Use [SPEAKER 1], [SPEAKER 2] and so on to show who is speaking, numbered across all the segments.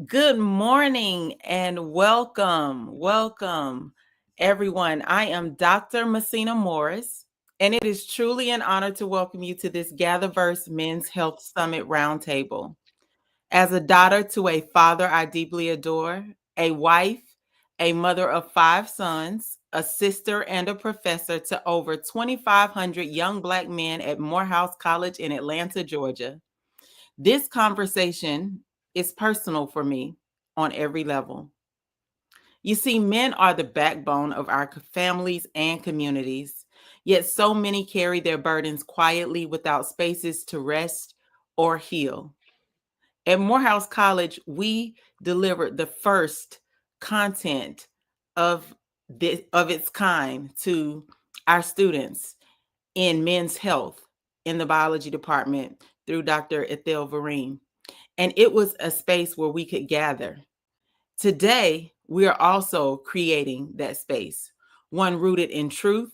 [SPEAKER 1] Good morning and welcome, everyone. I am Dr. Messina Morris, and it is truly an honor to welcome you to this GatherVerse Men's Health Summit Roundtable. As a daughter to a father I deeply adore, a wife, a mother of 5 sons, a sister, and a professor to over 2,500 young Black men at Morehouse College in Atlanta, Georgia, this conversation is personal for me on every level. You see, men are the backbone of our families and communities, yet so many carry their burdens quietly without spaces to rest or heal. At Morehouse College, we delivered the first content of its kind to our students in men's health in the biology department through Dr. Ethel Vereen. And it was a space where we could gather. Today, we are also creating that space, one rooted in truth,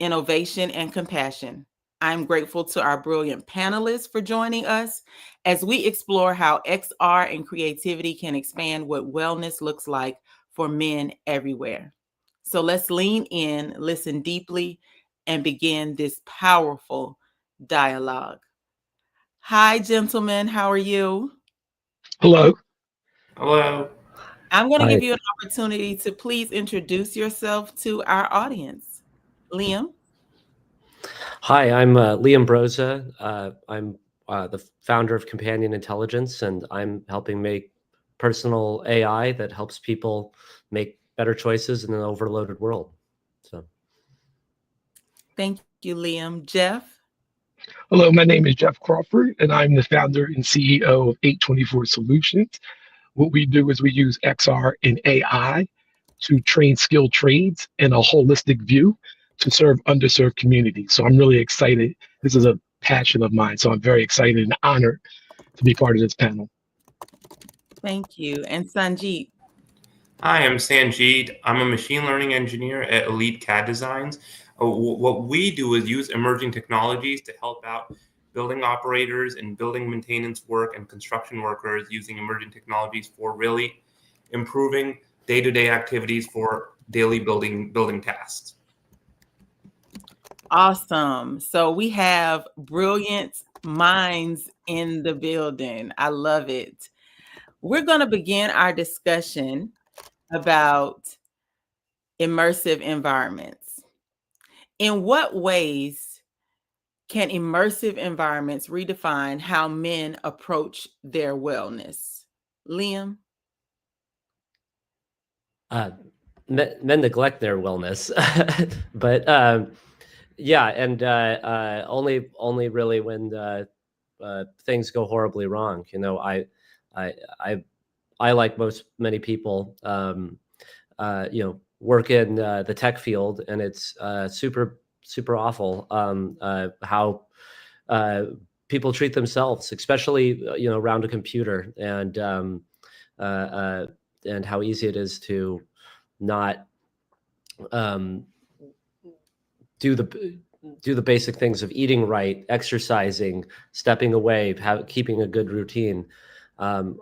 [SPEAKER 1] innovation, and compassion. I'm grateful to our brilliant panelists for joining us as we explore how XR and creativity can expand what wellness looks like for men everywhere. So let's lean in, listen deeply, and begin this powerful dialogue. Hi, gentlemen. How are you?
[SPEAKER 2] Hello.
[SPEAKER 3] Hello.
[SPEAKER 1] I'm going to
[SPEAKER 2] Hi.
[SPEAKER 1] give you an opportunity to please introduce yourself to our audience. Liam?
[SPEAKER 2] Hi, I'm Liam Broza. I'm the founder of Companion Intelligence, and I'm helping make personal AI that helps people make better choices in an overloaded world. So,
[SPEAKER 1] Thank you, Liam. Jeff?
[SPEAKER 3] Hello, my name is Jeff Crawford, and I'm the founder and CEO of 824 Solutions. What we do is we use XR and AI to train skilled trades in a holistic view to serve underserved communities. So I'm really excited. This is a passion of mine. So I'm very excited and honored to be part of this panel.
[SPEAKER 1] Thank you. And Sanjeet?
[SPEAKER 4] Hi, I'm Sanjeet. I'm a machine learning engineer at Elite CAD Designs. What we do is use emerging technologies to help out building operators and building maintenance work and construction workers using emerging technologies for really improving day-to-day activities for daily building tasks.
[SPEAKER 1] Awesome. So we have brilliant minds in the building. I love it. We're going to begin our discussion about immersive environments. In what ways can immersive environments redefine how men approach their wellness? Liam?
[SPEAKER 2] men neglect their wellness, but yeah, and only really when things go horribly wrong. I, I, I like many people, work in the tech field, and it's super awful how people treat themselves, especially around a computer, and how easy it is to not um, do the basic things of eating right, exercising, stepping away, keeping a good routine. I've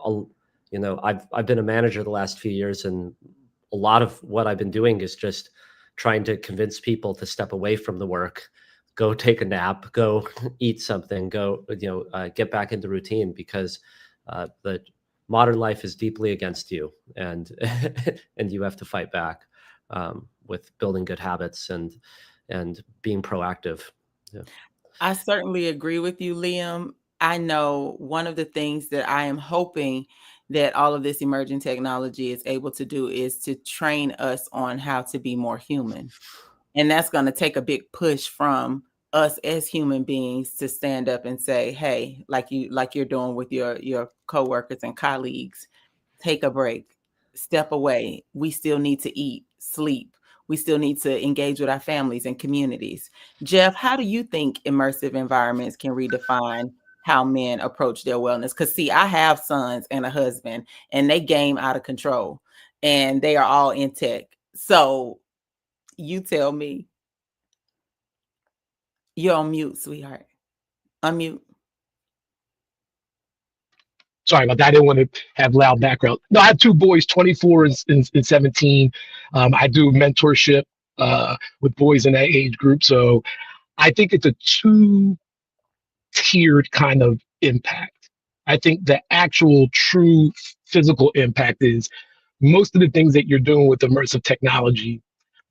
[SPEAKER 2] been a manager the last few years, and a lot of what I've been doing is just trying to convince people to step away from the work, go take a nap, go eat something, go get back into routine, because the modern life is deeply against you, and and you have to fight back with building good habits and being proactive. Yeah.
[SPEAKER 1] I certainly agree with you, Liam. I know one of the things that I am hoping that all of this emerging technology is able to do is to train us on how to be more human. And that's going to take a big push from us as human beings to stand up and say, hey, like you're doing with your coworkers and colleagues, take a break, step away. We still need to eat, sleep. We still need to engage with our families and communities. Jeff, how do you think immersive environments can redefine how men approach their wellness? Because, see, I have sons and a husband, and they game out of control, and they are all in tech. So you tell me. You're on mute, sweetheart. Unmute.
[SPEAKER 3] Sorry about that. I didn't want to have loud background. No, I have two boys, 24 and 17. I do mentorship with boys in that age group. So I think it's a two-tiered kind of impact. I think the actual true physical impact is most of the things that you're doing with immersive technology.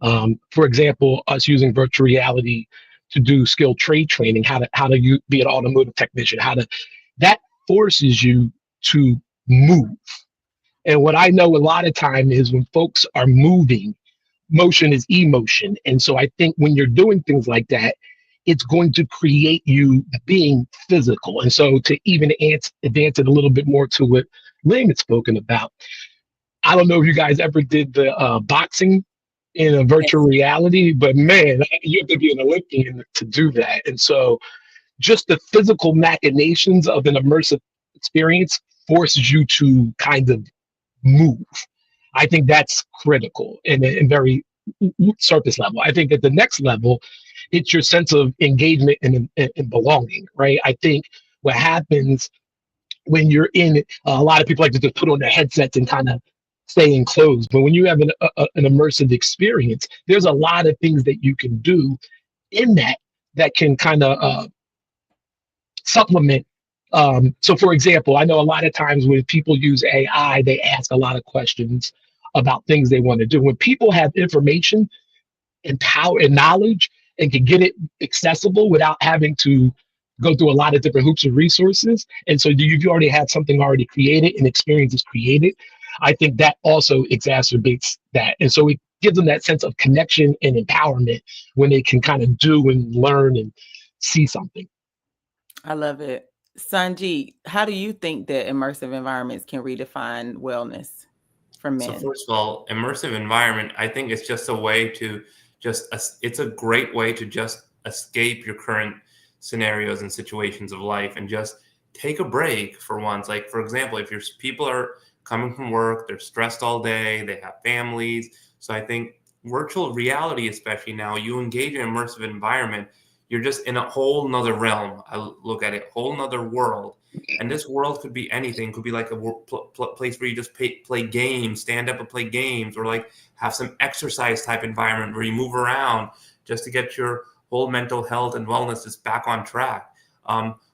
[SPEAKER 3] For example, us using virtual reality to do skilled trade training, how to be an automotive technician, that forces you to move. And what I know a lot of time is when folks are moving, motion is emotion. And so I think when you're doing things like that, it's going to create you being physical. And so to even advance it a little bit more to what Ling had spoken about, I don't know if you guys ever did the boxing in a virtual reality, but man, you have to be an Olympian to do that. And so just the physical machinations of an immersive experience forces you to kind of move. I think that's critical and very surface level. I think at the next level, it's your sense of engagement and belonging, right? I think what happens when you're in it, a lot of people like to just put on their headsets and kind of stay enclosed. But when you have an immersive experience, there's a lot of things that you can do in that can kind of supplement. So for example, I know a lot of times when people use AI, they ask a lot of questions about things they want to do. When people have information and power and knowledge and can get it accessible without having to go through a lot of different hoops of resources, and so you already have something already created and experiences created, I think that also exacerbates that. And so it gives them that sense of connection and empowerment when they can kind of do and learn and see something.
[SPEAKER 1] I love it. Sanjeet, how do you think that immersive environments can redefine wellness for men?
[SPEAKER 4] So first of all, immersive environment, I think it's just a way to it's a great way to just escape your current scenarios and situations of life and just take a break for once. Like, for example, if your people are coming from work, they're stressed all day, they have families. So I think virtual reality, especially now, you engage in an immersive environment, you're just in a whole nother realm. I look at it, whole nother world. And this world could be anything. Could be like a place where you just play games, stand up and play games, or like have some exercise type environment where you move around just to get your whole mental health and wellness is back on track.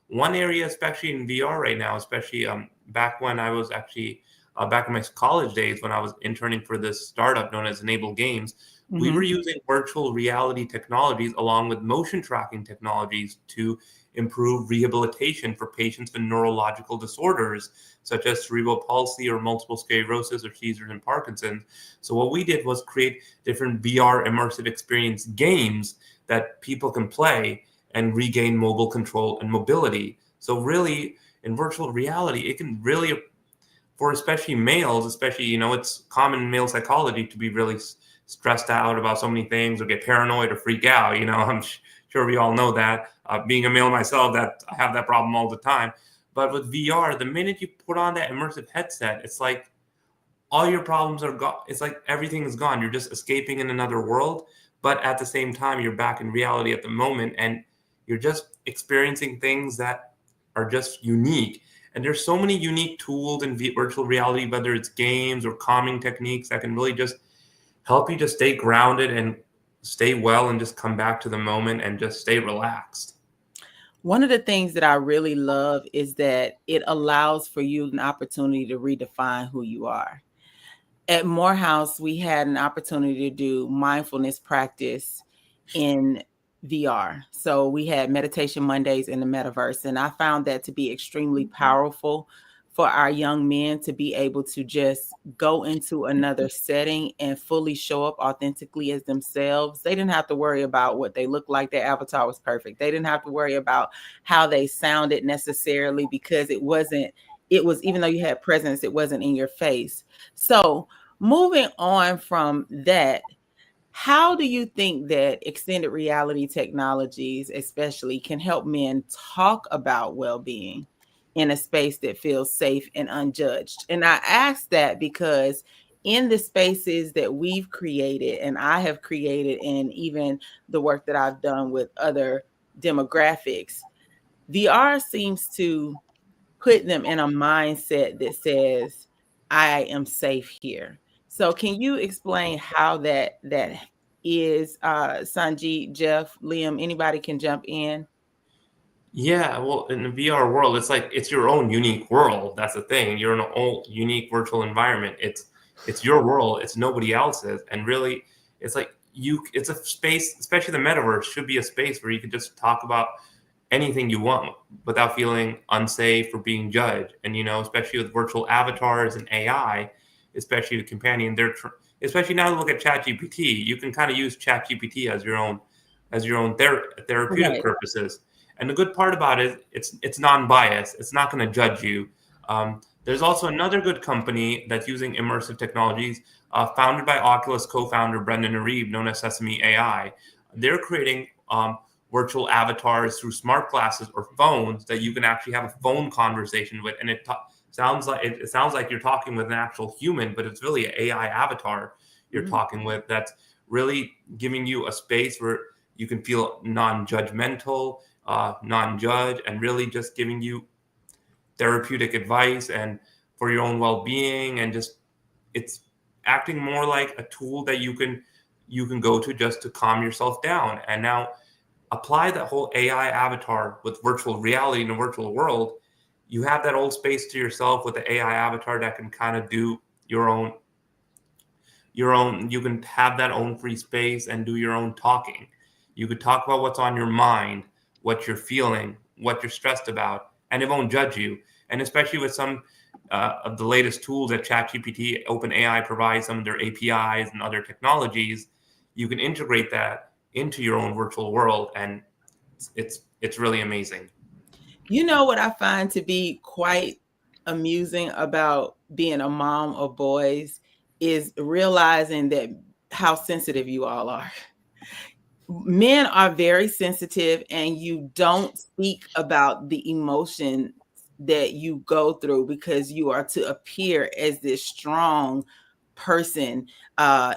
[SPEAKER 4] One area, especially in VR right now, especially back when I was actually back in my college days when I was interning for this startup known as Enable Games, we were using virtual reality technologies along with motion tracking technologies to improve rehabilitation for patients with neurological disorders such as cerebral palsy or multiple sclerosis or seizures and Parkinson's. So what we did was create different VR immersive experience games that people can play and regain mobile control and mobility. So really, in virtual reality, it can really, for especially males, especially, it's common in male psychology to be really stressed out about so many things or get paranoid or freak out. I'm sure we all know that. Being a male myself, that I have that problem all the time. But with VR, the minute you put on that immersive headset, it's like all your problems are gone. It's like everything is gone. You're just escaping in another world. But at the same time, you're back in reality at the moment, and you're just experiencing things that are just unique. And there's so many unique tools in virtual reality, whether it's games or calming techniques that can really just help you to stay grounded and stay well and just come back to the moment and just stay relaxed.
[SPEAKER 1] One of the things that I really love is that it allows for you an opportunity to redefine who you are. At Morehouse, we had an opportunity to do mindfulness practice in VR. So we had meditation Mondays in the metaverse, and I found that to be extremely powerful for our young men to be able to just go into another setting and fully show up authentically as themselves. They didn't have to worry about what they looked like. Their avatar was perfect. They didn't have to worry about how they sounded necessarily, because it was, even though you had presence, it wasn't in your face. So moving on from that, how do you think that extended reality technologies especially can help men talk about well-being in a space that feels safe and unjudged? And I ask that because in the spaces that we've created and I have created, and even the work that I've done with other demographics, VR seems to put them in a mindset that says, I am safe here. So can you explain how that is, Sanjeet, Jeff, Liam, anybody can jump in?
[SPEAKER 4] Yeah, well, in the VR world, it's like it's your own unique world. That's the thing. You're in an own unique virtual environment. It's your world. It's nobody else's. And really, it's like it's a space, especially the metaverse, should be a space where you can just talk about anything you want without feeling unsafe or being judged. And especially with virtual avatars and AI, especially the companion, especially now look at ChatGPT. You can kind of use ChatGPT as your own therapeutic
[SPEAKER 1] Right.
[SPEAKER 4] purposes. And the good part about it, it's non-biased. It's not going to judge you. There's also another good company that's using immersive technologies, founded by Oculus co-founder Brendan Areve, known as Sesame AI. They're creating virtual avatars through smart glasses or phones that you can actually have a phone conversation with, and it sounds like you're talking with an actual human, but it's really an AI avatar you're talking with. That's really giving you a space where you can feel non-judgmental, non-judge, and really just giving you therapeutic advice and for your own well-being, and just it's acting more like a tool that you can go to just to calm yourself down. And now apply that whole AI avatar with virtual reality in a virtual world. You have that old space to yourself with the AI avatar that can kind of do your own, you can have that own free space and do your own talking. You could talk about what's on your mind, what you're feeling, what you're stressed about, and it won't judge you. And especially with some of the latest tools that ChatGPT, OpenAI provides, some of their APIs and other technologies, you can integrate that into your own virtual world, and it's really amazing.
[SPEAKER 1] You know what I find to be quite amusing about being a mom of boys is realizing that how sensitive you all are. Men are very sensitive, and you don't speak about the emotion that you go through because you are to appear as this strong person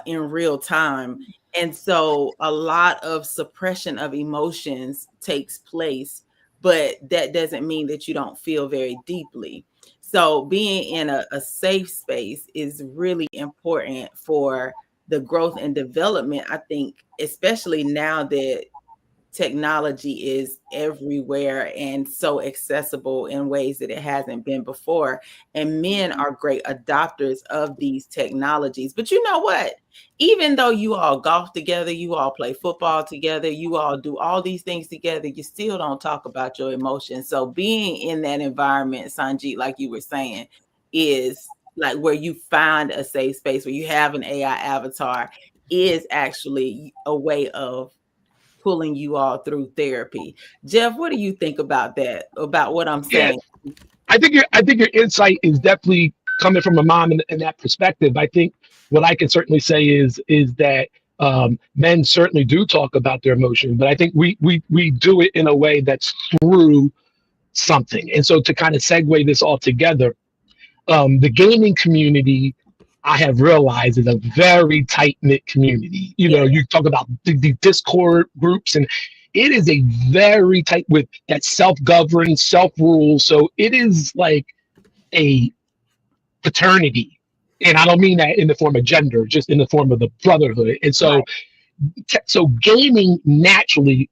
[SPEAKER 1] in real time. And so a lot of suppression of emotions takes place, but that doesn't mean that you don't feel very deeply. So being in a safe space is really important for the growth and development, I think, especially now that technology is everywhere and so accessible in ways that it hasn't been before. And men are great adopters of these technologies. But you know what? Even though you all golf together, you all play football together, you all do all these things together, you still don't talk about your emotions. So being in that environment, Sanjeet, like you were saying, is like where you find a safe space, where you have an AI avatar, is actually a way of pulling you all through therapy. Jeff, what do you think about that? About what I'm saying?
[SPEAKER 3] Yeah, I think your insight is definitely coming from a mom in that perspective. I think what I can certainly say is that men certainly do talk about their emotion, but I think we do it in a way that's through something. And so to kind of segue this all together, the gaming community, I have realized, is a very tight-knit community. You talk about the Discord groups, and it is a very tight with that self-governed, self-rule. So it is like a fraternity. And I don't mean that in the form of gender, just in the form of the brotherhood. And so so gaming naturally,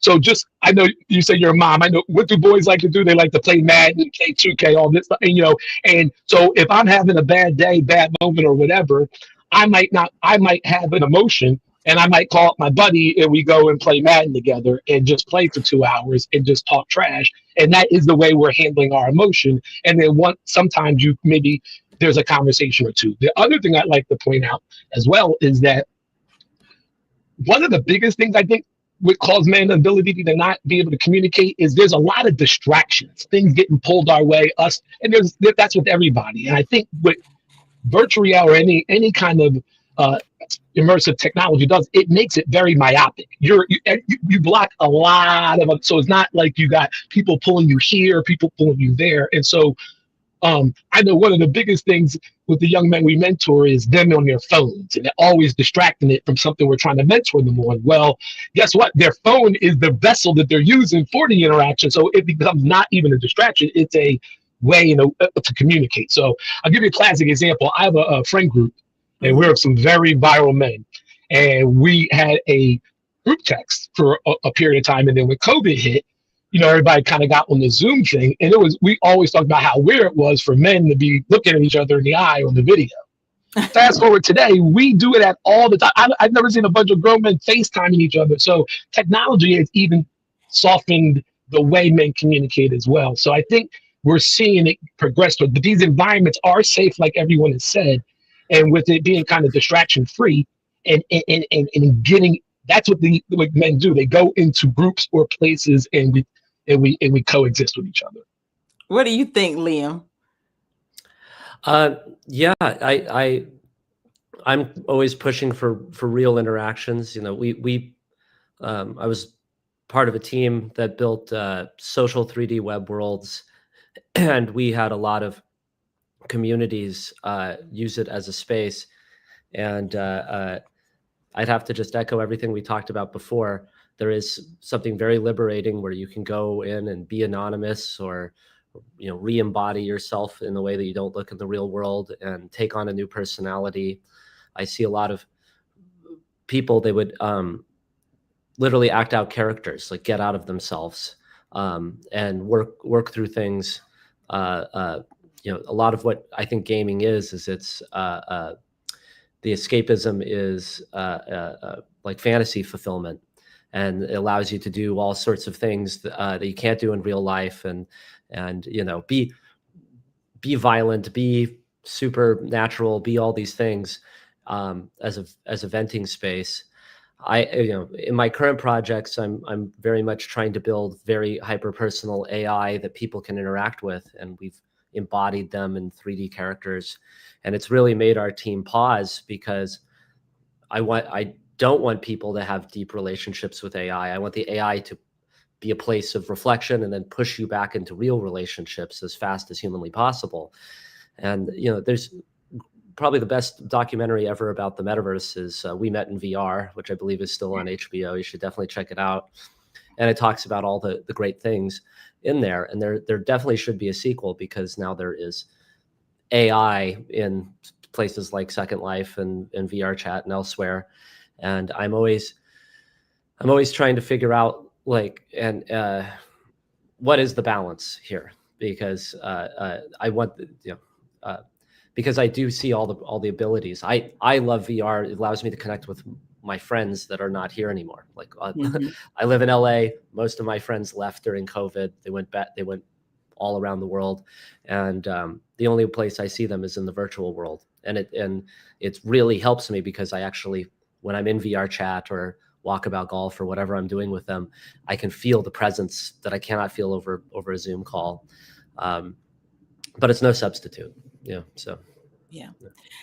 [SPEAKER 3] so just, I know you say you're a mom. I know, what do boys like to do? They like to play Madden, K2K, all this stuff. And so if I'm having a bad day, bad moment or whatever, I might have an emotion, and I might call up my buddy and we go and play Madden together and just play for 2 hours and just talk trash. And that is the way we're handling our emotion. And then sometimes there's a conversation or two. The other thing I'd like to point out as well is that one of the biggest things I think would cause men the ability to not be able to communicate is there's a lot of distractions, things getting pulled our way, and that's with everybody. And I think with virtual reality or any kind of immersive technology does, it makes it very myopic. You block a lot of it, so it's not like you got people pulling you here, people pulling you there. And so I know one of the biggest things with the young men we mentor is them on their phones, and they're always distracting it from something we're trying to mentor them on. Well, guess what? Their phone is the vessel that they're using for the interaction. So it becomes not even a distraction. It's a way to communicate. So I'll give you a classic example. I have a friend group, and we're some very viral men, and we had a group text for a period of time, and then when COVID hit, everybody kind of got on the Zoom thing, and we always talked about how weird it was for men to be looking at each other in the eye on the video. Fast forward today, we do it at all the time. I've never seen a bunch of grown men FaceTiming each other. So technology has even softened the way men communicate as well. So I think we're seeing it progress. But these environments are safe, like everyone has said, and with it being kind of distraction free, and getting, that's what men do. They go into groups or places, and we coexist with each other.
[SPEAKER 1] What do you think, Liam?
[SPEAKER 2] Yeah, I'm always pushing for real interactions. I was part of a team that built social 3D web worlds, and we had a lot of communities use it as a space. And I'd have to just echo everything we talked about before. There is something very liberating where you can go in and be anonymous, or re-embody yourself in the way that you don't look in the real world, and take on a new personality. I see a lot of people, they would literally act out characters, like get out of themselves, and work through things. A lot of what I think gaming is it's the escapism is like fantasy fulfillment, and it allows you to do all sorts of things that you can't do in real life, and be violent, be supernatural, be all these things as a venting space. In my current projects, I'm very much trying to build very hyper-personal AI that people can interact with, and we've embodied them in 3D characters, and it's really made our team pause, because I don't want people to have deep relationships with AI. I want the AI to be a place of reflection and then push you back into real relationships as fast as humanly possible. And there's probably the best documentary ever about the metaverse is We Met in VR, which I believe is still on HBO. You should definitely check it out. And it talks about all the great things in there. And there definitely should be a sequel, because now there is AI in places like Second Life and VR Chat and elsewhere. And I'm always trying to figure out what is the balance here, because I want because I do see all the abilities. I love VR. It allows me to connect with my friends that are not here anymore. Like I live in LA. Most of my friends left during COVID. They went all around the world, and the only place I see them is in the virtual world. And it really helps me, because I actually, when I'm in VR Chat or walkabout golf or whatever I'm doing with them, I can feel the presence that I cannot feel over a Zoom call. But it's no substitute. Yeah.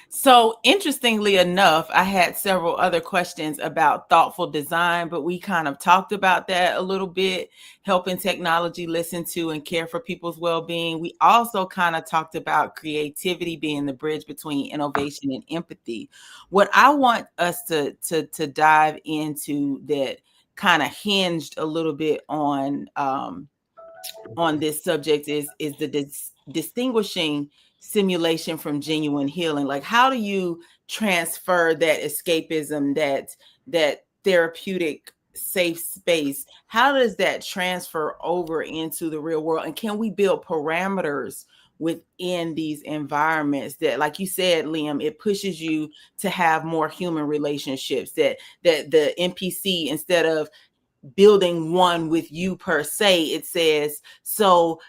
[SPEAKER 1] So interestingly enough, I had several other questions about thoughtful design, but we kind of talked about that a little bit, helping technology listen to and care for people's well-being. We also kind of talked about creativity being the bridge between innovation and empathy. What I want us to dive into that kind of hinged a little bit on this subject is the distinguishing simulation from genuine healing. Like, how do you transfer that escapism, that therapeutic safe space? How does that transfer over into the real world? And can we build parameters within these environments that, like you said, Liam, it pushes you to have more human relationships, that the NPC, instead of building one with you per se, it says, so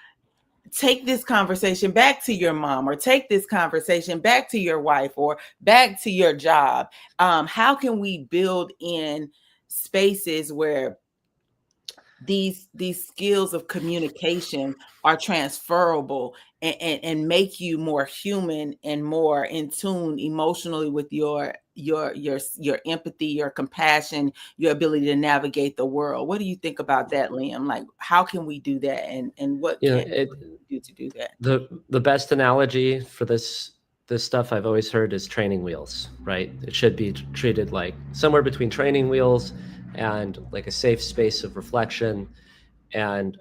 [SPEAKER 1] take this conversation back to your mom, or take this conversation back to your wife, or back to your job. How can we build in spaces where these skills of communication are transferable and make you more human and more in tune emotionally with your empathy, your compassion, your ability to navigate the world? What do you think about that, Liam? Like, how can we do that, and what can we do to do that?
[SPEAKER 2] The best analogy for this stuff I've always heard is training wheels, right? It should be treated like somewhere between training wheels and like a safe space of reflection. And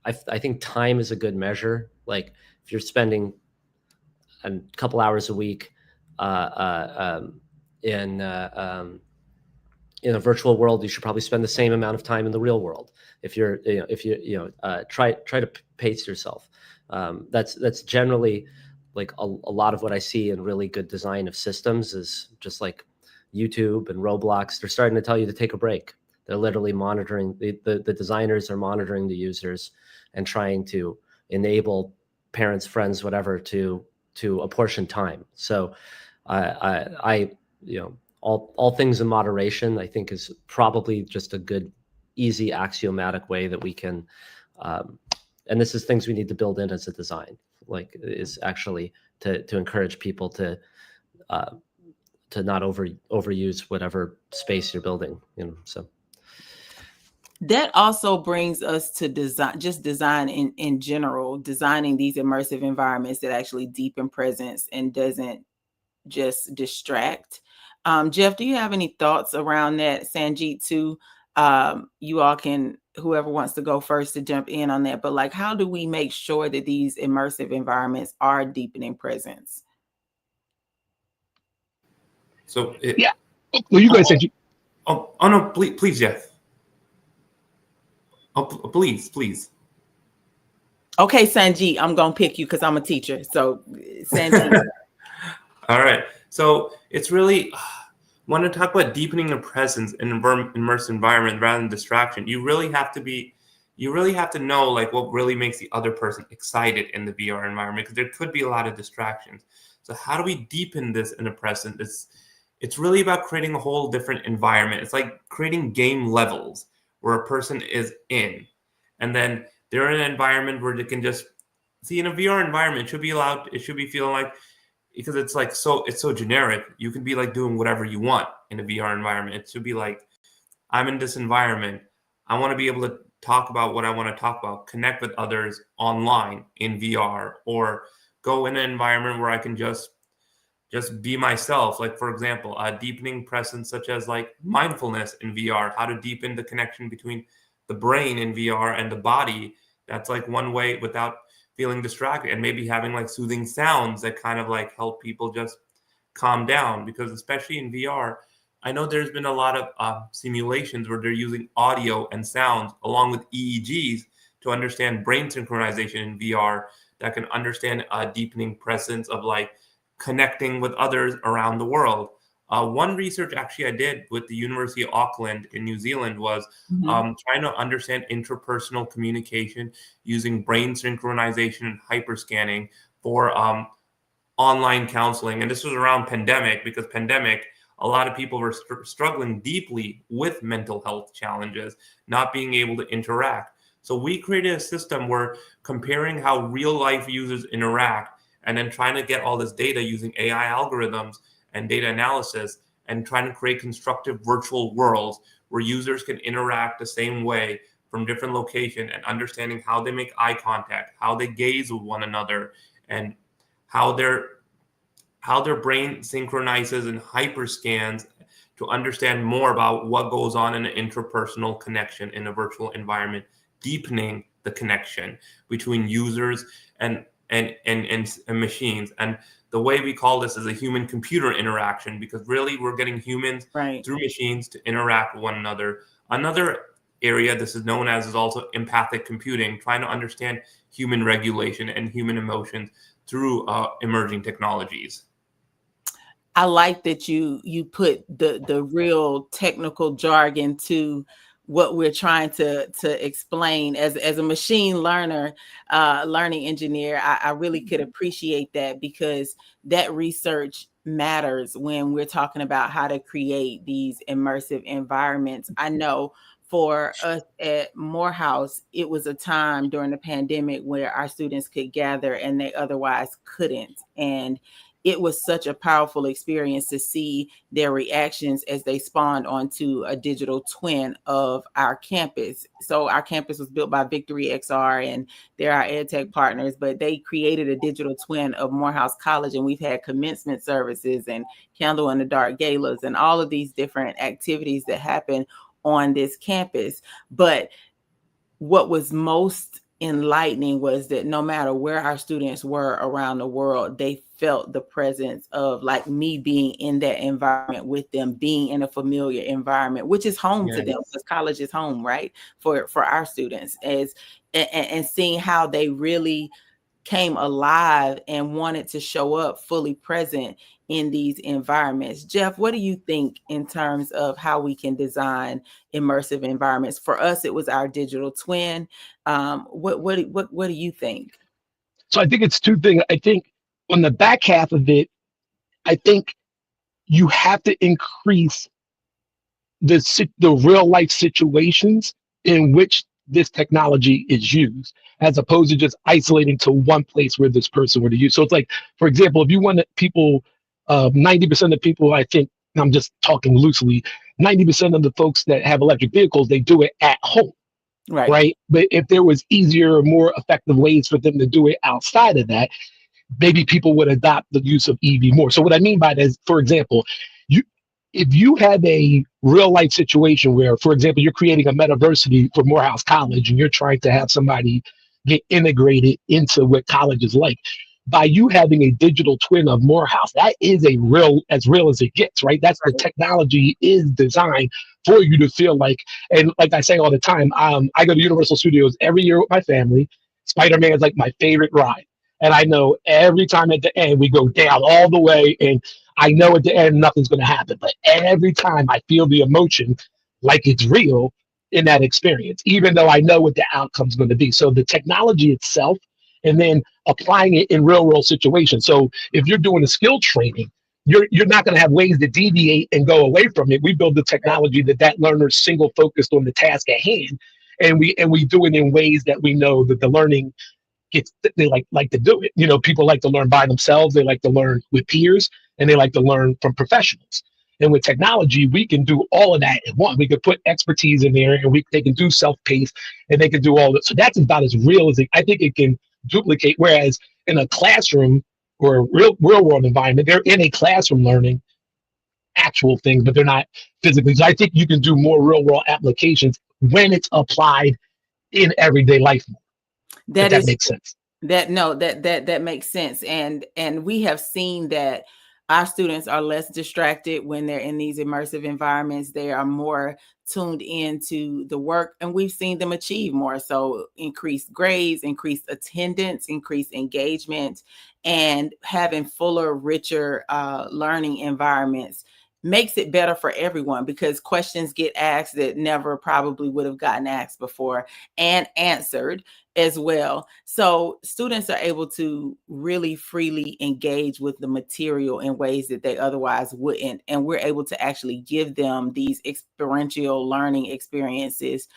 [SPEAKER 2] I think time is a good measure. Like if you're spending a couple hours a week in a virtual world, you should probably spend the same amount of time in the real world. If you're, try to pace yourself. That's generally like a lot of what I see in really good design of systems is just like YouTube and Roblox. They're starting to tell you to take a break. They're literally monitoring, the designers are monitoring the users and trying to enable parents, friends, whatever, to apportion time. So I all things in moderation, I think, is probably just a good, easy, axiomatic way that we can, and this is things we need to build in as a design, like is actually to encourage people to not overuse whatever space you're building, so.
[SPEAKER 1] That also brings us to design in general, designing these immersive environments that actually deepen presence and doesn't just distract. Jeff, do you have any thoughts around that? Sanjeet too. You all can, whoever wants to go first to jump in on that, but like, how do we make sure that these immersive environments are deepening presence?
[SPEAKER 4] So
[SPEAKER 3] yeah. Well, you go ahead, Sanjeet.
[SPEAKER 4] Oh no, please, Jeff. Oh, please.
[SPEAKER 1] Okay, Sanjeet, I'm gonna pick you because I'm a teacher. So, Sanjeet.
[SPEAKER 4] All right. So it's really, when I talk about deepening the presence in an immersed environment rather than distraction, you really have to know like what really makes the other person excited in the VR environment, because there could be a lot of distractions. So how do we deepen this in the present? It's really about creating a whole different environment. It's like creating game levels where a person is in, and then they're in an environment where they can just see. In a VR environment, it should be feeling like, because it's like it's so generic, you can be like doing whatever you want in a VR environment. It should be like, I'm in this environment, I want to be able to talk about what I want to talk about, connect with others online in VR, or go in an environment where I can just be myself. Like, for example, a deepening presence such as like mindfulness in VR, how to deepen the connection between the brain in VR and the body. That's like one way without feeling distracted, and maybe having like soothing sounds that kind of like help people just calm down. Because especially in VR, I know there's been a lot of simulations where they're using audio and sounds along with EEGs to understand brain synchronization in VR, that can understand a deepening presence of like connecting with others around the world. One research actually I did with the University of Auckland in New Zealand was trying to understand interpersonal communication using brain synchronization and hyperscanning for online counseling. And this was around pandemic, because a lot of people were struggling deeply with mental health challenges, not being able to interact. So we created a system where comparing how real life users interact, and then trying to get all this data using AI algorithms and data analysis, and trying to create constructive virtual worlds where users can interact the same way from different locations, and understanding how they make eye contact, how they gaze with one another, and how their brain synchronizes and hyperscans to understand more about what goes on in an interpersonal connection in a virtual environment, deepening the connection between users and machines. And the way we call this is a human computer interaction, because really we're getting humans through machines to interact with one another. Another area this is known as is also empathic computing, trying to understand human regulation and human emotions through emerging technologies.
[SPEAKER 1] I like that you put the real technical jargon to what we're trying to explain. As a machine learner, learning engineer, I really could appreciate that, because that research matters when we're talking about how to create these immersive environments. I know for us at Morehouse, it was a time during the pandemic where our students could gather and they otherwise couldn't. And it was such a powerful experience to see their reactions as they spawned onto a digital twin of our campus. So our campus was built by Victory XR, and they're our EdTech partners, but they created a digital twin of Morehouse College, and we've had commencement services and Candle in the Dark galas and all of these different activities that happen on this campus. But what was most enlightening was that no matter where our students were around the world, they felt the presence of, like, me being in that environment with them, being in a familiar environment, which is home to them, because college is home, right? For our students, and seeing how they really came alive and wanted to show up fully present in these environments. Jeff, what do you think in terms of how we can design immersive environments? For us, it was our digital twin. What do you think?
[SPEAKER 3] So I think it's two things. I think on the back half of it, I think you have to increase the real life situations in which this technology is used, as opposed to just isolating to one place where this person were to use. So it's like, for example, if you want people, 90% of people, I think, I'm just talking loosely, 90% of the folks that have electric vehicles, they do it at home. Right. But if there was easier or more effective ways for them to do it outside of that, maybe people would adopt the use of EV more. So what I mean by that is, for example, if you have a real life situation where, for example, you're creating a metaversity for Morehouse College and you're trying to have somebody get integrated into what college is like, by you having a digital twin of Morehouse, that is as real as it gets, right? That's the technology is designed for you to feel like, and like I say all the time, I go to Universal Studios every year with my family. Spider-Man is like my favorite ride. And I know every time at the end, we go down all the way, and I know at the end, nothing's going to happen. But every time I feel the emotion like it's real in that experience, even though I know what the outcome's going to be. So the technology itself, and then applying it in real world situations. So if you're doing a skill training, you're not going to have ways to deviate and go away from it. We build the technology that learner's single focused on the task at hand. And we do it in ways that we know that the learning they like to do it. You know, people like to learn by themselves. They like to learn with peers, and they like to learn from professionals. And with technology, we can do all of that at once. We could put expertise in there, and they can do self-paced, and they can do all that. So that's about as real as I think it can duplicate. Whereas in a classroom or a real world environment, they're in a classroom learning actual things, but they're not physically. So I think you can do more real world applications when it's applied in everyday life. That makes sense.
[SPEAKER 1] That makes sense. And we have seen that our students are less distracted when they're in these immersive environments. They are more tuned into the work, and we've seen them achieve more. So increased grades, increased attendance, increased engagement, and having fuller, richer learning environments makes it better for everyone, because questions get asked that never probably would have gotten asked before and answered as well. So students are able to really freely engage with the material in ways that they otherwise wouldn't. And we're able to actually give them these experiential learning experiences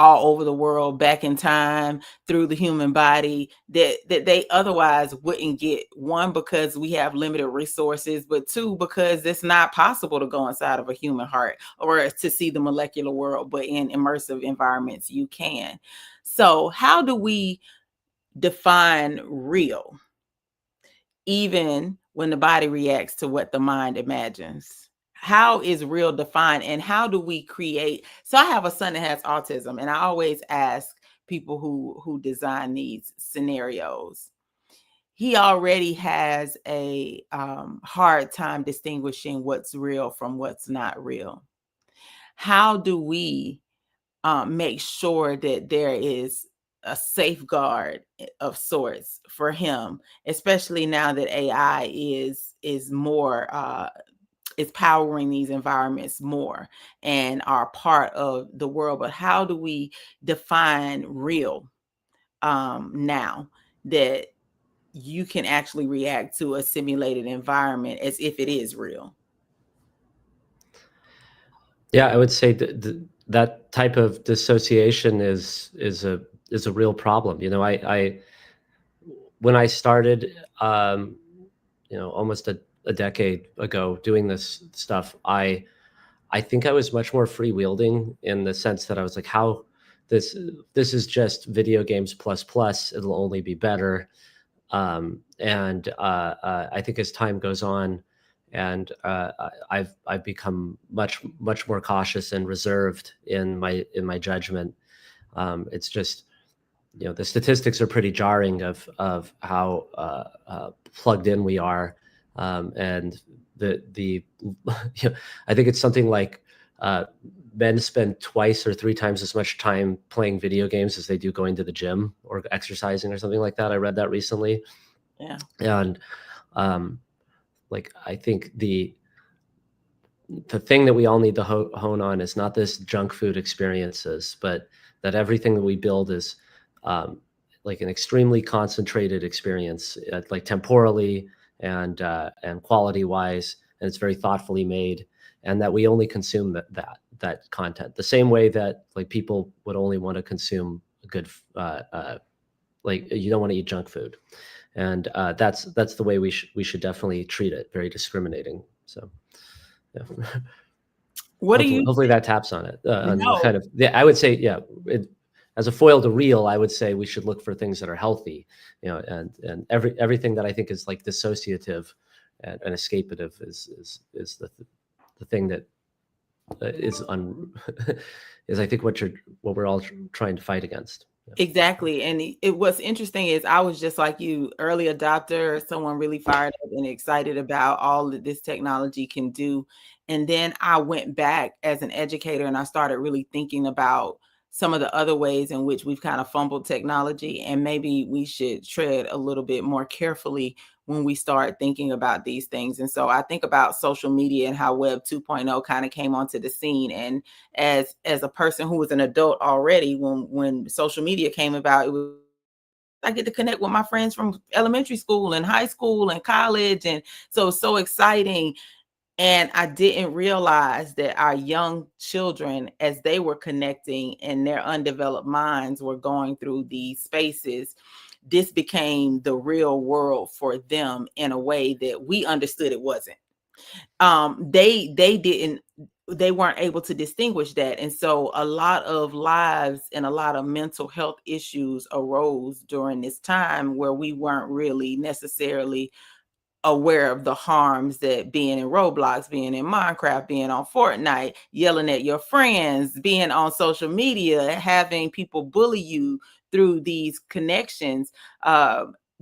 [SPEAKER 1] all over the world, back in time, through the human body, that they otherwise wouldn't get. One, because we have limited resources, but two, because it's not possible to go inside of a human heart or to see the molecular world, but in immersive environments, you can. So how do we define real, even when the body reacts to what the mind imagines? How is real defined, and how do we create? So I have a son that has autism, and I always ask people who design these scenarios. He already has a hard time distinguishing what's real from what's not real. How do we make sure that there is a safeguard of sorts for him, especially now that AI is more is powering these environments more and are part of the world? But how do we define real now that you can actually react to a simulated environment as if it is real?
[SPEAKER 2] Yeah, I would say that type of dissociation is a real problem. You know, I when I started, almost a decade ago doing this stuff, I think I was much more freewheeling, in the sense that I was like, how this is just video games plus, it'll only be better. And I think as time goes on, and I've become much more cautious and reserved in my judgment. It's just, the statistics are pretty jarring of how plugged in we are, and the I think it's something like men spend 2 or 3 times as much time playing video games as they do going to the gym or exercising or something like that. I read that recently.
[SPEAKER 1] Yeah.
[SPEAKER 2] And I think the thing that we all need to hone on is not this junk food experiences, but that everything that we build is like an extremely concentrated experience, like temporally and quality wise, and it's very thoughtfully made, and that we only consume that content the same way that like people would only want to consume good like you don't want to eat junk food, and that's the way we should definitely treat it, very discriminating. So yeah.
[SPEAKER 1] What
[SPEAKER 2] hopefully that taps on it.
[SPEAKER 1] No.
[SPEAKER 2] Kind of, I would say, as a foil to real, I would say we should look for things that are healthy, and everything that I think is like dissociative and escapative is the thing that is I think what we're all trying to fight against.
[SPEAKER 1] Exactly. And what's interesting is I was just like you, early adopter, someone really fired up and excited about all that this technology can do. And then I went back as an educator and I started really thinking about some of the other ways in which we've kind of fumbled technology, and maybe we should tread a little bit more carefully when we start thinking about these things. And so I think about social media and how Web 2.0 kind of came onto the scene. And as a person who was an adult already, when social media came about, I get to connect with my friends from elementary school and high school and college. And so it's so exciting. And I didn't realize that our young children, as they were connecting and their undeveloped minds were going through these spaces, this became the real world for them in a way that we understood it wasn't. They weren't able to distinguish that. And so a lot of lives and a lot of mental health issues arose during this time where we weren't really necessarily aware of the harms that being in Roblox, being in Minecraft, being on Fortnite, yelling at your friends, being on social media, having people bully you through these connections,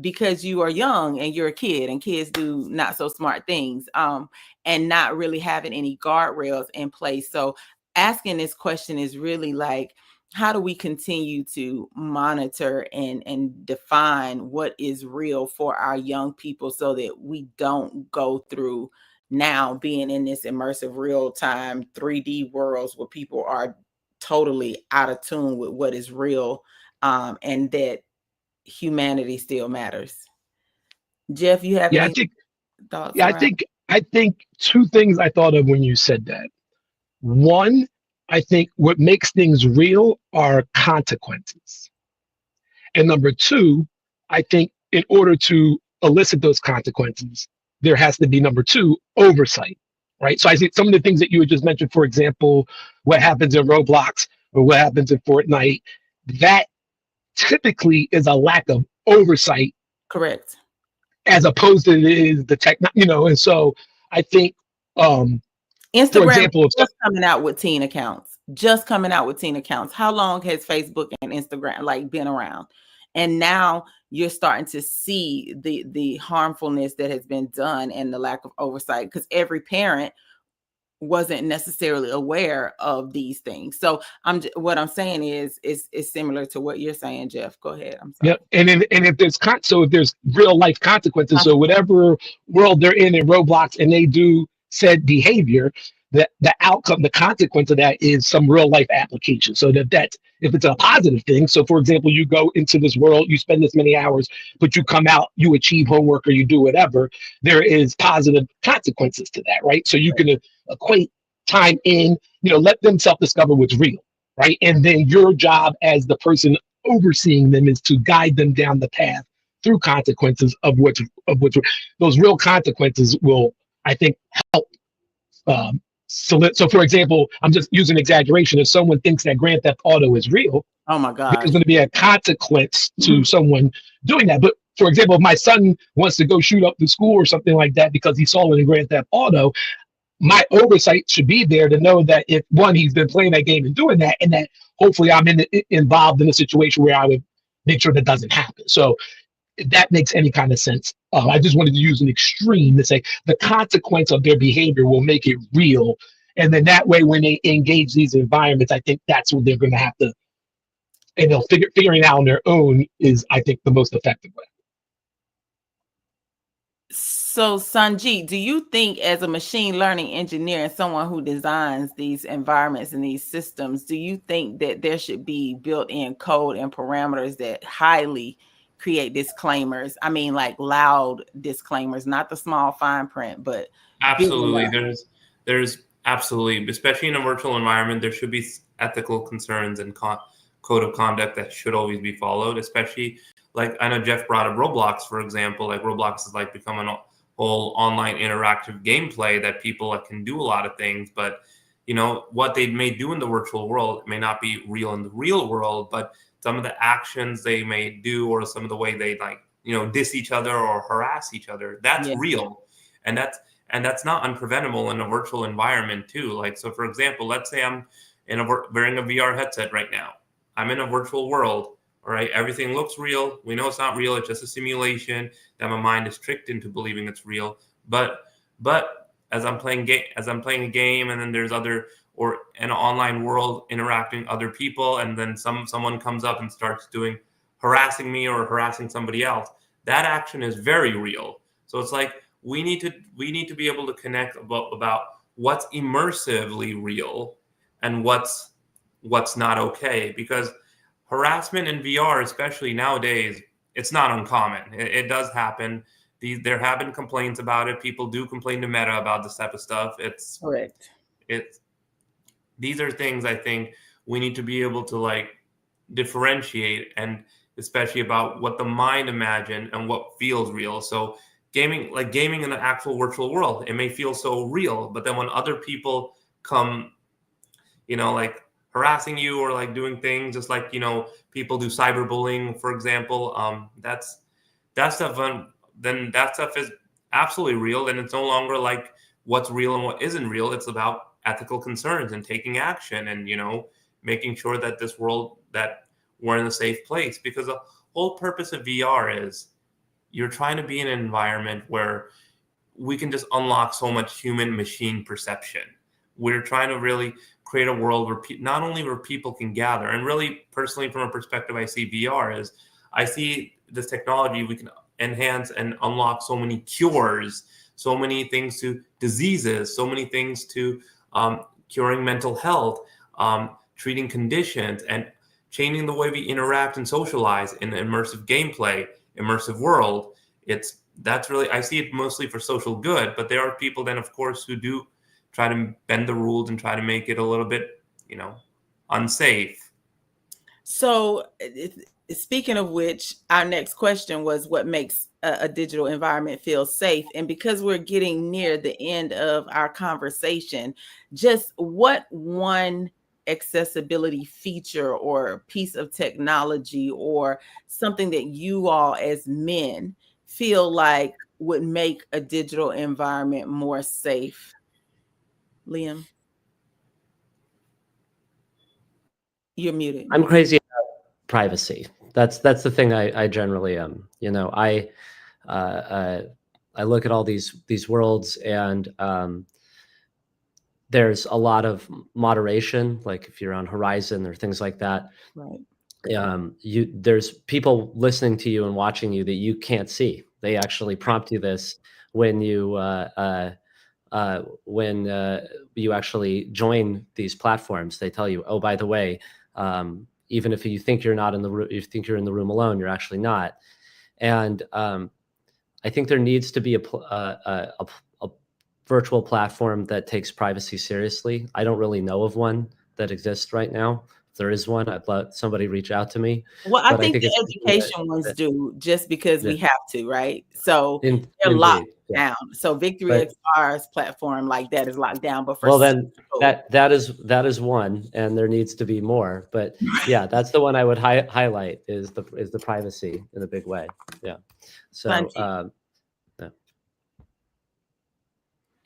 [SPEAKER 1] because you are young and you're a kid, and kids do not so smart things, and not really having any guardrails in place. So asking this question is really like, how do we continue to monitor and define what is real for our young people so that we don't go through now being in this immersive real-time 3D worlds where people are totally out of tune with what is real, and that humanity still matters. Jeff, you have any thoughts?
[SPEAKER 3] Yeah, I think 2 things I thought of when you said that. One, I think what makes things real are consequences. And number 2, I think in order to elicit those consequences, there has to be, number 2, oversight, right? So I think some of the things that you had just mentioned, for example, what happens in Roblox or what happens in Fortnite, that typically is a lack of oversight.
[SPEAKER 1] Correct.
[SPEAKER 3] As opposed to it is the tech, and so I think,
[SPEAKER 1] Instagram,
[SPEAKER 3] for example,
[SPEAKER 1] just coming out with teen accounts. How long has Facebook and Instagram been around? And now you're starting to see the harmfulness that has been done and the lack of oversight, because every parent wasn't necessarily aware of these things. So what I'm saying is similar to what you're saying, Jeff. Go ahead. I'm sorry.
[SPEAKER 3] Yeah, and if there's real life consequences, so whatever world they're in Roblox and they do said behavior, that the outcome, the consequence of that is some real life application. So that's if it's a positive thing. So for example, you go into this world, you spend this many hours, but you come out, you achieve homework or you do whatever, there is positive consequences to that, right? So you can equate time in, let them self-discover what's real, right? And then your job as the person overseeing them is to guide them down the path through consequences of what's those real consequences will, I think, help. So for example, I'm just using exaggeration. If someone thinks that Grand Theft Auto is real,
[SPEAKER 1] oh my God,
[SPEAKER 3] there's going to be a consequence to someone doing that. But for example, if my son wants to go shoot up the school or something like that because he saw it in Grand Theft Auto, my oversight should be there to know that if he's been playing that game and doing that, and that hopefully I'm involved in a situation where I would make sure that doesn't happen. So if that makes any kind of sense. I just wanted to use an extreme to say the consequence of their behavior will make it real. And then that way, when they engage these environments, I think that's what they're going to have to, and they'll figuring it out on their own is, I think, the most effective way.
[SPEAKER 1] So, Sanjeet, do you think as a machine learning engineer and someone who designs these environments and these systems, do you think that there should be built-in code and parameters that highly create disclaimers? I mean, like loud disclaimers, not the small fine print, but
[SPEAKER 4] absolutely. There's absolutely, especially in a virtual environment, there should be ethical concerns and code of conduct that should always be followed, especially like I know Jeff brought up Roblox, for example. Like Roblox has like become a whole online interactive gameplay that people can do a lot of things, but you know what they may do in the virtual world may not be real in the real world, but some of the actions they may do or some of the way they like, you know, diss each other or harass each other, that's real. And that's not unpreventable in a virtual environment too. Like, so for example, let's say I'm wearing a VR headset right now. I'm in a virtual world. All right, everything looks real. We know it's not real. It's just a simulation that my mind is tricked into believing it's real. But as I'm playing a game, and then there's other or in an online world interacting with other people, and then someone comes up and starts harassing me or harassing somebody else. That action is very real. So it's like we need to be able to connect about what's immersively real and what's not okay, because harassment in VR, especially nowadays, it's not uncommon. It does happen. There have been complaints about it. People do complain to Meta about this type of stuff. It's correct. These are things I think we need to be able to like differentiate, and especially about what the mind imagine and what feels real. So gaming in the actual virtual world, it may feel so real, but then when other people come, you know, like harassing you or like doing things just like, you know, people do cyberbullying, for example, that stuff, then that stuff is absolutely real. And it's no longer like what's real and what isn't real. It's about ethical concerns and taking action and, you know, making sure that this world, that we're in a safe place, because the whole purpose of VR is you're trying to be in an environment where we can just unlock so much human machine perception. We're trying to really create a world where not only where people can gather, and really personally from a perspective I see VR is, I see this technology, we can enhance and unlock so many cures, so many things to diseases, so many things to curing mental health, treating conditions, and changing the way we interact and socialize in immersive gameplay, immersive world. That's really, I see it mostly for social good, but there are people then, of course, who do try to bend the rules and try to make it a little bit, you know, unsafe.
[SPEAKER 1] So speaking of which, our next question was what makes a digital environment feel safe? And because we're getting near the end of our conversation, just what one accessibility feature or piece of technology or something that you all as men feel like would make a digital environment more safe? Liam, you're muted.
[SPEAKER 2] I'm crazy about privacy. That's the thing I generally am. You know, I look at all these worlds, and there's a lot of moderation. Like if you're on Horizon or things like that,
[SPEAKER 1] right?
[SPEAKER 2] There's people listening to you and watching you that you can't see. They actually prompt you this when you actually join these platforms. They tell you, oh, by the way, even if you think you're not in the room, you think you're in the room alone, you're actually not. And I think there needs to be a virtual platform that takes privacy seriously. I don't really know of one that exists right now. If there is one, I'd let somebody reach out to me.
[SPEAKER 1] Well, I think the education ones do, just because we have to, right? So they're locked down. So Victory XR's platform like that is locked down. But for
[SPEAKER 2] then that is one, and there needs to be more. But yeah, that's the one I would highlight is the privacy in a big way. Yeah. So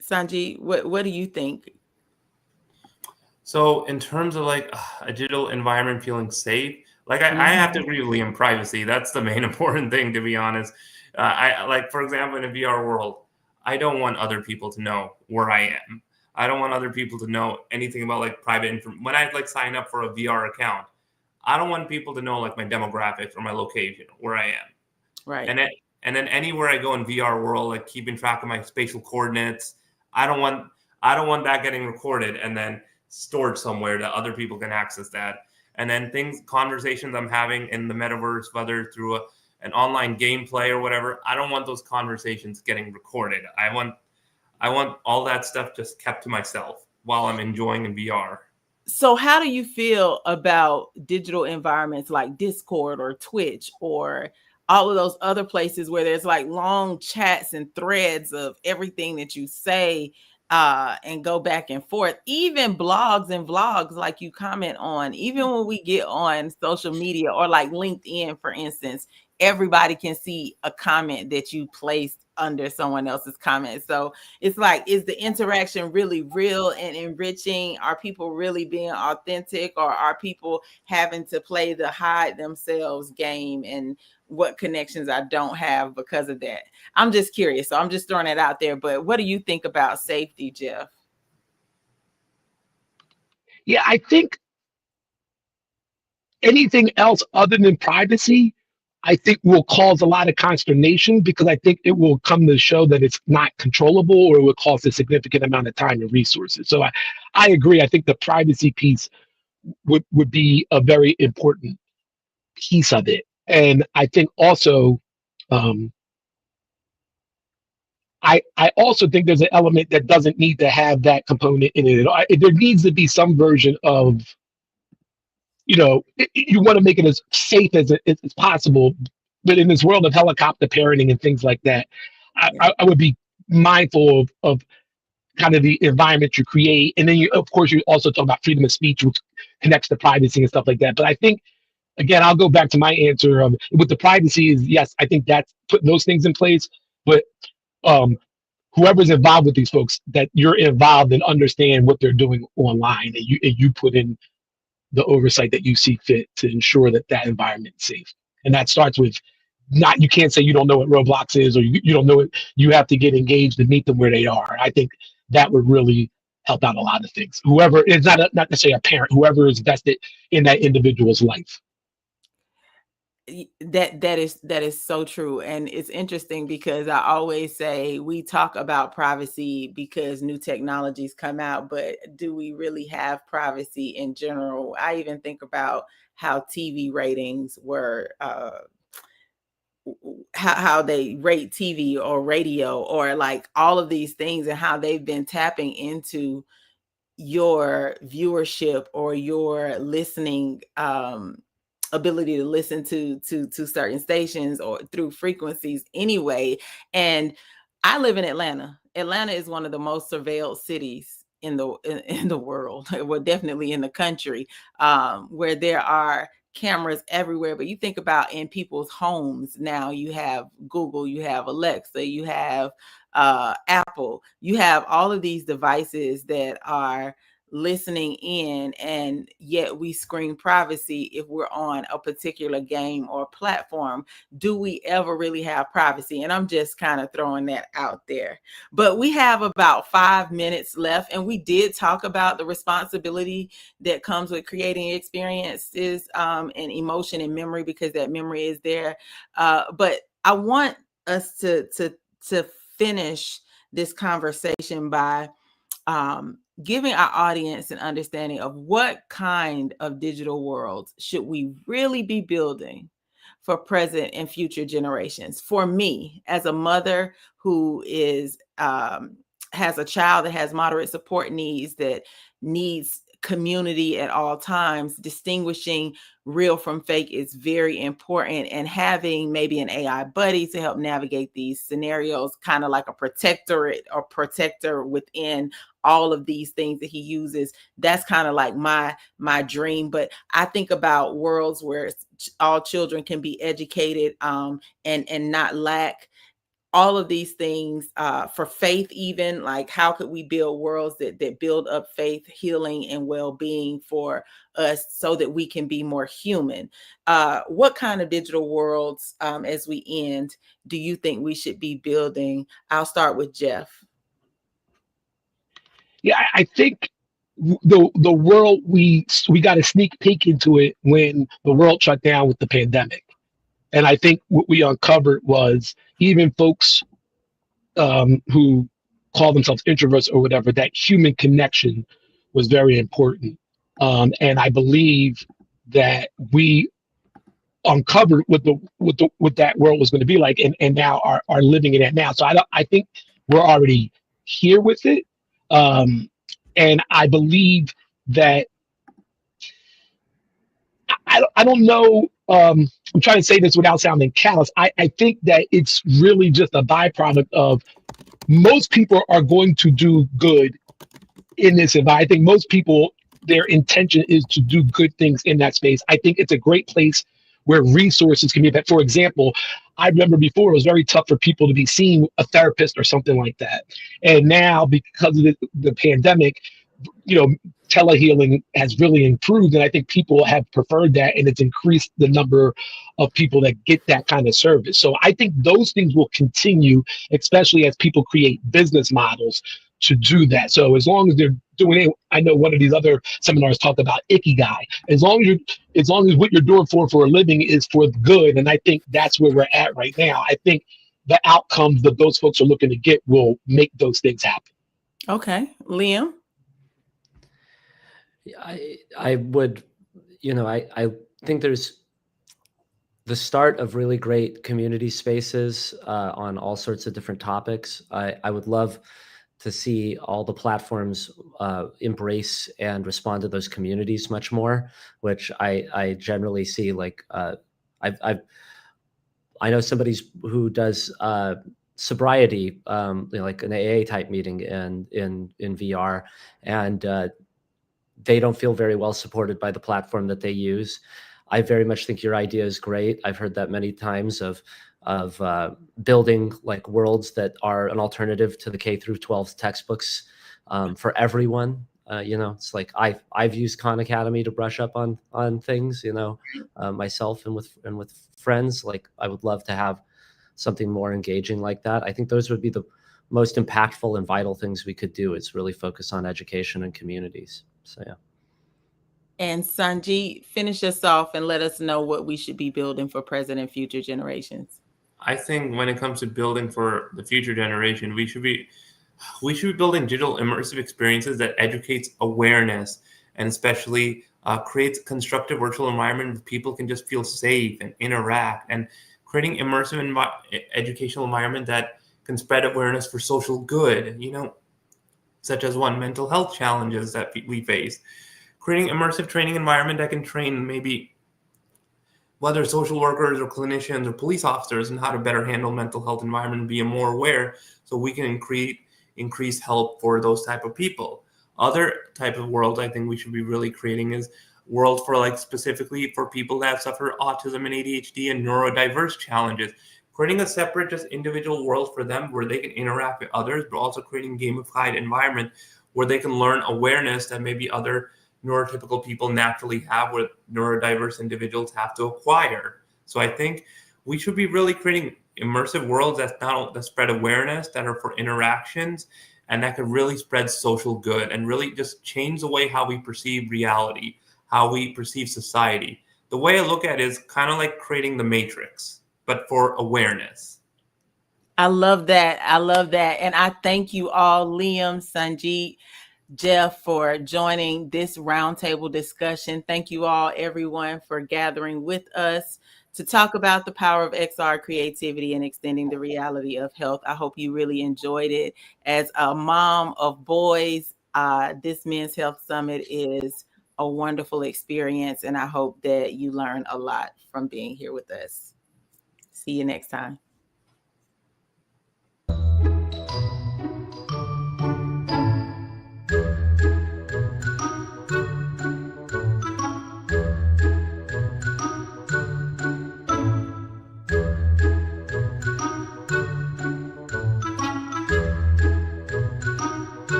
[SPEAKER 1] Sanjeet, what do you think?
[SPEAKER 4] So in terms of like a digital environment feeling safe, Like I have to agree with Liam. Privacy, that's the main important thing, to be honest. I like, for example, in a VR world, I don't want other people to know where I am. I don't want other people to know anything about like private information. When I like sign up for a VR account, I don't want people to know like my demographics or my location, where I am.
[SPEAKER 1] Right.
[SPEAKER 4] And then anywhere I go in VR world, like keeping track of my spatial coordinates, I don't want that getting recorded and then stored somewhere that other people can access that. And then conversations I'm having in the metaverse, whether through an online gameplay or whatever, I don't want those conversations getting recorded. I want all that stuff just kept to myself while I'm enjoying in VR.
[SPEAKER 1] So how do you feel about digital environments like Discord or Twitch or all of those other places where there's like long chats and threads of everything that you say and go back and forth, even blogs and vlogs like you comment on, even when we get on social media or like LinkedIn, for instance, everybody can see a comment that you placed under someone else's comment. So it's like, is the interaction really real and enriching? Are people really being authentic, or are people having to play the hide themselves game and what connections I don't have because of that? I'm just curious. So I'm just throwing it out there. But what do you think about safety, Jeff?
[SPEAKER 3] Yeah, I think anything else other than privacy, I think will cause a lot of consternation, because I think it will come to show that it's not controllable, or it will cost a significant amount of time and resources. So I agree. I think the privacy piece would be a very important piece of it. And I think also, I also think there's an element that doesn't need to have that component in it at all. There needs to be some version of, you want to make it as safe as possible. But in this world of helicopter parenting and things like that, I would be mindful of kind of the environment you create. And then of course, you also talk about freedom of speech, which connects to privacy and stuff like that. But I think, again, I'll go back to my answer with the privacy is, yes, I think that's putting those things in place. But whoever's involved with these folks, that you're involved and understand what they're doing online, and you put in the oversight that you see fit to ensure that that environment is safe. And that starts with you can't say you don't know what Roblox is, or you don't know it. You have to get engaged and meet them where they are. I think that would really help out a lot of things. Whoever is not necessarily a parent, whoever is vested in that individual's life.
[SPEAKER 1] That is so true. And it's interesting because I always say we talk about privacy because new technologies come out, but do we really have privacy in general? I even think about how TV ratings were, how they rate TV or radio, or like all of these things, and how they've been tapping into your viewership or your listening ability to listen to certain stations or through frequencies anyway. And I live in Atlanta. Atlanta is one of the most surveilled cities in the world. Well, definitely in the country, where there are cameras everywhere. But you think about in people's homes now, you have Google, you have Alexa, you have Apple, you have all of these devices that are listening in, and yet we screen privacy if we're on a particular game or platform. Do we ever really have privacy? And I'm just kind of throwing that out there. But we have about 5 minutes left, and we did talk about the responsibility that comes with creating experiences and emotion and memory, because that memory is there. But I want us to finish this conversation by giving our audience an understanding of what kind of digital worlds should we really be building for present and future generations. For me, as a mother who is has a child that has moderate support needs, that needs community at all times, distinguishing real from fake is very important, and having maybe an AI buddy to help navigate these scenarios, kind of like a protectorate or protector within all of these things that he uses. That's kind of like my dream. But I think about worlds where all children can be educated and not lack all of these things for faith, even like how could we build worlds that build up faith, healing, and well-being for us so that we can be more human. What kind of digital worlds, as we end, do you think we should be building? I'll start with Jeff.
[SPEAKER 3] Yeah, I think the world we got a sneak peek into it when the world shut down with the pandemic, and I think what we uncovered was even folks who call themselves introverts or whatever, that human connection was very important, and I believe that we uncovered what that world was going to be like, and now are living in it now. So I think we're already here with it. And I believe that I don't know. I'm trying to say this without sounding callous. I think that it's really just a byproduct of most people are going to do good in this environment. I think most people, their intention is to do good things in that space. I think it's a great place where resources can be. For example, I remember before it was very tough for people to be seeing a therapist or something like that. And now, because of the pandemic, telehealing has really improved, and I think people have preferred that, and it's increased the number of people that get that kind of service. So I think those things will continue, especially as people create business models to do that. So as long as they're doing it, I know one of these other seminars talked about Ikigai. As long as what you're doing for a living is for good, and I think that's where we're at right now. I think the outcomes that those folks are looking to get will make those things happen.
[SPEAKER 1] Okay, Liam.
[SPEAKER 2] I would, I think there's the start of really great community spaces on all sorts of different topics. I would love to see all the platforms embrace and respond to those communities much more, which I generally see like I know somebody who does sobriety, like an AA type meeting in VR, and they don't feel very well supported by the platform that they use. I very much think your idea is great. I've heard that many times of building like worlds that are an alternative to the K through 12 textbooks for everyone. It's like I've used Khan Academy to brush up on things, myself and with friends. Like I would love to have something more engaging like that. I think those would be the most impactful and vital things we could do, is really focus on education and communities. So, yeah.
[SPEAKER 1] And Sanjeet, finish us off and let us know what we should be building for present and future generations.
[SPEAKER 4] I think when it comes to building for the future generation, we should be building digital immersive experiences that educates awareness, and especially creates a constructive virtual environment where people can just feel safe and interact, and creating immersive educational environment that can spread awareness for social good, such as mental health challenges that we face. Creating immersive training environment that can train maybe whether social workers or clinicians or police officers and how to better handle mental health environment and be more aware, so we can increase help for those type of people. Other type of world I think we should be really creating is world for like specifically for people that suffer autism and ADHD and neurodiverse challenges. Creating a separate, just individual world for them where they can interact with others, but also creating gamified environment where they can learn awareness that maybe other neurotypical people naturally have, where neurodiverse individuals have to acquire. So I think we should be really creating immersive worlds that spread awareness, that are for interactions, and that could really spread social good and really just change the way how we perceive reality, how we perceive society. The way I look at it is kind of like creating the Matrix, but for awareness.
[SPEAKER 1] I love that. And I thank you all, Liam, Sanjeet, Jeff, for joining this roundtable discussion. Thank you all, everyone, for gathering with us to talk about the power of XR creativity and extending the reality of health. I hope you really enjoyed it. As a mom of boys, this Men's Health Summit is a wonderful experience, and I hope that you learn a lot from being here with us. See you next time.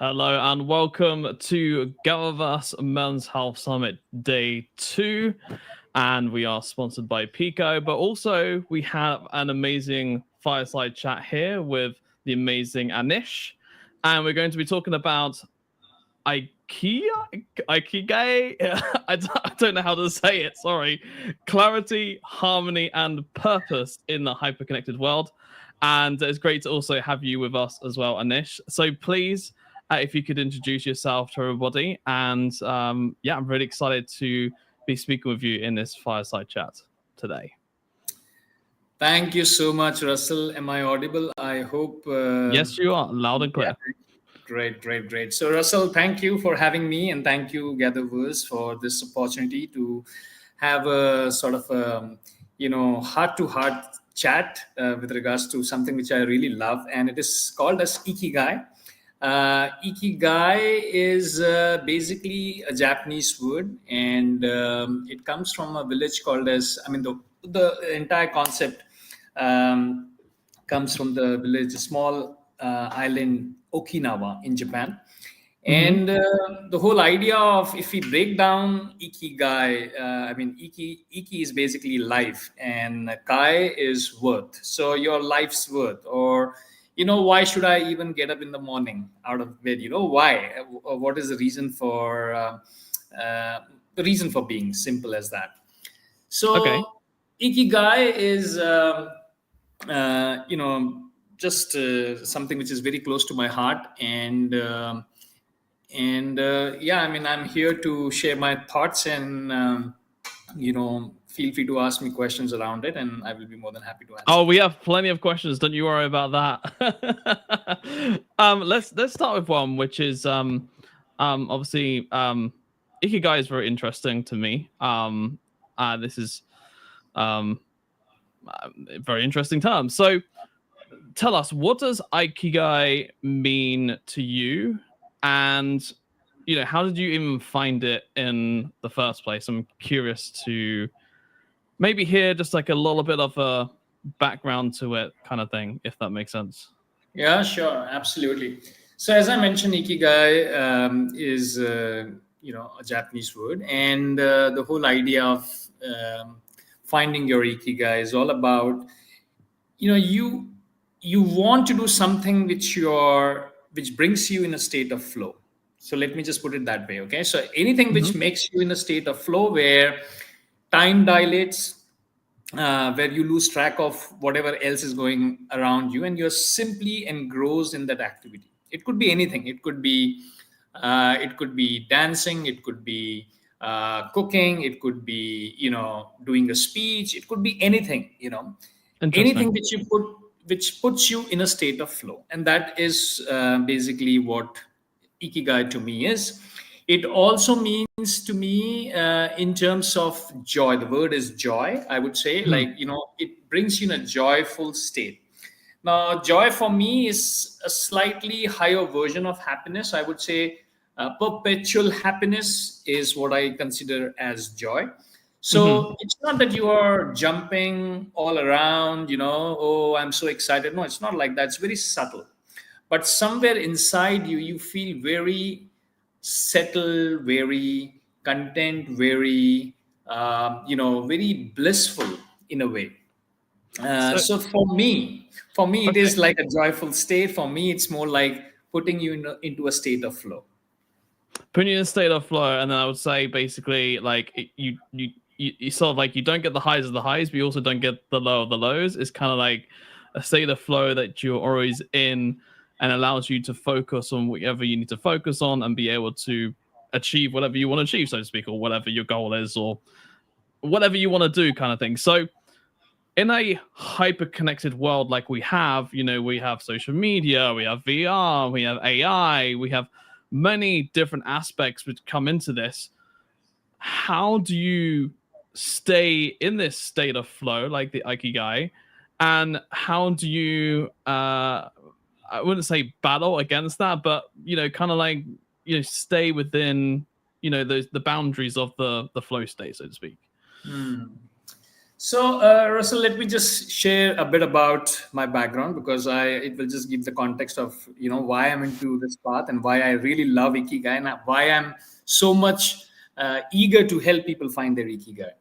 [SPEAKER 5] Hello and welcome to GatherVerse Men's Health Summit Day 2. And we are sponsored by Pico, but also we have an amazing fireside chat here with the amazing Anish. And we're going to be talking about Ikigai? I don't know how to say it, sorry. Clarity, harmony, and purpose in the hyperconnected world. And it's great to also have you with us as well, Anish. So please, if you could introduce yourself to everybody. And yeah, I'm really excited to be speaking with you in this fireside chat today.
[SPEAKER 6] Thank you so much, Russell. Am I audible? I hope.
[SPEAKER 5] Yes, you are. Loud and clear.
[SPEAKER 6] Yeah. Great. So, Russell, thank you for having me, and thank you, GatherVerse, for this opportunity to have a sort of heart-to-heart chat with regards to something which I really love, and it is called as Ikigai. Ikigai is basically a Japanese word, and it comes from a village called as, the entire concept comes from the village, a small island, Okinawa in Japan. And the whole idea of, if we break down Ikigai, Iki is basically life, and Kai is worth. So your life's worth, or why should I even get up in the morning out of bed? Why? What is the reason for being? Simple as that. So
[SPEAKER 5] okay.
[SPEAKER 6] Ikigai is just something which is very close to my heart, and I'm here to share my thoughts, and feel free to ask me questions around it, and I will be more than happy to answer.
[SPEAKER 5] Oh, we have plenty of questions. Don't you worry about that. Let's start with one, which is obviously Ikigai is very interesting to me. This is a very interesting term. So tell us, what does Ikigai mean to you? And how did you even find it in the first place? I'm curious to maybe hear just like a little bit of a background to it kind of thing, if that makes sense.
[SPEAKER 6] Yeah, sure. Absolutely. So as I mentioned, Ikigai is, a Japanese word. And the whole idea of finding your Ikigai is all about, you want to do something which brings you in a state of flow. So let me just put it that way. Okay. So anything which makes you in a state of flow where time dilates, where you lose track of whatever else is going around you, and you're simply engrossed in that activity. It could be anything. It could be dancing. It could be cooking. It could be doing a speech. It could be anything. Anything which puts you in a state of flow, and that is basically what Ikigai to me is. It also means to me in terms of joy. The word is joy, I would say. It brings you in a joyful state. Now, joy for me is a slightly higher version of happiness. I would say perpetual happiness is what I consider as joy. So it's not that you are jumping all around, oh, I'm so excited. No, it's not like that. It's very subtle. But somewhere inside you, you feel very settled, very content, very very blissful in a way. So for me it is like a joyful state. For me, it's more like putting you into a state of flow.
[SPEAKER 5] Putting you in a state of flow, and then I would say basically like you sort of like, you don't get the highs of the highs, but you also don't get the low of the lows. It's kind of like a state of flow that you're always in, and allows you to focus on whatever you need to focus on and be able to achieve whatever you want to achieve, so to speak, or whatever your goal is, or whatever you want to do kind of thing. So in a hyper-connected world like we have, we have social media, we have VR, we have AI, we have many different aspects which come into this. How do you stay in this state of flow, like the Ikigai, and how do you I wouldn't say battle against that, but kind of like stay within the boundaries of the flow state, so to speak?
[SPEAKER 6] So, Russell, let me just share a bit about my background, because it will just give the context of why I'm into this path and why I really love Ikigai, and why I'm so much eager to help people find their Ikigai.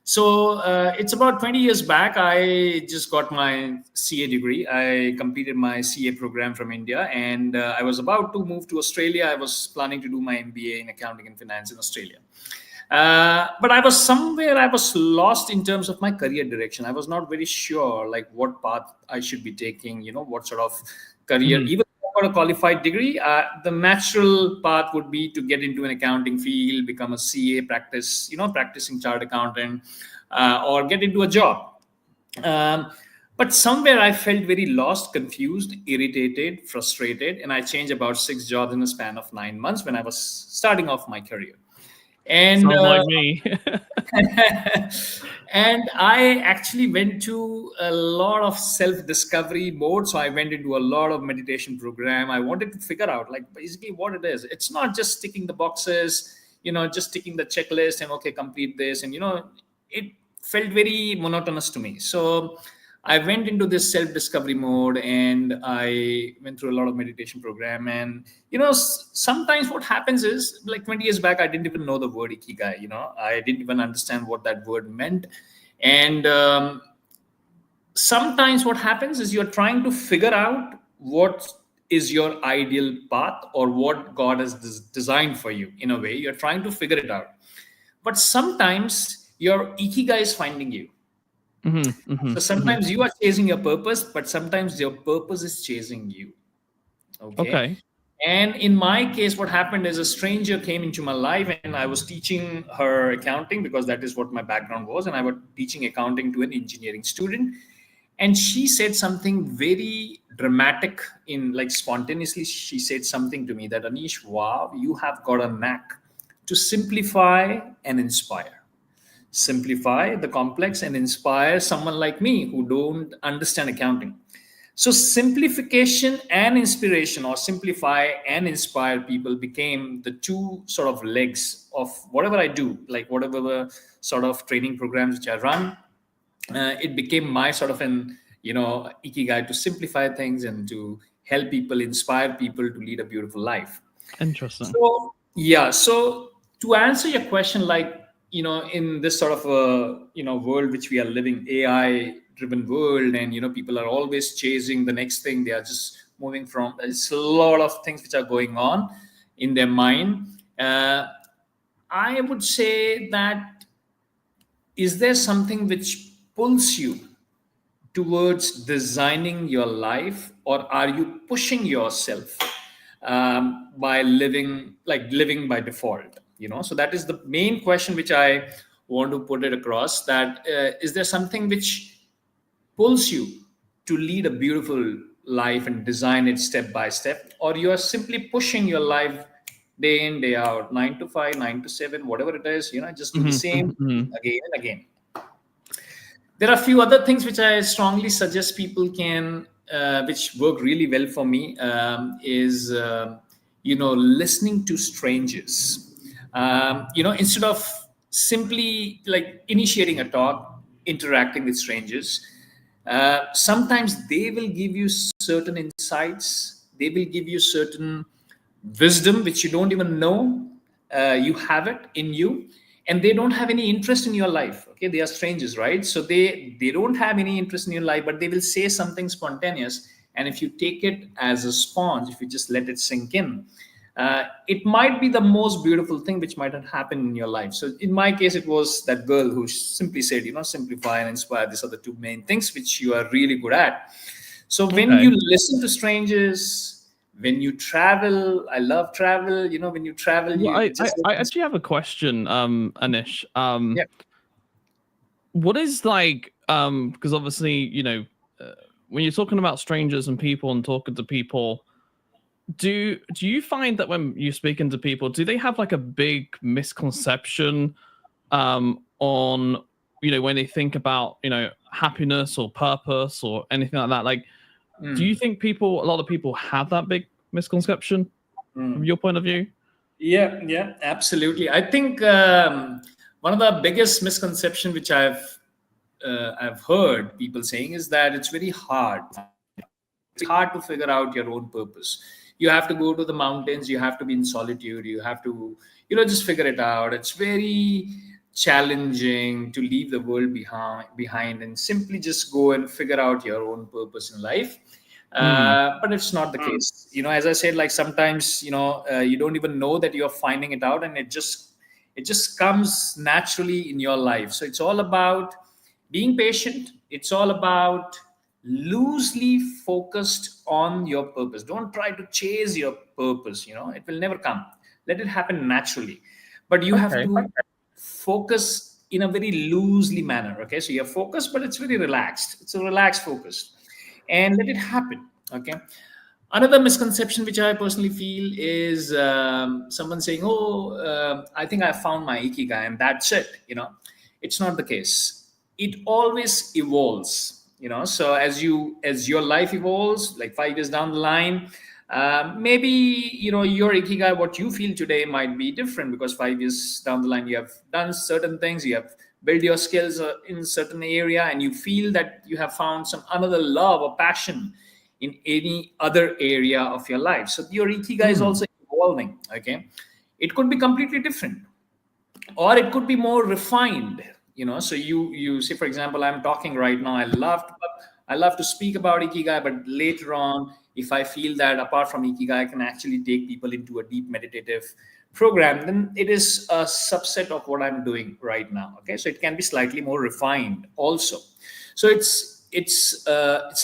[SPEAKER 6] So it's about 20 years back. I just got my CA degree. I completed my CA program from India, and I was about to move to Australia. I was planning to do my MBA in accounting and finance in Australia. But I was lost in terms of my career direction. I was not very sure like what path I should be taking, what sort of career. Even if I got a qualified degree, the natural path would be to get into an accounting field, become a CA, practicing chartered accountant, or get into a job. But somewhere I felt very lost, confused, irritated, frustrated, and I changed about 6 jobs in a span of 9 months when I was starting off my career. And
[SPEAKER 5] sounds like me.
[SPEAKER 6] and I actually went to a lot of self-discovery mode. So I went into a lot of meditation program. I wanted to figure out like basically what it is. It's not just ticking the boxes, just ticking the checklist and okay, complete this. And it felt very monotonous to me. So I went into this self-discovery mode, and I went through a lot of meditation program. And sometimes what happens is, like 20 years back, I didn't even know the word Ikigai. I didn't even understand what that word meant. And sometimes what happens is you're trying to figure out what is your ideal path or what God has designed for you. In a way, you're trying to figure it out. But sometimes your Ikigai is finding you. So sometimes you are chasing your purpose, but sometimes your purpose is chasing you. Okay. And in my case, what happened is a stranger came into my life, and I was teaching her accounting because that is what my background was. And I was teaching accounting to an engineering student. And she said something very dramatic spontaneously. She said something to me that, Anish, wow, you have got a knack to simplify and inspire. Simplify the complex and inspire someone like me who don't understand accounting. So simplification and inspiration, or simplify and inspire people, became the two sort of legs of whatever I do, like whatever sort of training programs which I run. It became my sort of an Ikigai to simplify things and to help people, inspire people to lead a beautiful life.
[SPEAKER 5] Interesting.
[SPEAKER 6] So yeah, so to answer your question, like in this sort of a world which we are living, AI driven world, and people are always chasing the next thing. They are just moving from, there's a lot of things which are going on in their mind. I would say that, is there something which pulls you towards designing your life, or are you pushing yourself by living by default? So that is the main question which I want to put it across, that is there something which pulls you to lead a beautiful life and design it step by step, or you are simply pushing your life day in, day out, 9 to 5, 9 to 7, whatever it is, just do the same again and again. There are a few other things which I strongly suggest people can, which work really well for me, is listening to strangers. Instead of simply like initiating a talk, interacting with strangers, sometimes they will give you certain insights. They will give you certain wisdom which you don't even know you have it in you, and they don't have any interest in your life. Okay, they are strangers, right? So they don't have any interest in your life, but they will say something spontaneous, and if you take it as a sponge, if you just let it sink in, it might be the most beautiful thing which might have happened in your life. So in my case, it was that girl who simply said, simplify and inspire. These are the two main things which you are really good at. So when you listen to strangers, when you travel, I love travel. When you travel,
[SPEAKER 5] I actually have a question, Anish.
[SPEAKER 6] Yeah.
[SPEAKER 5] What is because obviously, when you're talking about strangers and people and talking to people, do you find that when you're speaking to people, do they have like a big misconception on when they think about happiness or purpose or anything like that? Like, do you think a lot of people have that big misconception from your point of view?
[SPEAKER 6] Yeah, absolutely. I think one of the biggest misconception which I've I've heard people saying is that it's very hard. It's hard to figure out your own purpose. You have to go to the mountains. You have to be in solitude. You have to, just figure it out. It's very challenging to leave the world behind and simply just go and figure out your own purpose in life. But it's not the case. As I said, like sometimes, you don't even know that you're finding it out, and it just comes naturally in your life. So it's all about being patient. It's all about loosely focused on your purpose. Don't try to chase your purpose. It will never come. Let it happen naturally. But you have to focus in a very loosely manner. Okay, so you're focused, but it's very relaxed. It's a relaxed focus, and let it happen. Okay. Another misconception which I personally feel is someone saying, I think I found my Ikigai and that's it. It's not the case. It always evolves. So as your life evolves, like 5 years down the line, maybe your Ikigai, what you feel today, might be different, because 5 years down the line you have done certain things, you have built your skills in a certain area, and you feel that you have found some another love or passion in any other area of your life. So your Ikigai is also evolving. Okay, it could be completely different, or it could be more refined. So you say, for example, I'm talking right now, I love to speak about Ikigai, but later on, if I feel that apart from Ikigai, I can actually take people into a deep meditative program, then it is a subset of what I'm doing right now. Okay, so it can be slightly more refined also. So it's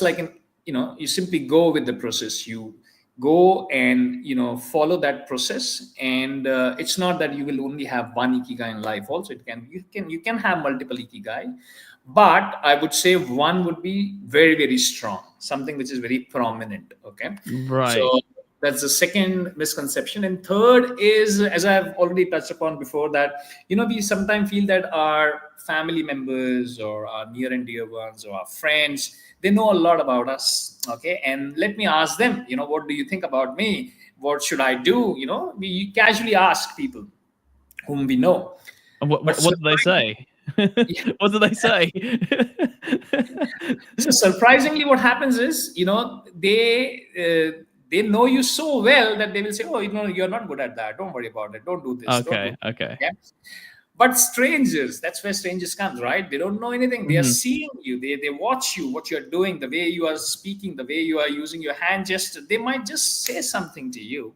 [SPEAKER 6] like you simply go with the process. You go and follow that process, and it's not that you will only have one Ikigai in life. Also, you can have multiple Ikigai, but I would say one would be very, very strong, something which is very prominent. Okay,
[SPEAKER 5] right.
[SPEAKER 6] So that's the second misconception. And third is, as I've already touched upon before, that we sometimes feel that our family members or our near and dear ones or our friends, they know a lot about us. Okay, and let me ask them, what do you think about me? What should I do? We casually ask people whom we know.
[SPEAKER 5] What do they say? What do they say?
[SPEAKER 6] So surprisingly, what happens is, they know you so well that they will say, you're not good at that. Don't worry about it. Don't do this.
[SPEAKER 5] Okay.
[SPEAKER 6] Yeah? But strangers, that's where strangers comes, right? They don't know anything. They are seeing you. They watch you, what you're doing, the way you are speaking, the way you are using your hand gesture. They might just say something to you,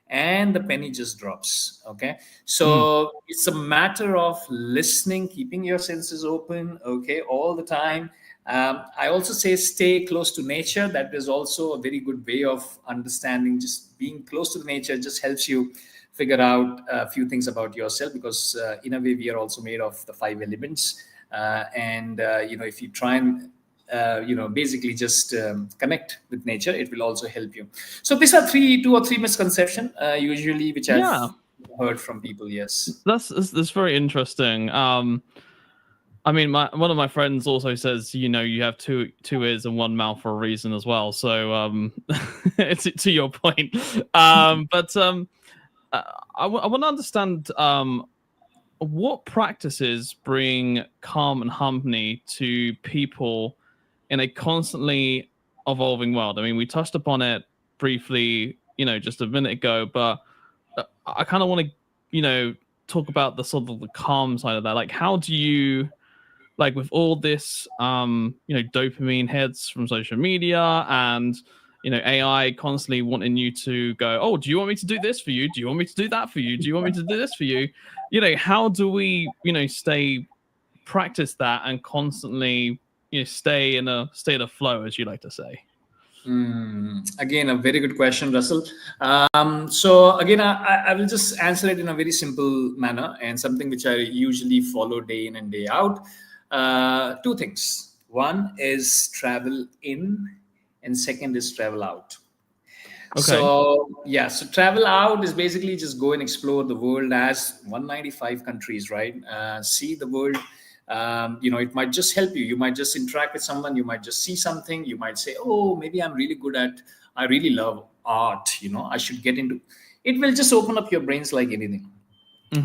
[SPEAKER 6] and the penny just drops. Okay, so it's a matter of listening, keeping your senses open, okay, all the time. I also say stay close to nature. That is also a very good way of understanding. Just being close to the nature just helps you figure out a few things about yourself, because in a way we are also made of the 5 elements, and if you try and basically just connect with nature, it will also help you. So these are 2 or 3 misconceptions usually which I've heard from people. Yes,
[SPEAKER 5] that's very interesting. I mean, one of my friends also says, you have two ears and one mouth for a reason as well. So it's to your point. But I want to understand what practices bring calm and harmony to people in a constantly evolving world. I mean, we touched upon it briefly, just a minute ago, but I kind of want to, talk about the sort of the calm side of that. Like, how do you, like, with all this, dopamine hits from social media and, AI constantly wanting you to go, oh, do you want me to do this for you? Do you want me to do that for you? Do you want me to do this for you? How do we, practice that and constantly, stay in a state of flow, as you like to say?
[SPEAKER 6] Again, a very good question, Russell. So again, I will just answer it in a very simple manner, and something which I usually follow day in and day out. 2 things. One is travel in, and second is travel out. Okay. So travel out is basically just go and explore the world as 195 countries, right? See the world. It might just help you. You might just interact with someone. You might just see something. You might say, oh, maybe I really love art. I should get into it. Will just open up your brains like anything.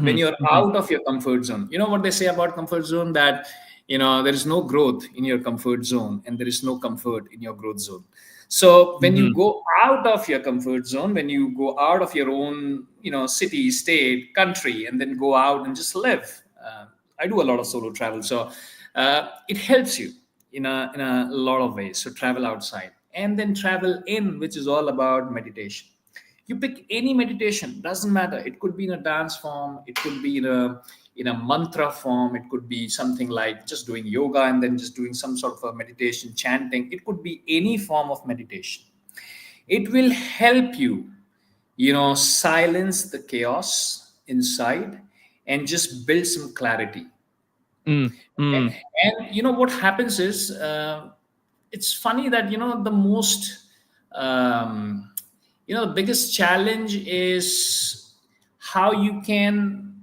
[SPEAKER 6] When you're out of your comfort zone, what they say about comfort zone, that There is no growth in your comfort zone, and there is no comfort in your growth zone. So when you go out of your comfort zone, when you go out of your own, city, state, country, and then go out and just live. I do a lot of solo travel, so it helps you in a lot of ways. So travel outside, and then travel in, which is all about meditation. You pick any meditation, doesn't matter. It could be in a dance form, it could be in a mantra form, it could be something like just doing yoga and then just doing some sort of a meditation, chanting. It could be any form of meditation. It will help you, silence the chaos inside and just build some clarity. Okay? And what happens is, it's funny that the most the biggest challenge is how you can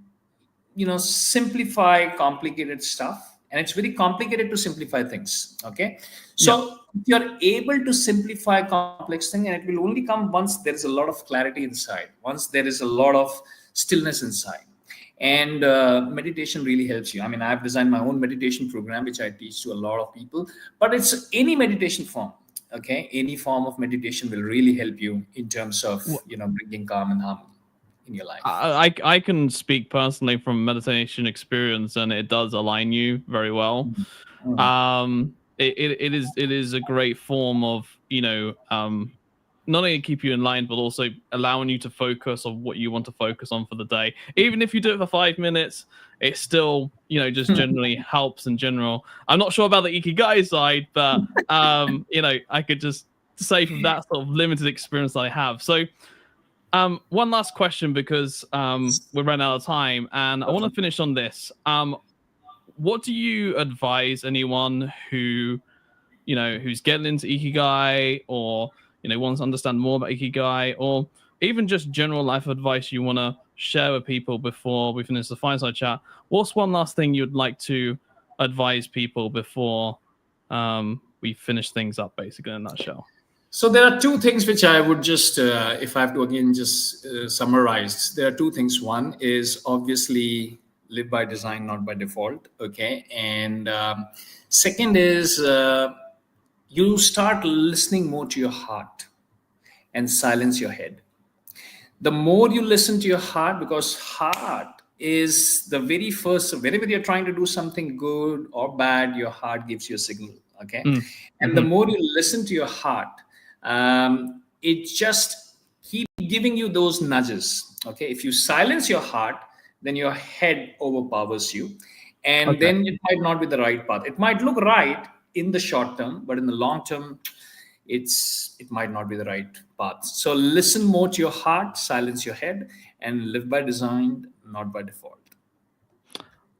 [SPEAKER 6] simplify complicated stuff, and it's very complicated to simplify things. Okay, so if you're able to simplify complex thing, and it will only come once there is a lot of clarity inside, once there is a lot of stillness inside. And meditation really helps you. I mean, I've designed my own meditation program, which I teach to a lot of people, but it's any meditation form. Okay, any form of meditation will really help you in terms of bringing calm and harmony in your life.
[SPEAKER 5] I can speak personally from meditation experience, and it does align you very well. It is a great form of not only keep you in line, but also allowing you to focus on what you want to focus on for the day. Even if you do it for 5 minutes, it still, just generally helps in general. I'm not sure about the Ikigai side, but, I could just say from that sort of limited experience that I have. So one last question, because we're running out of time, and I want to finish on this. What do you advise anyone who, who's getting into Ikigai, or wants to understand more about Ikigai, or even just general life advice you want to share with people before we finish the Fireside Chat? What's one last thing you'd like to advise people before we finish things up, basically, in a nutshell?
[SPEAKER 6] So there are two things which I would just, if I have to again just summarize, there are two things. One is obviously live by design, not by default. Okay. And second is you start listening more to your heart and silence your head. The more you listen to your heart, because heart is the very first, so whenever you're trying to do something good or bad, your heart gives you a signal. Okay. And the more you listen to your heart, it just keep giving you those nudges. Okay. If you silence your heart, then your head overpowers you. And then it might not be the right path. It might look right in the short term, but in the long term, it might not be the right path. So listen more to your heart, silence your head, and live by design, not by default.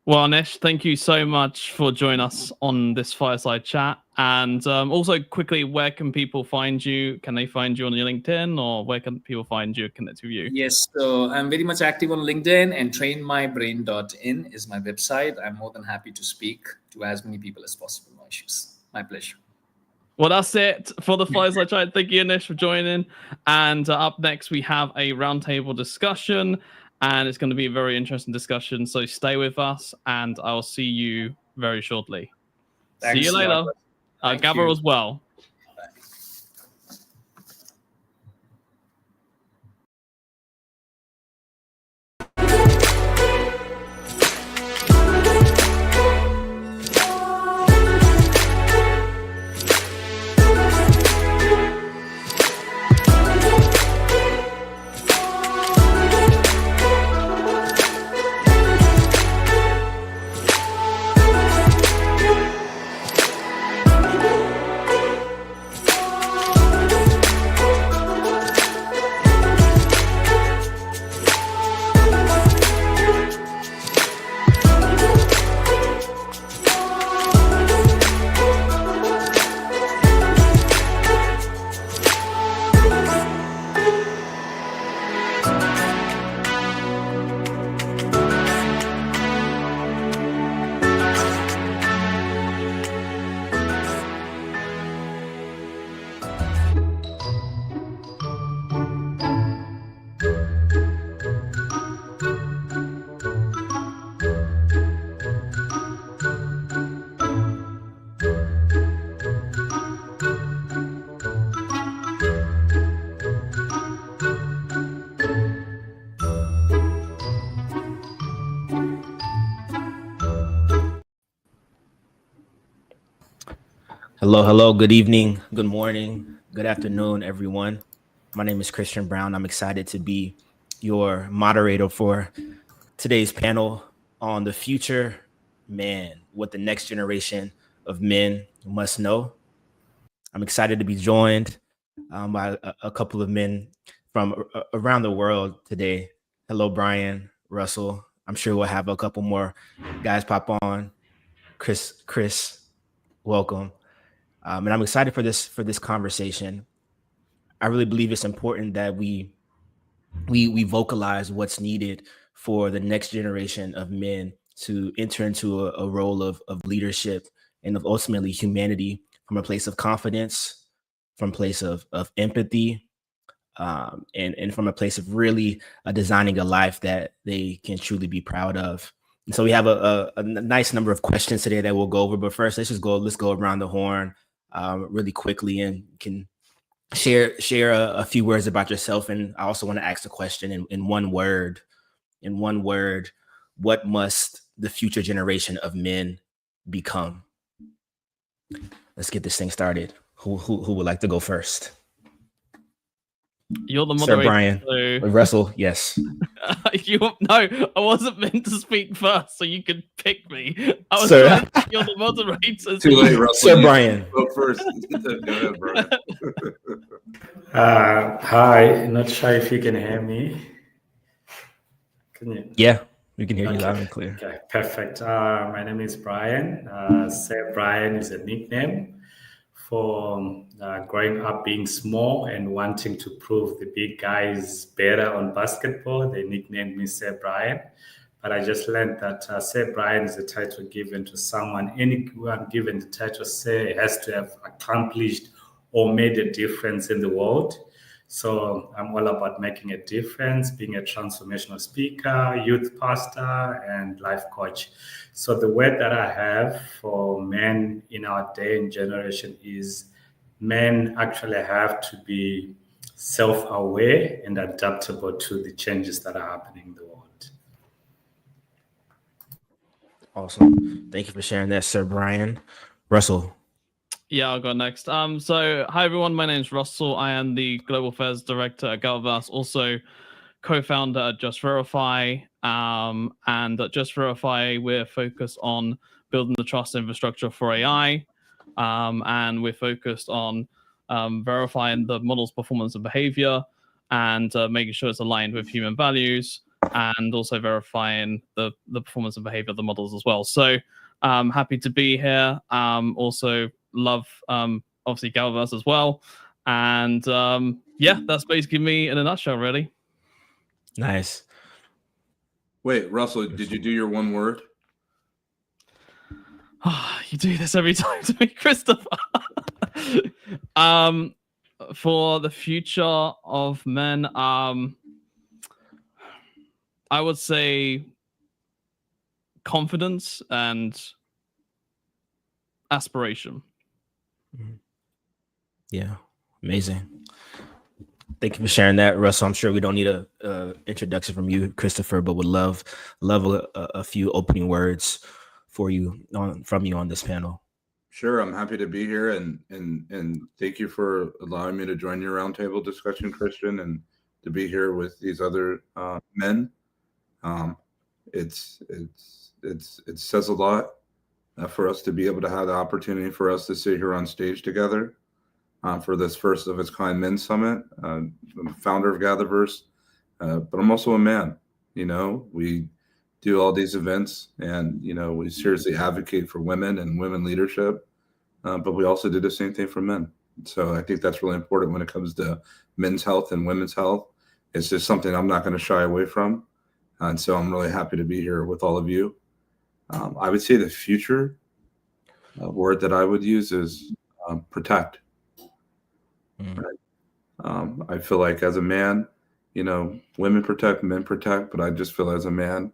[SPEAKER 5] Well, Anish, thank you so much for joining us on this Fireside Chat. And also, quickly, where can people find you? Can they find you on your LinkedIn, or where can people find you, connect with you?
[SPEAKER 6] Yes, so I'm very much active on LinkedIn, and trainmybrain.in is my website. I'm more than happy to speak to as many people as possible. No issues. My pleasure.
[SPEAKER 5] Well, that's it for the Fireside Chat. Thank you, Anish, for joining. And up next, we have a roundtable discussion, and it's going to be a very interesting discussion. So stay with us, and I'll see you very shortly.
[SPEAKER 6] Thanks.
[SPEAKER 5] See you later. Gather as well.
[SPEAKER 7] Hello. Good evening, good morning, good afternoon, everyone. My name is Christian Brown. I'm excited to be your moderator for today's panel on the future man, what the next generation of men must know. I'm excited to be joined by a couple of men from around the world today. Hello, Brian, Russell. I'm sure we'll have a couple more guys pop on. Chris, welcome. And I'm excited for this conversation. I really believe it's important that we vocalize what's needed for the next generation of men to enter into a role of leadership and of ultimately humanity from a place of confidence, from a place of empathy, and from a place of really designing a life that they can truly be proud of. And so we have a nice number of questions today that we'll go over. But first, let's go around the horn really quickly, and can share a few words about yourself. And I also want to ask a question in one word. In one word, what must the future generation of men become? Let's get this thing started. Who would like to go first?
[SPEAKER 5] You're the moderator.
[SPEAKER 7] Sir Brian.
[SPEAKER 5] So...
[SPEAKER 7] Russell, yes.
[SPEAKER 5] No, I wasn't meant to speak first, so you could pick me. I was
[SPEAKER 7] Sir.
[SPEAKER 5] trying to, you're the moderator.
[SPEAKER 8] Too late, Russell.
[SPEAKER 7] Sir Brian.
[SPEAKER 8] Go first. Go ahead, Brian.
[SPEAKER 9] Hi, not sure if you can hear me. Can you?
[SPEAKER 7] Yeah, we can hear you loud and clear.
[SPEAKER 9] Okay, perfect. My name is Brian. Sir Brian is a nickname for growing up being small and wanting to prove the big guys better on basketball. They nicknamed me Sir Brian. But I just learned that Sir Brian is a title given to someone. Anyone given the title Sir has to have accomplished or made a difference in the world. So I'm all about making a difference, being a transformational speaker, youth pastor, and life coach. So the word that I have for men in our day and generation is men actually have to be self-aware and adaptable to the changes that are happening in the world.
[SPEAKER 7] Awesome. Thank you for sharing that, Sir Brian. Russell.
[SPEAKER 5] Yeah, I'll go next. So hi everyone, my name is Russell. I am the Global Affairs Director at GatherVerse, also co-founder at Just Verify. And at Just Verify, we're focused on building the trust infrastructure for AI. And we're focused on verifying the model's performance and behavior, and making sure it's aligned with human values, and also verifying the performance and behavior of the models as well. So happy to be here. Also love obviously GatherVerse as well. And yeah, that's basically me in a nutshell, really.
[SPEAKER 7] Nice.
[SPEAKER 8] Wait, Russell, did you do your one word?
[SPEAKER 5] You do this every time to me, Christopher. For the future of men, I would say confidence and aspiration.
[SPEAKER 7] Yeah, amazing. Thank you for sharing that, Russell. I'm sure we don't need a introduction from you, Christopher, but would love a few opening words from you on this panel.
[SPEAKER 8] Sure, I'm happy to be here, and thank you for allowing me to join your roundtable discussion, Christian, and to be here with these other men. It says a lot for us to be able to have the opportunity for us to sit here on stage together for this first of its kind men's summit. I'm the founder of GatherVerse, but I'm also a man. You know, we do all these events, and you know, we seriously advocate for women and women leadership, but we also do the same thing for men. So I think that's really important when it comes to men's health and women's health. It's just something I'm not going to shy away from, and so I'm really happy to be here with all of you. I would say the future word that I would use is protect. Right? I feel like as a man, you know, women protect, men protect, but I just feel as a man,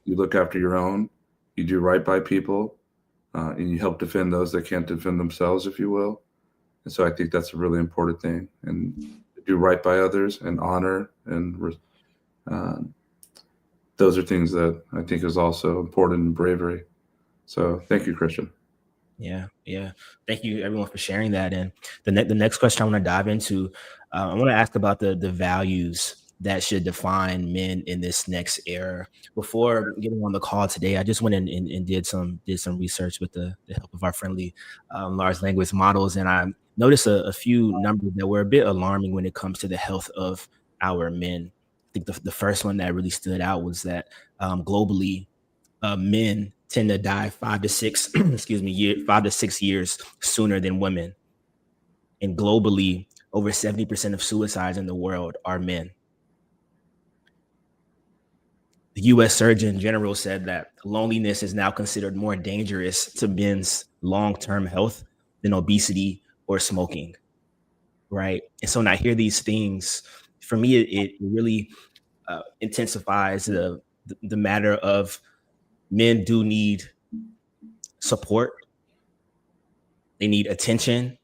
[SPEAKER 8] you look after your own, you do right by people, and you help defend those that can't defend themselves, if you will. And so I think that's a really important thing, and do right by others and honor, and those are things that I think is also important in bravery. So thank you, Christian.
[SPEAKER 7] Yeah. Thank you, everyone, for sharing that. And the next question I want to dive into, I want to ask about the values that should define men in this next era. Before getting on the call today, I just went in and did some research with the help of our friendly large language models, and I noticed a few numbers that were a bit alarming when it comes to the health of our men. I think the first one that really stood out was that globally, men tend to die 5 to 6 5 to 6 years sooner than women, and globally over 70% of suicides in the world are men. The US Surgeon General said that loneliness is now considered more dangerous to men's long-term health than obesity or smoking, right? And so when I hear these things, for me it really intensifies the matter of men do need support. They need attention,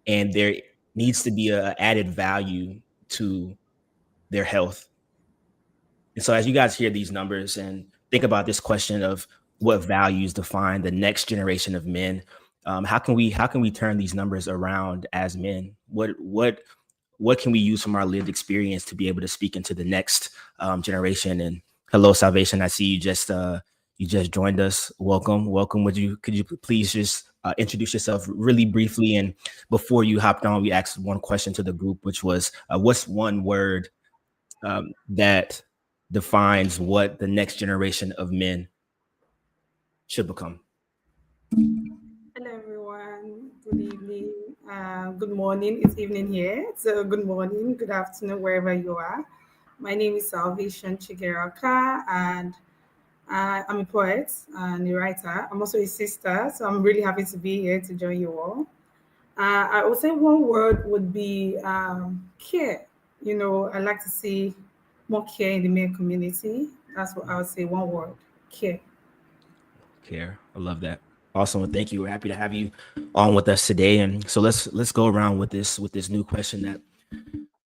[SPEAKER 7] and there needs to be a added value to their health. And so as you guys hear these numbers and think about this question of what values define the next generation of men, how can we turn these numbers around as men? What can we use from our lived experience to be able to speak into the next generation? And hello, Salvation, I see you just joined us. Welcome. Could you please just introduce yourself really briefly? And before you hopped on, we asked one question to the group, which was, what's one word that defines what the next generation of men should become?
[SPEAKER 10] Hello, everyone. Good evening. Good morning. It's evening here. So good morning, good afternoon, wherever you are. My name is Salvation Chigeraka, and I'm a poet and a writer. I'm also a sister, so I'm really happy to be here to join you all. I would say one word would be care. I like to see more care in the male community. That's what I would say, one word, care.
[SPEAKER 7] Care. I love that. Awesome. Well, thank you. We're happy to have you on with us today. And so let's go around with this new question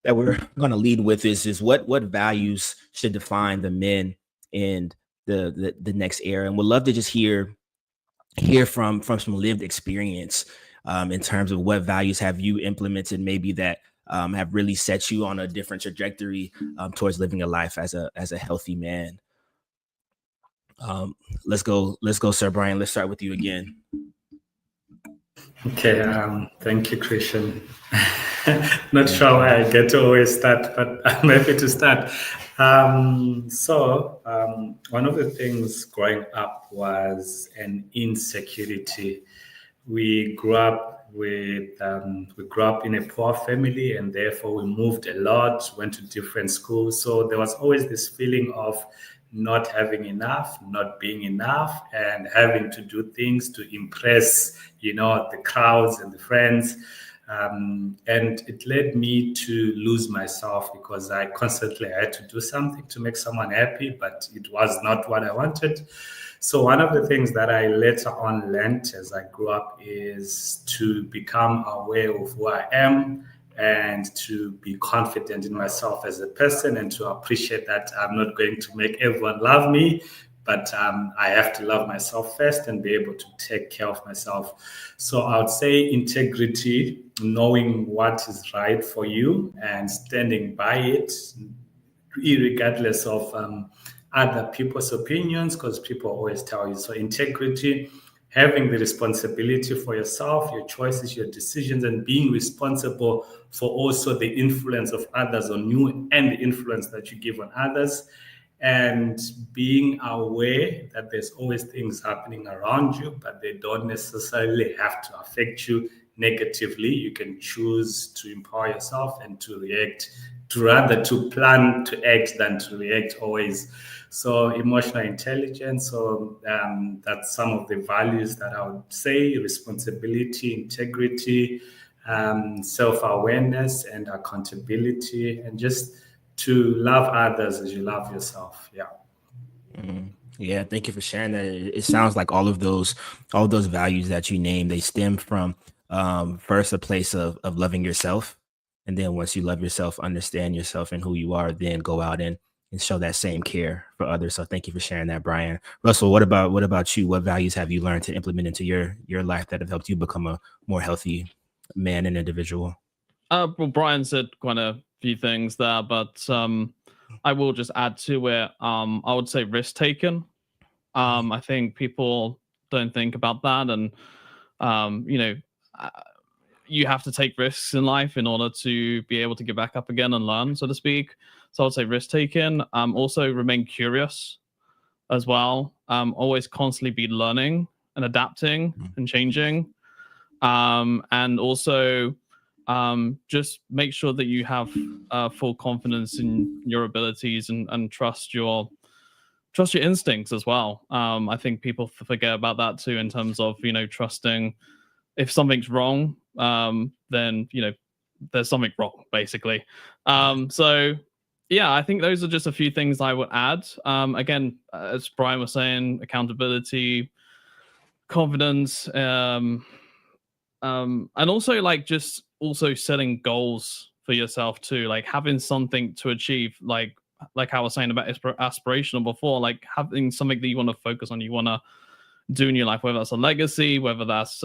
[SPEAKER 7] that we're going to lead with is what values should define the men in the next era. And we'd love to just hear from some lived experience in terms of what values have you implemented, maybe that have really set you on a different trajectory towards living a life as a healthy man. Let's go, Sir Brian. Let's start with you again.
[SPEAKER 9] Okay, thank you, Christian. Not sure why I get to always start, but I'm happy to start. So one of the things growing up was an insecurity. We grew up in a poor family, and therefore we moved a lot, went to different schools. So there was always this feeling of not having enough, not being enough, and having to do things to impress, the crowds and the friends. And it led me to lose myself because I constantly had to do something to make someone happy, but it was not what I wanted. So one of the things that I later on learned as I grew up is to become aware of who I am and to be confident in myself as a person and to appreciate that I'm not going to make everyone love me, but I have to love myself first and be able to take care of myself. So I would say integrity, knowing what is right for you and standing by it, regardless of other people's opinions, because people always tell you. So integrity, having the responsibility for yourself, your choices, your decisions, and being responsible for also the influence of others on you and the influence that you give on others, and being aware that there's always things happening around you, but they don't necessarily have to affect you negatively. You can choose to empower yourself and to react, to plan to act than to react always. So emotional intelligence, so that's some of the values that I would say: responsibility, integrity, self-awareness, and accountability, and just to love others as you love yourself. Yeah.
[SPEAKER 7] Mm-hmm. Yeah, thank you for sharing that. It sounds like all of those values that you named, they stem from first a place of loving yourself, and then once you love yourself, understand yourself and who you are, then go out and show that same care for others. So thank you for sharing that, Brian. Russell, what about you? What values have you learned to implement into your life that have helped you become a more healthy man and individual?
[SPEAKER 5] Well, Brian said quite a few things there, but I will just add to it. I would say risk taken. I think people don't think about that, and you have to take risks in life in order to be able to get back up again and learn, so to speak. So I would say risk taken. Also remain curious as well. Always constantly be learning and adapting and changing. And also just make sure that you have full confidence in your abilities and trust your instincts as well. I think people forget about that too, in terms of, trusting if something's wrong, then, there's something wrong, basically. So yeah, I think those are just a few things I would add. Again, as Brian was saying, accountability, confidence, and also just setting goals for yourself too, like having something to achieve, like I was saying about aspirational before, like having something that you want to focus on, you want to do in your life, whether that's a legacy, whether that's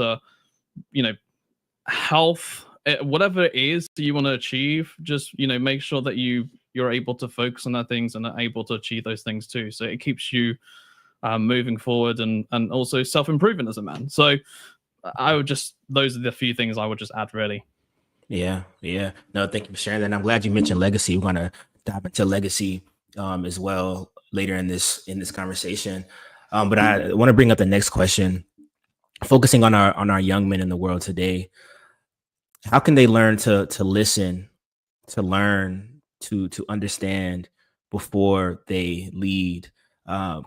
[SPEAKER 5] health, whatever it is that you want to achieve. Just make sure that you're able to focus on that things and are able to achieve those things too, so it keeps you moving forward and also self-improving as a man. So those are the few things I would just add, really.
[SPEAKER 7] Yeah. No, thank you for sharing that. And I'm glad you mentioned legacy. We're gonna dive into legacy as well later in this conversation. But I want to bring up the next question, focusing on our young men in the world today. How can they learn to listen, to learn, to understand before they lead?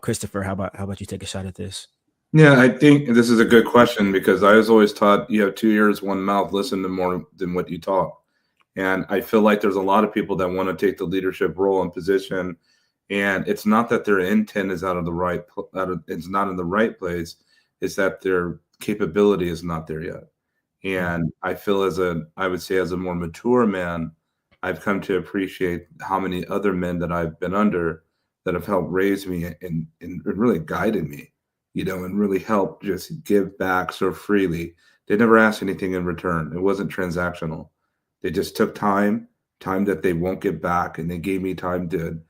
[SPEAKER 7] Christopher, how about you take a shot at this?
[SPEAKER 8] Yeah, I think this is a good question, because I was always taught you have 2 ears, 1 mouth, listen to more than what you talk. And I feel like there's a lot of people that want to take the leadership role and position, and it's not that their intent is it's not in the right place. It's that their capability is not there yet. And I feel I would say as a more mature man, I've come to appreciate how many other men that I've been under that have helped raise me and really guided me, and really helped just give back so freely. They never asked anything in return. It wasn't transactional. They just took time that they won't get back, and they gave me time to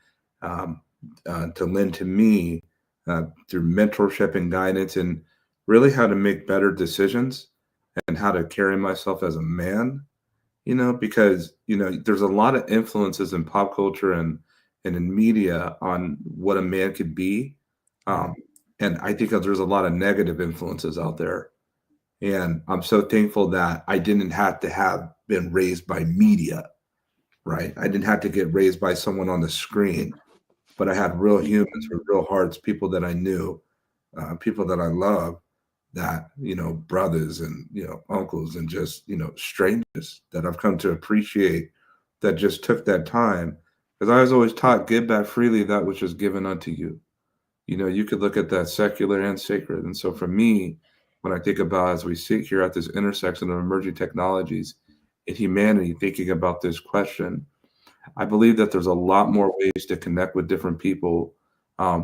[SPEAKER 8] lend to me through mentorship and guidance, and really how to make better decisions and how to carry myself as a man. Because there's a lot of influences in pop culture and in media on what a man could be. And I think that there's a lot of negative influences out there. And I'm so thankful that I didn't have to have been raised by media, right? I didn't have to get raised by someone on the screen, but I had real humans with real hearts, people that I knew, people that I love, that, brothers and, uncles and just, strangers that I've come to appreciate, that just took that time. Because I was always taught, give back freely that which is given unto you. You could look at that secular and sacred. And so for me, when I think about, as we sit here at this intersection of emerging technologies and humanity, thinking about this question, I believe that there's a lot more ways to connect with different people,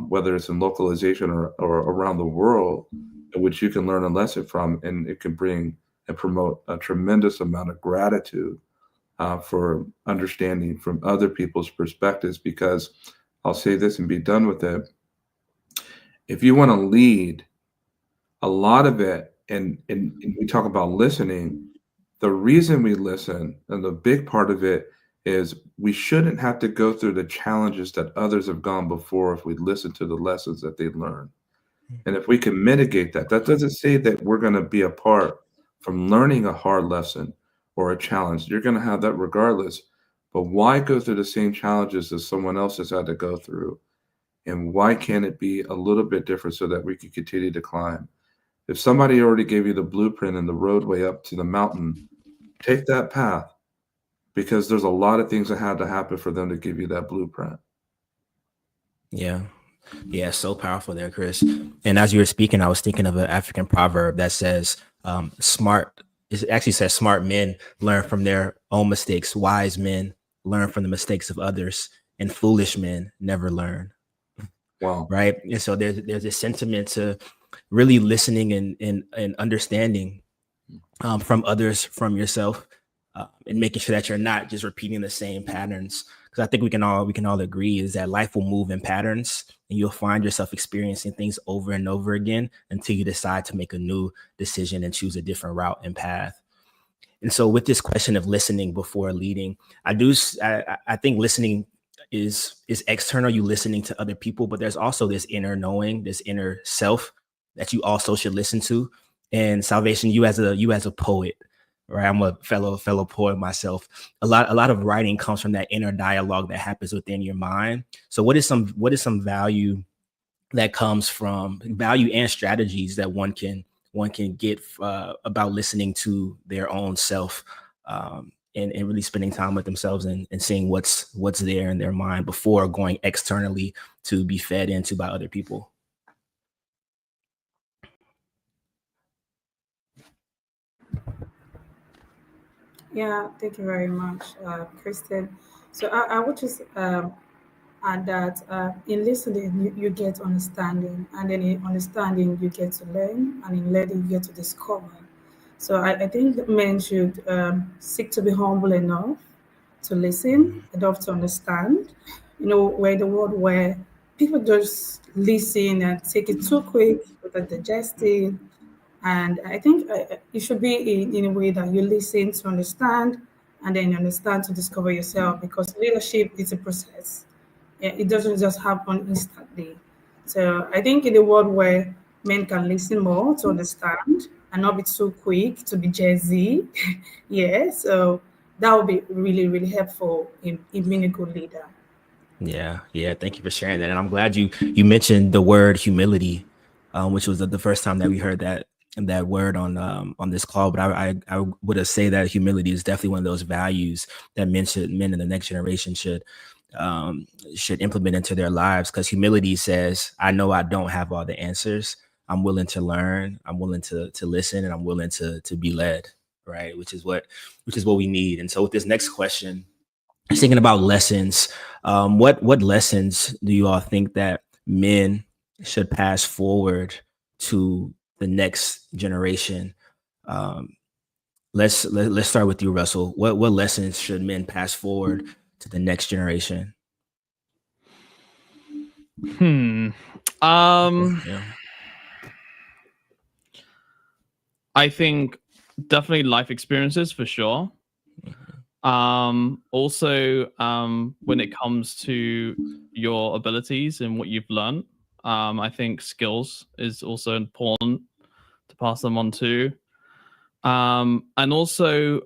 [SPEAKER 8] whether it's in localization or around the world, in which you can learn a lesson from, and it can bring and promote a tremendous amount of gratitude for understanding from other people's perspectives. Because I'll say this and be done with it. If you want to lead, a lot of it, and we talk about listening, the reason we listen, and the big part of it, is we shouldn't have to go through the challenges that others have gone before if we listen to the lessons that they learned. And if we can mitigate that doesn't say that we're going to be apart from learning a hard lesson or a challenge. You're going to have that regardless. But why go through the same challenges as someone else has had to go through? And why can't it be a little bit different so that we can continue to climb? If somebody already gave you the blueprint and the roadway up to the mountain, take that path, because there's a lot of things that had to happen for them to give you that blueprint.
[SPEAKER 7] Yeah, so powerful there, Chris. And as you were speaking, I was thinking of an African proverb that says, it actually says, smart men learn from their own mistakes, wise men learn from the mistakes of others. and foolish men never learn.
[SPEAKER 8] Wow.
[SPEAKER 7] Right. And so there's a sentiment to really listening and understanding from others, from yourself, and making sure that you're not just repeating the same patterns. Because I think we can all agree is that life will move in patterns, and you'll find yourself experiencing things over and over again until you decide to make a new decision and choose a different route and path. And so with this question of listening before leading, I think listening is external, you listening to other people, but there's also this inner knowing, this inner self that you also should listen to. And Salvation, you as a poet, right? I'm a fellow poet myself. A lot of writing comes from that inner dialogue that happens within your mind. So what is some value that comes from value and strategies that one can get about listening to their own self, and really spending time with themselves and seeing what's there in their mind before going externally to be fed into by other people?
[SPEAKER 10] Yeah, thank you very much, Kristen. So I would just add that in listening, you get understanding, and then in understanding, you get to learn, and in learning, you get to discover. So I think that men should seek to be humble enough to listen, enough to understand. We're in the world where people just listen and take it too quick without digesting. And I think it should be in a way that you listen to understand, and then you understand to discover yourself, because leadership is a process. It doesn't just happen instantly. So I think in a world where men can listen more to understand and not be too quick to be Jay-Z, yeah, so that would be really, really helpful in being a good leader.
[SPEAKER 7] Yeah. Thank you for sharing that. And I'm glad you mentioned the word humility, which was the first time that we heard that word on this call. But I would say that humility is definitely one of those values that men in the next generation should implement into their lives, because humility says, I know I don't have all the answers. I'm willing to learn. I'm willing to listen, and I'm willing to be led. Right. Which is what we need. And so with this next question, thinking about lessons, what lessons do you all think that men should pass forward to the next generation? Let's start with you, Russell. What lessons should men pass forward to the next generation?
[SPEAKER 5] I think definitely life experiences for sure. Also, when it comes to your abilities and what you've learned, I think skills is also important to pass them on to. And also,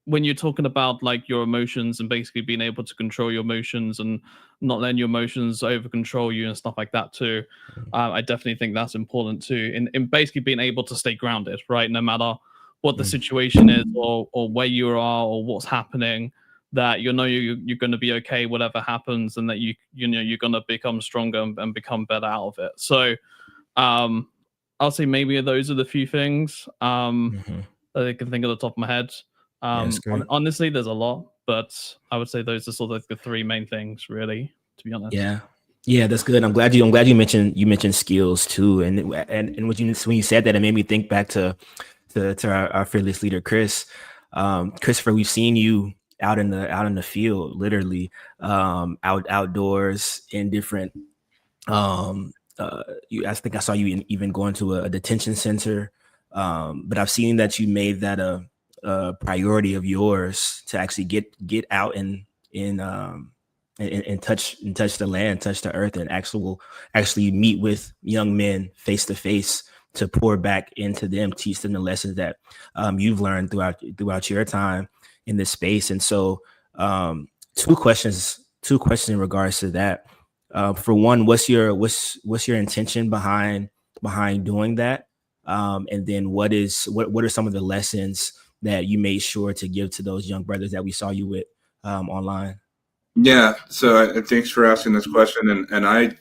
[SPEAKER 5] when you're talking about like your emotions and basically being able to control your emotions and not letting your emotions over control you and stuff like that too, I definitely think that's important too. In basically being able to stay grounded, right? No matter what the situation is or where you are or what's happening, that you're going to be okay whatever happens, and that you're going to become stronger and become better out of it. So I'll say maybe those are the few things that I can think of the top of my head. Honestly, there's a lot, but I would say those are sort of the three main things, really, to be honest.
[SPEAKER 7] Yeah, that's good. I'm glad you mentioned skills too, and when you said that, it made me think back to our fearless leader, Chris. Christopher, we've seen you out in the field, literally, outdoors in different. I think I saw you even going to a detention center, but I've seen that you made that a priority of yours to actually get out and touch the land, touch the earth, and actually meet with young men face to face to pour back into them, teach them the lessons that you've learned throughout your time in this space. And so, two questions in regards to that. For one, what's your intention behind doing that? And then what are some of the lessons that you made sure to give to those young brothers that we saw you with online?
[SPEAKER 8] Yeah. So thanks for asking this question. And I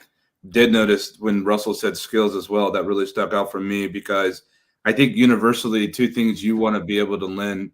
[SPEAKER 8] did notice when Russell said skills as well, that really stuck out for me, because I think universally two things you want to be able to lend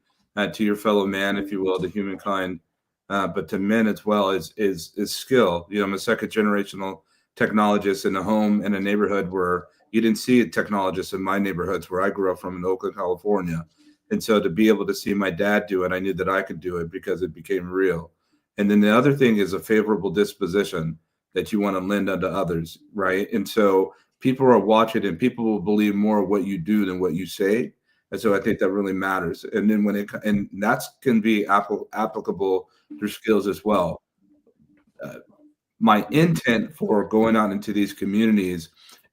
[SPEAKER 8] to your fellow man, if you will, to humankind, but to men as well is skill. I'm a second generational technologist in a home in a neighborhood where you didn't see a technologist in my neighborhoods where I grew up from in Oakland, California. And so to be able to see my dad do it, I knew that I could do it because it became real. And then the other thing is a favorable disposition that you want to lend unto others, right? And so people are watching and people will believe more of what you do than what you say. And so I think that really matters. And then and that can be applicable through skills as well. My intent for going out into these communities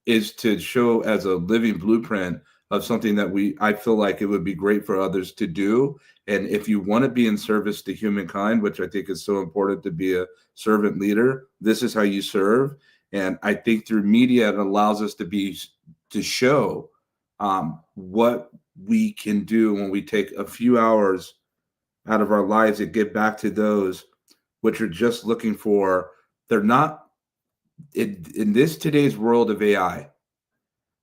[SPEAKER 8] is to show as a living blueprint of something that I feel like it would be great for others to do. And if you want to be in service to humankind, which I think is so important to be a servant leader, this is how you serve. And I think through media, it allows us to show what we can do when we take a few hours out of our lives and get back to those which are just looking for, they're not, in this today's world of AI,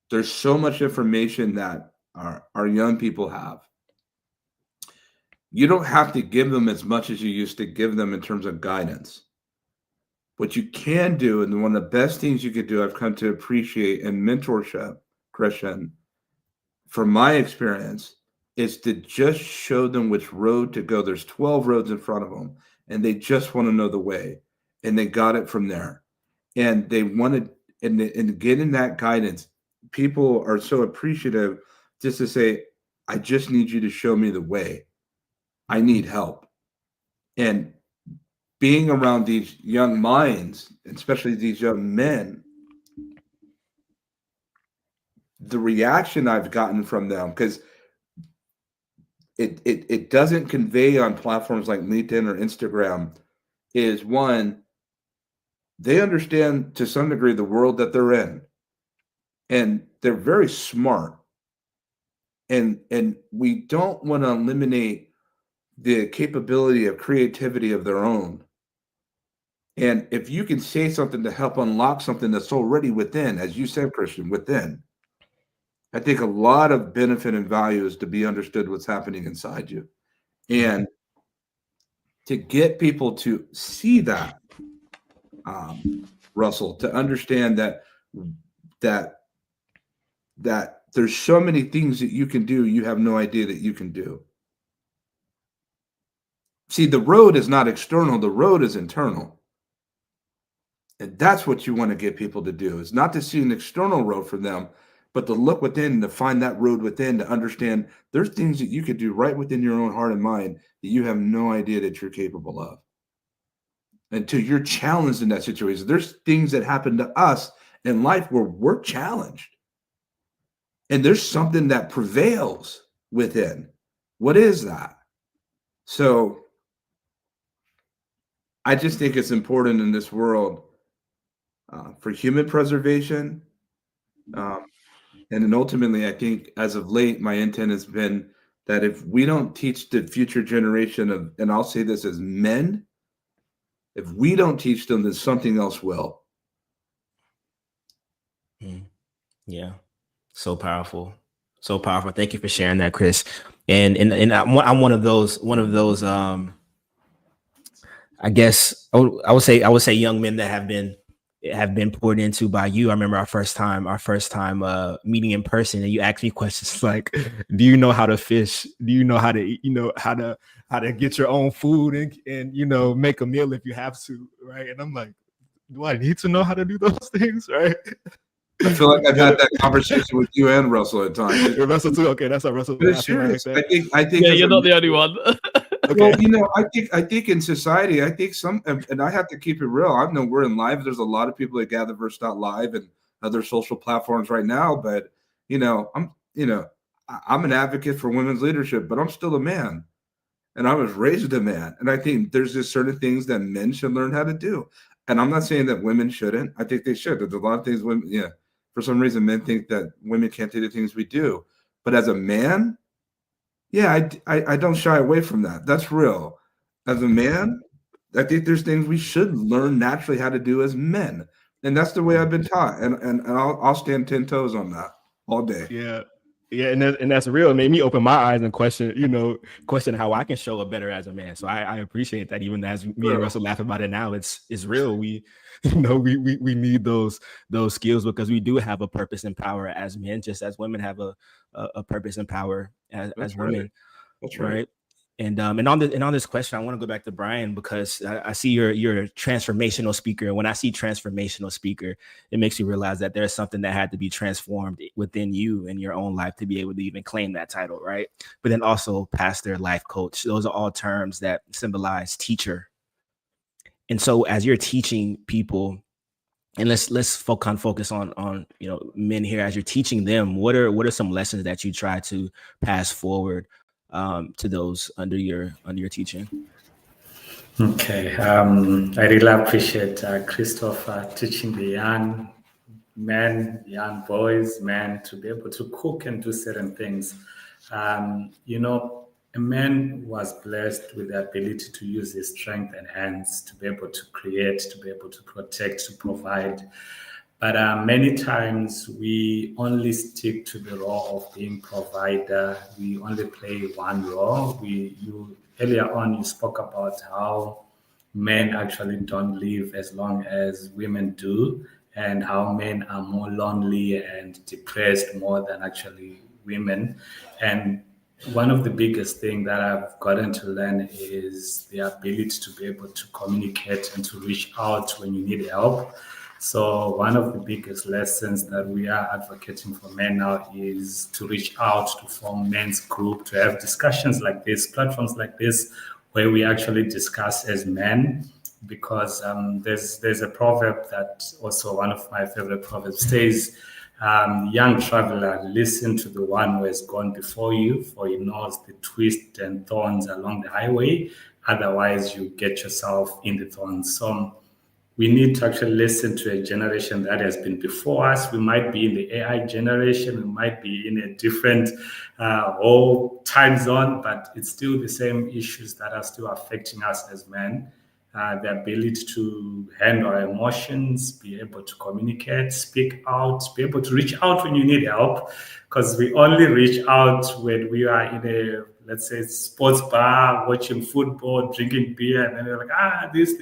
[SPEAKER 8] there's so much information that our young people have. You don't have to give them as much as you used to give them in terms of guidance. What you can do, and one of the best things you could do, I've come to appreciate in mentorship, Christian, from my experience, is to just show them which road to go. There's 12 roads in front of them, and they just want to know the way, and they got it from there. And they wanted, and getting that guidance, people are so appreciative just to say, I just need you to show me the way. I need help. And being around these young minds, especially these young men, the reaction I've gotten from them, because it doesn't convey on platforms like LinkedIn or Instagram, is one, they understand to some degree the world that they're in. And they're very smart. And we don't want to eliminate the capability of creativity of their own. And if you can say something to help unlock something that's already within, as you said, Christian, within, I think a lot of benefit and value is to be understood what's happening inside you. And to get people to see that, Russell, to understand that there's so many things that you can do, you have no idea that you can do. See, the road is not external, the road is internal. And that's what you want to get people to do, is not to see an external road for them, but to look within, to find that road within, to understand there's things that you could do right within your own heart and mind that you have no idea that you're capable of. Until you're challenged in that situation. There's things that happen to us in life where we're challenged. And there's something that prevails within. What is that? So I just think it's important in this world for human preservation. And then ultimately, I think as of late, my intent has been that if we don't teach the future generation of, and I'll say this as men, if we don't teach them, then something else will.
[SPEAKER 7] Yeah. So powerful. So powerful. Thank you for sharing that, Chris. And I'm one of those I guess I would say young men that have been poured into by you. I remember our first time meeting in person, and you asked me questions like, do you know how to fish? Do you know how to eat, how to get your own food and make a meal if you have to, right? And I'm like, do I need to know how to do those things, right?
[SPEAKER 8] I feel like I've had that conversation with you and Russell at times.
[SPEAKER 7] Russell too. Okay, that's how Russell.
[SPEAKER 8] But it's serious.
[SPEAKER 7] Like
[SPEAKER 8] I think.
[SPEAKER 5] Yeah, you're not the only one.
[SPEAKER 8] Okay. Well, I think in society, I think and I have to keep it real. I know we're in live. There's a lot of people at GatherVerse.live and other social platforms right now. But I'm an advocate for women's leadership, but I'm still a man, and I was raised a man. And I think there's just certain things that men should learn how to do. And I'm not saying that women shouldn't. I think they should. There's a lot of things women, for some reason, men think that women can't do the things we do. But as a man, I don't shy away from that. That's real. As a man, I think there's things we should learn naturally how to do as men. And that's the way I've been taught. And I'll stand 10 toes on that all day.
[SPEAKER 7] Yeah. Yeah, and that's real. It made me open my eyes and question how I can show up better as a man. So I appreciate that. Even as me and Russell laugh about it now, it's real. We we need those skills because we do have a purpose and power as men, just as women have a purpose and power as women.
[SPEAKER 8] That's right.
[SPEAKER 7] And on this question, I want to go back to Brian because I see you're a transformational speaker. And when I see transformational speaker, it makes you realize that there's something that had to be transformed within you in your own life to be able to even claim that title, right? But then also pastor, life coach. Those are all terms that symbolize teacher. And so as you're teaching people, and let's focus on men here, as you're teaching them, what are some lessons that you try to pass forward to those under your teaching?
[SPEAKER 9] Okay, I really appreciate Christopher teaching the young men, young boys, men to be able to cook and do certain things. A man was blessed with the ability to use his strength and hands to be able to create, to be able to protect, to provide. But many times we only stick to the role of being provider. We only play one role. Earlier on, you spoke about how men actually don't live as long as women do, and how men are more lonely and depressed more than actually women. And one of the biggest things that I've gotten to learn is the ability to be able to communicate and to reach out when you need help. So one of the biggest lessons that we are advocating for men now is to reach out, to form men's group, to have discussions like this, platforms like this, where we actually discuss as men, because there's a proverb that also one of my favorite proverbs says, young traveler, listen to the one who has gone before you, for he knows the twists and thorns along the highway. Otherwise, you get yourself in the thorns. So we need to actually listen to a generation that has been before us. We might be in the AI generation, we might be in a different whole time zone, but it's still the same issues that are still affecting us as men. The ability to handle our emotions, be able to communicate, speak out, be able to reach out when you need help, because we only reach out when we are in a, let's say, sports bar, watching football, drinking beer, and then they're like, this,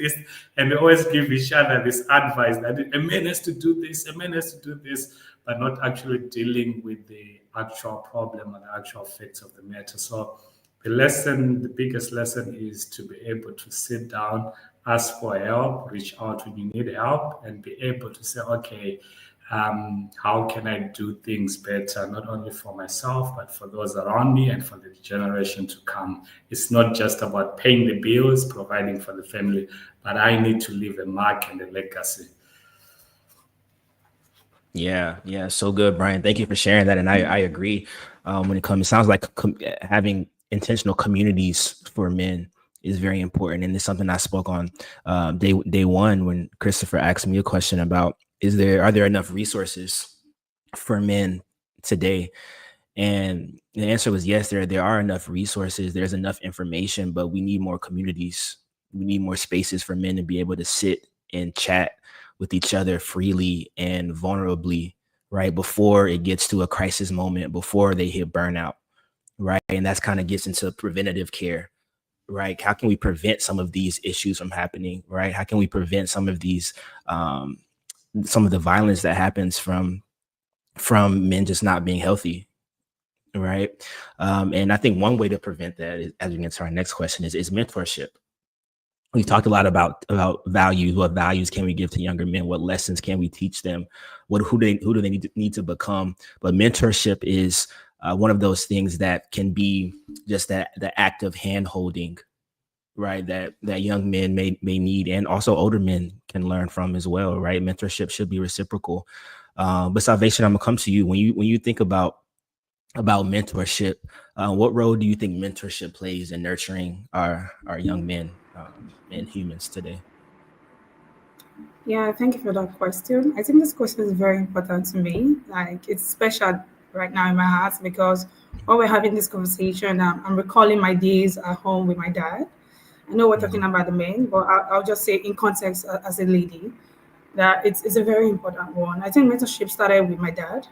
[SPEAKER 9] and we always give each other this advice that a man has to do this, a man has to do this, but not actually dealing with the actual problem or the actual facts of the matter. So the biggest lesson is to be able to sit down, ask for help, reach out when you need help, and be able to say, okay, how can I do things better, not only for myself, but for those around me and for the generation to come. It's not just about paying the bills, providing for the family, but I need to leave a mark and a legacy.
[SPEAKER 7] Yeah, so good, Brian. Thank you for sharing that, and I agree. When it sounds like having intentional communities for men is very important, and it's something I spoke on day one when Christopher asked me a question about are there enough resources for men today, and the answer was yes. There are enough resources. There's enough information, but we need more communities. We need more spaces for men to be able to sit and chat with each other freely and vulnerably, right, before it gets to a crisis moment, before they hit burnout, right? And that's kind of gets into preventative care, right? How can we prevent some of these issues from happening, right? How can we prevent some of these, some of the violence that happens from men just not being healthy, right? And I think one way to prevent that is, as we get to our next question, is mentorship. We talked a lot about values. What values can we give to younger men? What lessons can we teach them? Who do they need to become? But mentorship is one of those things that can be just the act of hand holding, right? That young men may need, and also older men can learn from as well, right? Mentorship should be reciprocal. But Salvation, I'm gonna come to you. When you think about mentorship, what role do you think mentorship plays in nurturing our young men and humans today?
[SPEAKER 10] Yeah, thank you for that question. I think this question is very important to me. Like, it's special right now in my heart because while we're having this conversation, I'm recalling my days at home with my dad. I know we're talking about the men, but I'll just say in context as a lady that it's a very important one. I think mentorship started with my dad.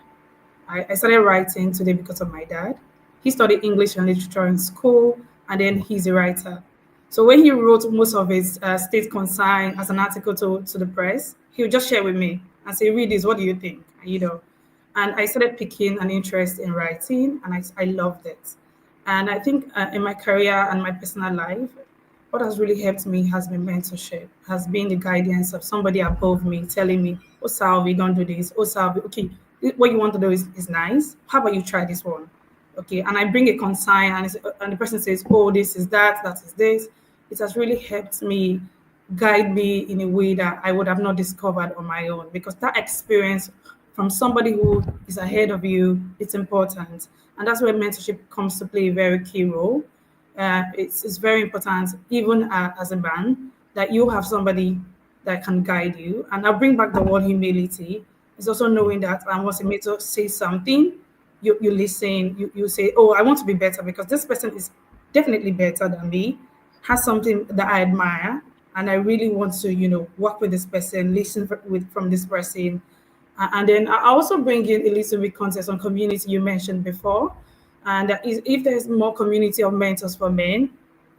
[SPEAKER 10] I started writing today because of my dad. He studied English and literature in school, and then he's a writer. So when he wrote most of his state consign as an article to the press, he would just share with me and say, "Read this. What do you think?" And I started picking an interest in writing, and I loved it. And I think in my career and my personal life, what has really helped me has been mentorship, has been the guidance of somebody above me telling me, "Oh, Salvi, don't do this. Oh, Salvi, okay, what you want to do is nice. How about you try this one?" Okay, and I bring a consign, and the person says, "Oh, this is that, that is this." It has really helped me, guide me in a way that I would have not discovered on my own, because that experience from somebody who is ahead of you, it's important. And that's where mentorship comes to play a very key role. It's very important, even as a man, that you have somebody that can guide you. And I'll bring back the word humility. It's also knowing that once a mentor says something, you listen, you say, "Oh, I want to be better because this person is definitely better than me, has something that I admire, and I really want to, work with this person, listen from this person." And then I also bring in a little bit context on community you mentioned before. And if there's more community of mentors for men,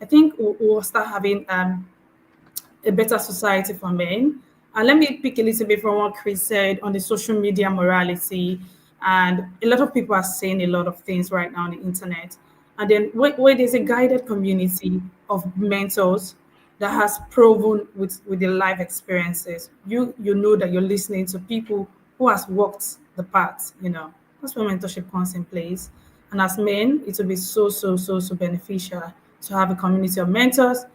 [SPEAKER 10] I think we'll start having a better society for men. And let me pick a little bit from what Chris said on the social media morality. And a lot of people are saying a lot of things right now on the internet. And then where there's a guided community of mentors that has proven with their life experiences, you know that you're listening to people who has walked the path. That's where mentorship comes in place. And as men, it will be so beneficial to have a community of mentors.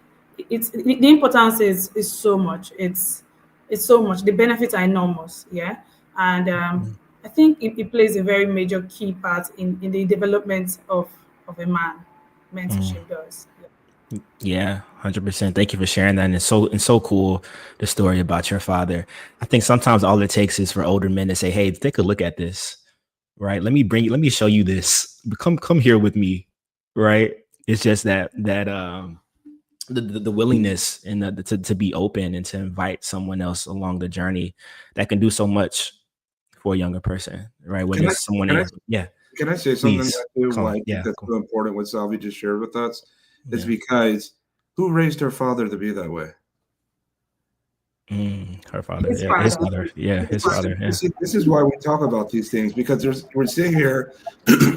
[SPEAKER 10] The importance is so much. It's so much. The benefits are enormous. Yeah. And I think it plays a very major key part in the development of a man. Mentorship does.
[SPEAKER 7] Yeah, 100%. Thank you for sharing that. And it's so cool, the story about your father. I think sometimes all it takes is for older men to say, "Hey, take a look at this, right? Let me show you this. Come here with me," right? It's just that the willingness and to be open and to invite someone else along the journey that can do so much for a younger person, right? When there's someone in, yeah.
[SPEAKER 8] Can I say something
[SPEAKER 7] Please,
[SPEAKER 8] that too? Why I think that's so important what Salvi just shared with us is because who raised her father to be that way?
[SPEAKER 7] Her father,
[SPEAKER 10] His
[SPEAKER 7] his
[SPEAKER 10] father.
[SPEAKER 7] father, his father. Yeah.
[SPEAKER 8] This is why we talk about these things, because we're sitting here.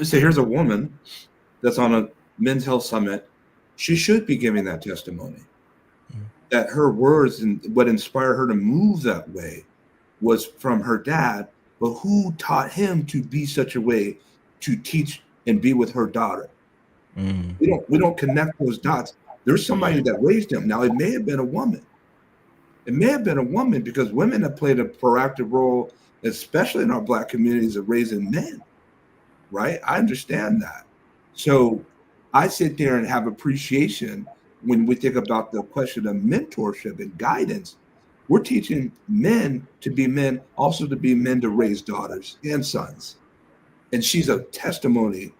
[SPEAKER 8] Say, here's a woman that's on a men's health summit. She should be giving that testimony. That her words and what inspired her to move that way was from her dad, but who taught him to be such a way to teach and be with her daughter? We don't connect those dots. There's somebody that raised him. Now, it may have been a woman. It may have been a woman, because women have played a proactive role, especially in our Black communities, of raising men, right? I understand that. So I sit there and have appreciation when we think about the question of mentorship and guidance. We're teaching men to be men, also to be men to raise daughters and sons. And she's a testimony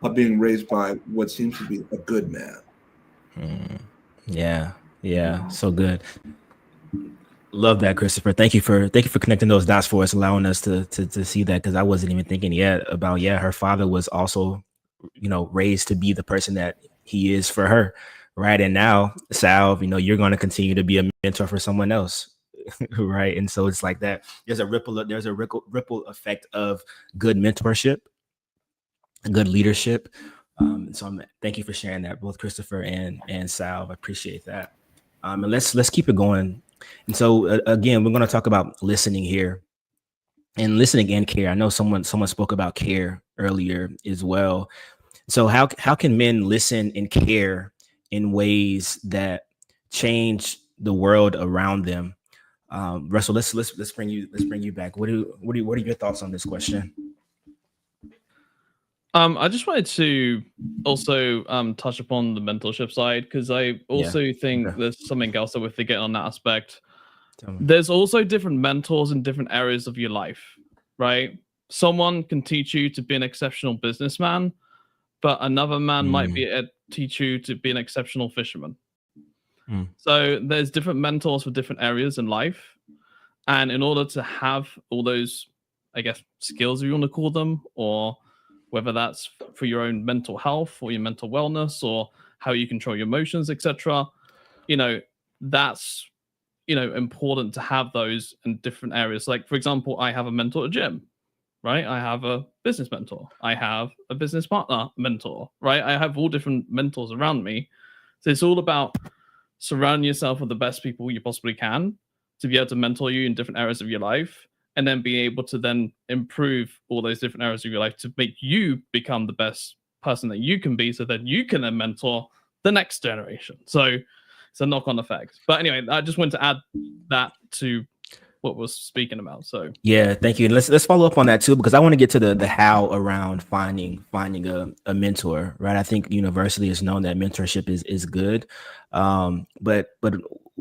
[SPEAKER 8] of being raised by what seems to be a good man.
[SPEAKER 7] Yeah. So good. Love that, Christopher. Thank you for connecting those dots for us, allowing us to see that, because I wasn't even thinking yet about her father was also, raised to be the person that he is for her, right? And now, Sal, you're going to continue to be a mentor for someone else, right? And so it's like that. There's a ripple effect of good mentorship, good leadership. So thank you for sharing that, both Christopher and Sal. I appreciate that. And let's keep it going. And so again, we're going to talk about listening here, and listening and care. I know someone spoke about care earlier as well. So how can men listen and care in ways that change the world around them? Russell, let's bring you back. What are your thoughts on this question?
[SPEAKER 5] I just wanted to also touch upon the mentorship side, because I also think there's something else that we're forgetting on that aspect. There's also different mentors in different areas of your life, right? Someone can teach you to be an exceptional businessman, but another man might teach you to be an exceptional fisherman. So there's different mentors for different areas in life. And in order to have all those I guess, skills, if you want to call them, or whether that's for your own mental health or your mental wellness or how you control your emotions, etc. That's important to have those in different areas. Like, for example, I have a mentor at gym, right? I have a business mentor. I have a business partner mentor, right? I have all different mentors around me. So it's all about surrounding yourself with the best people you possibly can to be able to mentor you in different areas of your life, and then be able to then improve all those different areas of your life to make you become the best person that you can be, so that you can then mentor the next generation. So it's a knock-on effect. But anyway, I just wanted to add that to what we're speaking about. So
[SPEAKER 7] yeah, thank you. And let's follow up on that too, because I want to get to the how around finding a mentor, right? I think universally it's known that mentorship is good. But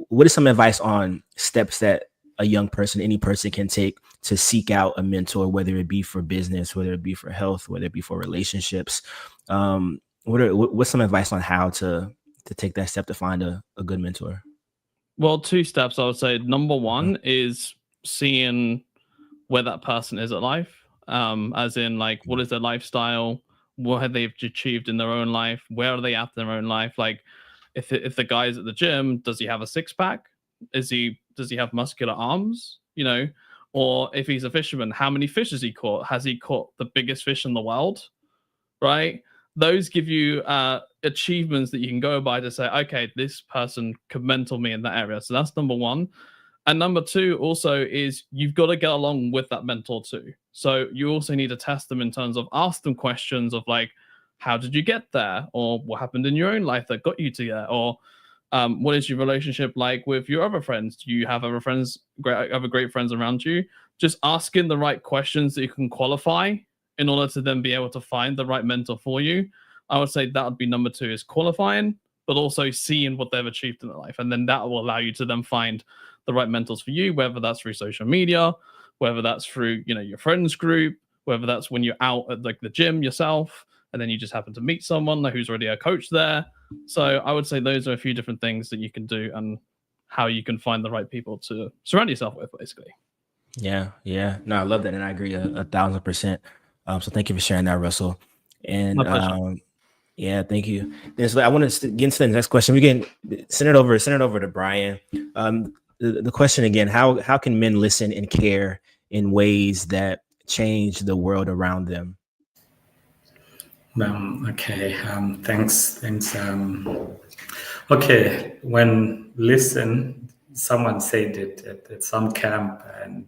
[SPEAKER 7] what is some advice on steps that a young person, any person, can take to seek out a mentor, whether it be for business, whether it be for health, whether it be for relationships? What's some advice on how to take that step to find a good mentor?
[SPEAKER 5] Well, 2 steps, I would say. Number one is seeing where that person is at life, as in, like, what is their lifestyle? What have they achieved in their own life? Where are they at in their own life? Like, if the guy is at the gym, does he have a 6-pack? Does he have muscular arms? Or if he's a fisherman, how many fish has he caught? Has he caught the biggest fish in the world? Right? Those give you achievements that you can go by to say, okay, this person could mentor me in that area. So that's number one. And number two also is you've got to get along with that mentor too. So you also need to test them in terms of ask them questions of, like, how did you get there? Or what happened in your own life that got you to there? Or what is your relationship like with your other friends? Do you have other friends, great friends around you? Just asking the right questions that you can qualify in order to then be able to find the right mentor for you. I would say that would be number two, is qualifying, but also seeing what they've achieved in their life. And then that will allow you to then find the right mentors for you, whether that's through social media, whether that's through, your friends group, whether that's when you're out at, like, the gym yourself, and then you just happen to meet someone who's already a coach there. So I would say those are a few different things that you can do and how you can find the right people to surround yourself with, basically.
[SPEAKER 7] Yeah. No, I love that. And I agree 1,000%. So thank you for sharing that, Russell. And
[SPEAKER 5] My pleasure.
[SPEAKER 7] yeah, thank you. Then, so I want to get into the next question. We can send it over to Brian. The question again: how can men listen and care in ways that change the world around them?
[SPEAKER 9] Okay. Thanks. Okay. When listen, someone said it at some camp, and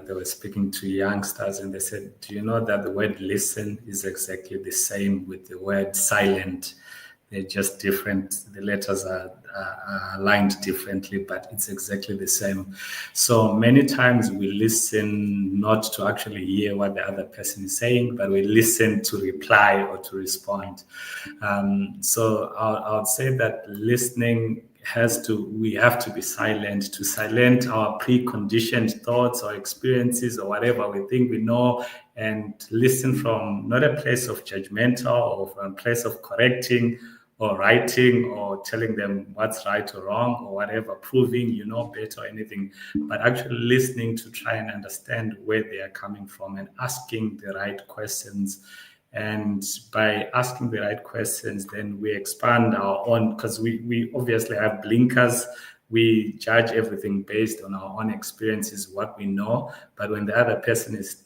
[SPEAKER 9] they were speaking to youngsters, and they said, "Do you know that the word listen is exactly the same with the word silent? They're just different. The letters are aligned differently, but it's exactly the same." So many times we listen not to actually hear what the other person is saying, but we listen to reply or to respond. So I would say that listening we have to be silent, to silent our preconditioned thoughts or experiences or whatever we think we know, and listen from not a place of judgmental or from a place of correcting or writing or telling them what's right or wrong or whatever, proving you know better or anything, but actually listening to try and understand where they are coming from and asking the right questions. And by asking the right questions, then we expand our own, because we obviously have blinkers. We judge everything based on our own experiences, what we know. But when the other person is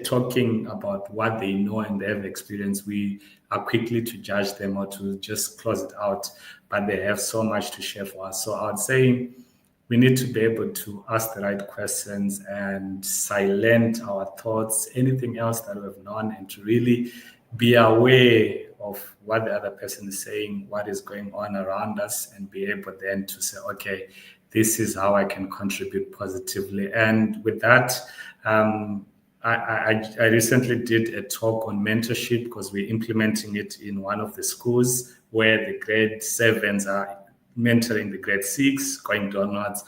[SPEAKER 9] talking about what they know and they have experience, we are quickly to judge them or to just close it out. But they have so much to share for us. So I would say we need to be able to ask the right questions and silent our thoughts, anything else that we've known, and to really be aware of what the other person is saying, what is going on around us, and be able then to say, okay, this is how I can contribute positively. And with that, I recently did a talk on mentorship, because we're implementing it in one of the schools where the grade 7s are mentoring the grade 6 going downwards.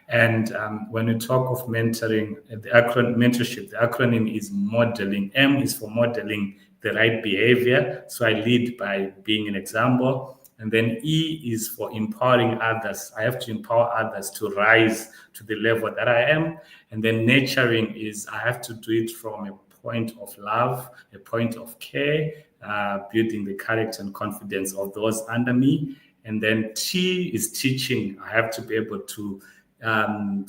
[SPEAKER 9] And when we talk of mentoring, mentorship, the acronym is modeling. M is for modeling the right behavior. So I lead by being an example. And then E is for empowering others. I have to empower others to rise to the level that I am. And then nurturing is I have to do it from a point of love, a point of care, building the character and confidence of those under me. And then T is teaching. I have to be able to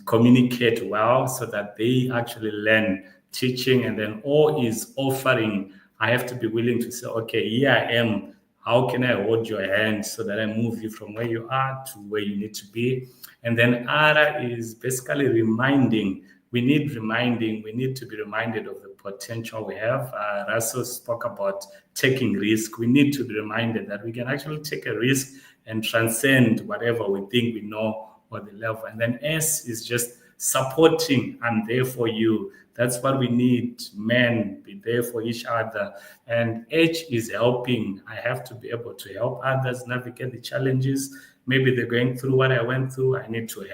[SPEAKER 9] communicate well so that they actually learn teaching. And then O is offering. I have to be willing to say, okay, here I am. How can I hold your hand so that I move you from where you are to where you need to be? And then R is basically reminding. We need reminding. We need to be reminded of the potential we have. Russell spoke about taking risk. We need to be reminded that we can actually take a risk and transcend whatever we think we know or the level. And then S is just supporting. I'm there for you. That's what we need. Men, be there for each other. And H is helping. I have to be able to help others navigate the challenges. Maybe they're going through what I went through. I need to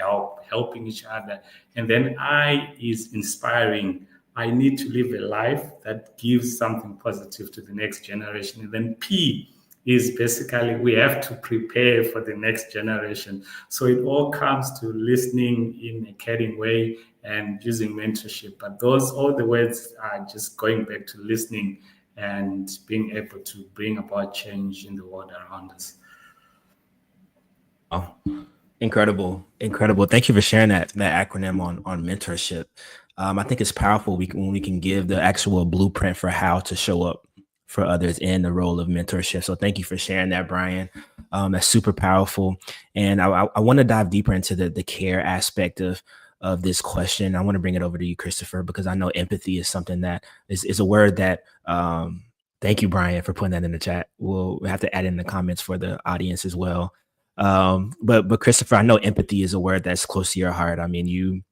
[SPEAKER 9] helping each other. And then I is inspiring. I need to live a life that gives something positive to the next generation. And then P is basically we have to prepare for the next generation. So it all comes to listening in a caring way and using mentorship. But all the words are just going back to listening and being able to bring about change in the world around us.
[SPEAKER 7] Oh, incredible. Thank you for sharing that acronym on mentorship. I think it's powerful when we can give the actual blueprint for how to show up for others in the role of mentorship. So thank you for sharing that, Brian. That's super powerful. And I want to dive deeper into the care aspect of this question. I want to bring it over to you, Christopher, because I know empathy is something that is a word that, thank you, Brian, for putting that in the chat. We'll have to add in the comments for the audience as well. But Christopher, I know empathy is a word that's close to your heart. I mean,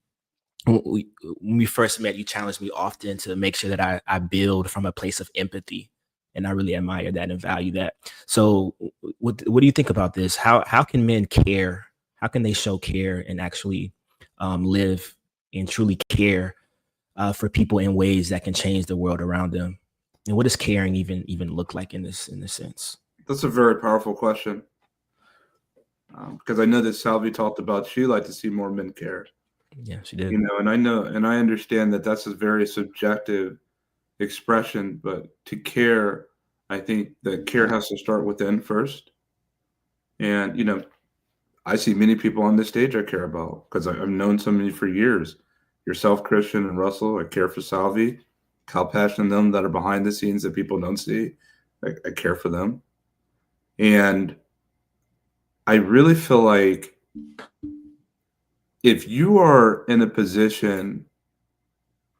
[SPEAKER 7] when we first met, you challenged me often to make sure that I build from a place of empathy. And I really admire that and value that. So what do you think about this? How can men care? How can they show care and actually live and truly care for people in ways that can change the world around them? And what does caring even look like in this sense?
[SPEAKER 8] That's a very powerful question. Because I know that Salvi talked about she'd like to see more men care.
[SPEAKER 7] Yeah, she did.
[SPEAKER 8] And I understand that that's a very subjective expression, but to care, I think that care has to start within first. And I see many people on this stage I care about because I've known some of you for years. Yourself, Christian, and Russell. I care for Salvi, Kalpesh, and them that are behind the scenes that people don't see. I care for them. And I really feel like if you are in a position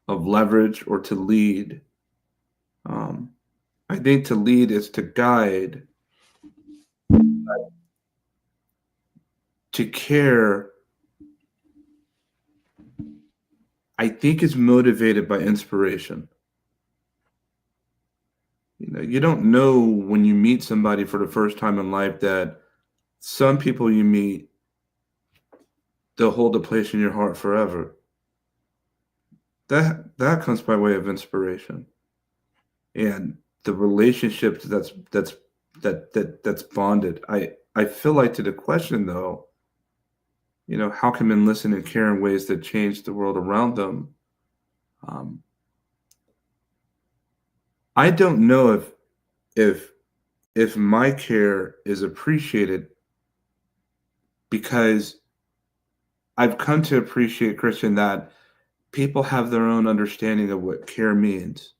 [SPEAKER 8] of leverage or to lead, I think to lead is to guide. To care, I think, is motivated by inspiration. You don't know when you meet somebody for the first time in life that some people you meet, they'll hold a place in your heart forever. That comes by way of inspiration, and the relationship that's bonded. I feel like to the question though, how can men listen and care in ways that change the world around them? I don't know if my care is appreciated, because I've come to appreciate, Christian, that people have their own understanding of what care means.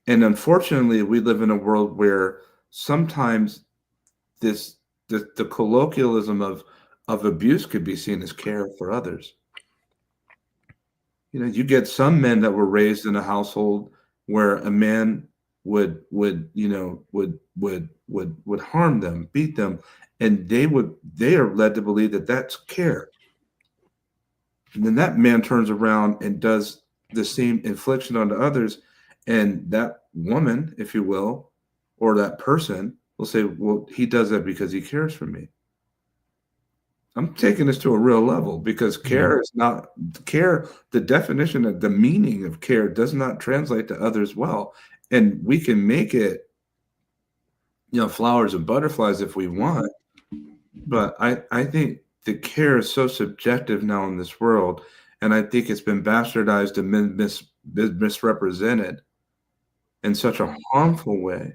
[SPEAKER 8] And unfortunately, we live in a world where sometimes the colloquialism of abuse could be seen as care for others. You get some men that were raised in a household where a man would harm them, beat them, and they are led to believe that that's care. And then that man turns around and does the same infliction onto others, and that woman, if you will, or that person will say, well, he does that because he cares for me. I'm taking this to a real level, because care is not care. The definition of the meaning of care does not translate to others well. And we can make it flowers and butterflies if we want. But I think the care is so subjective now in this world. And I think it's been bastardized and misrepresented in such a harmful way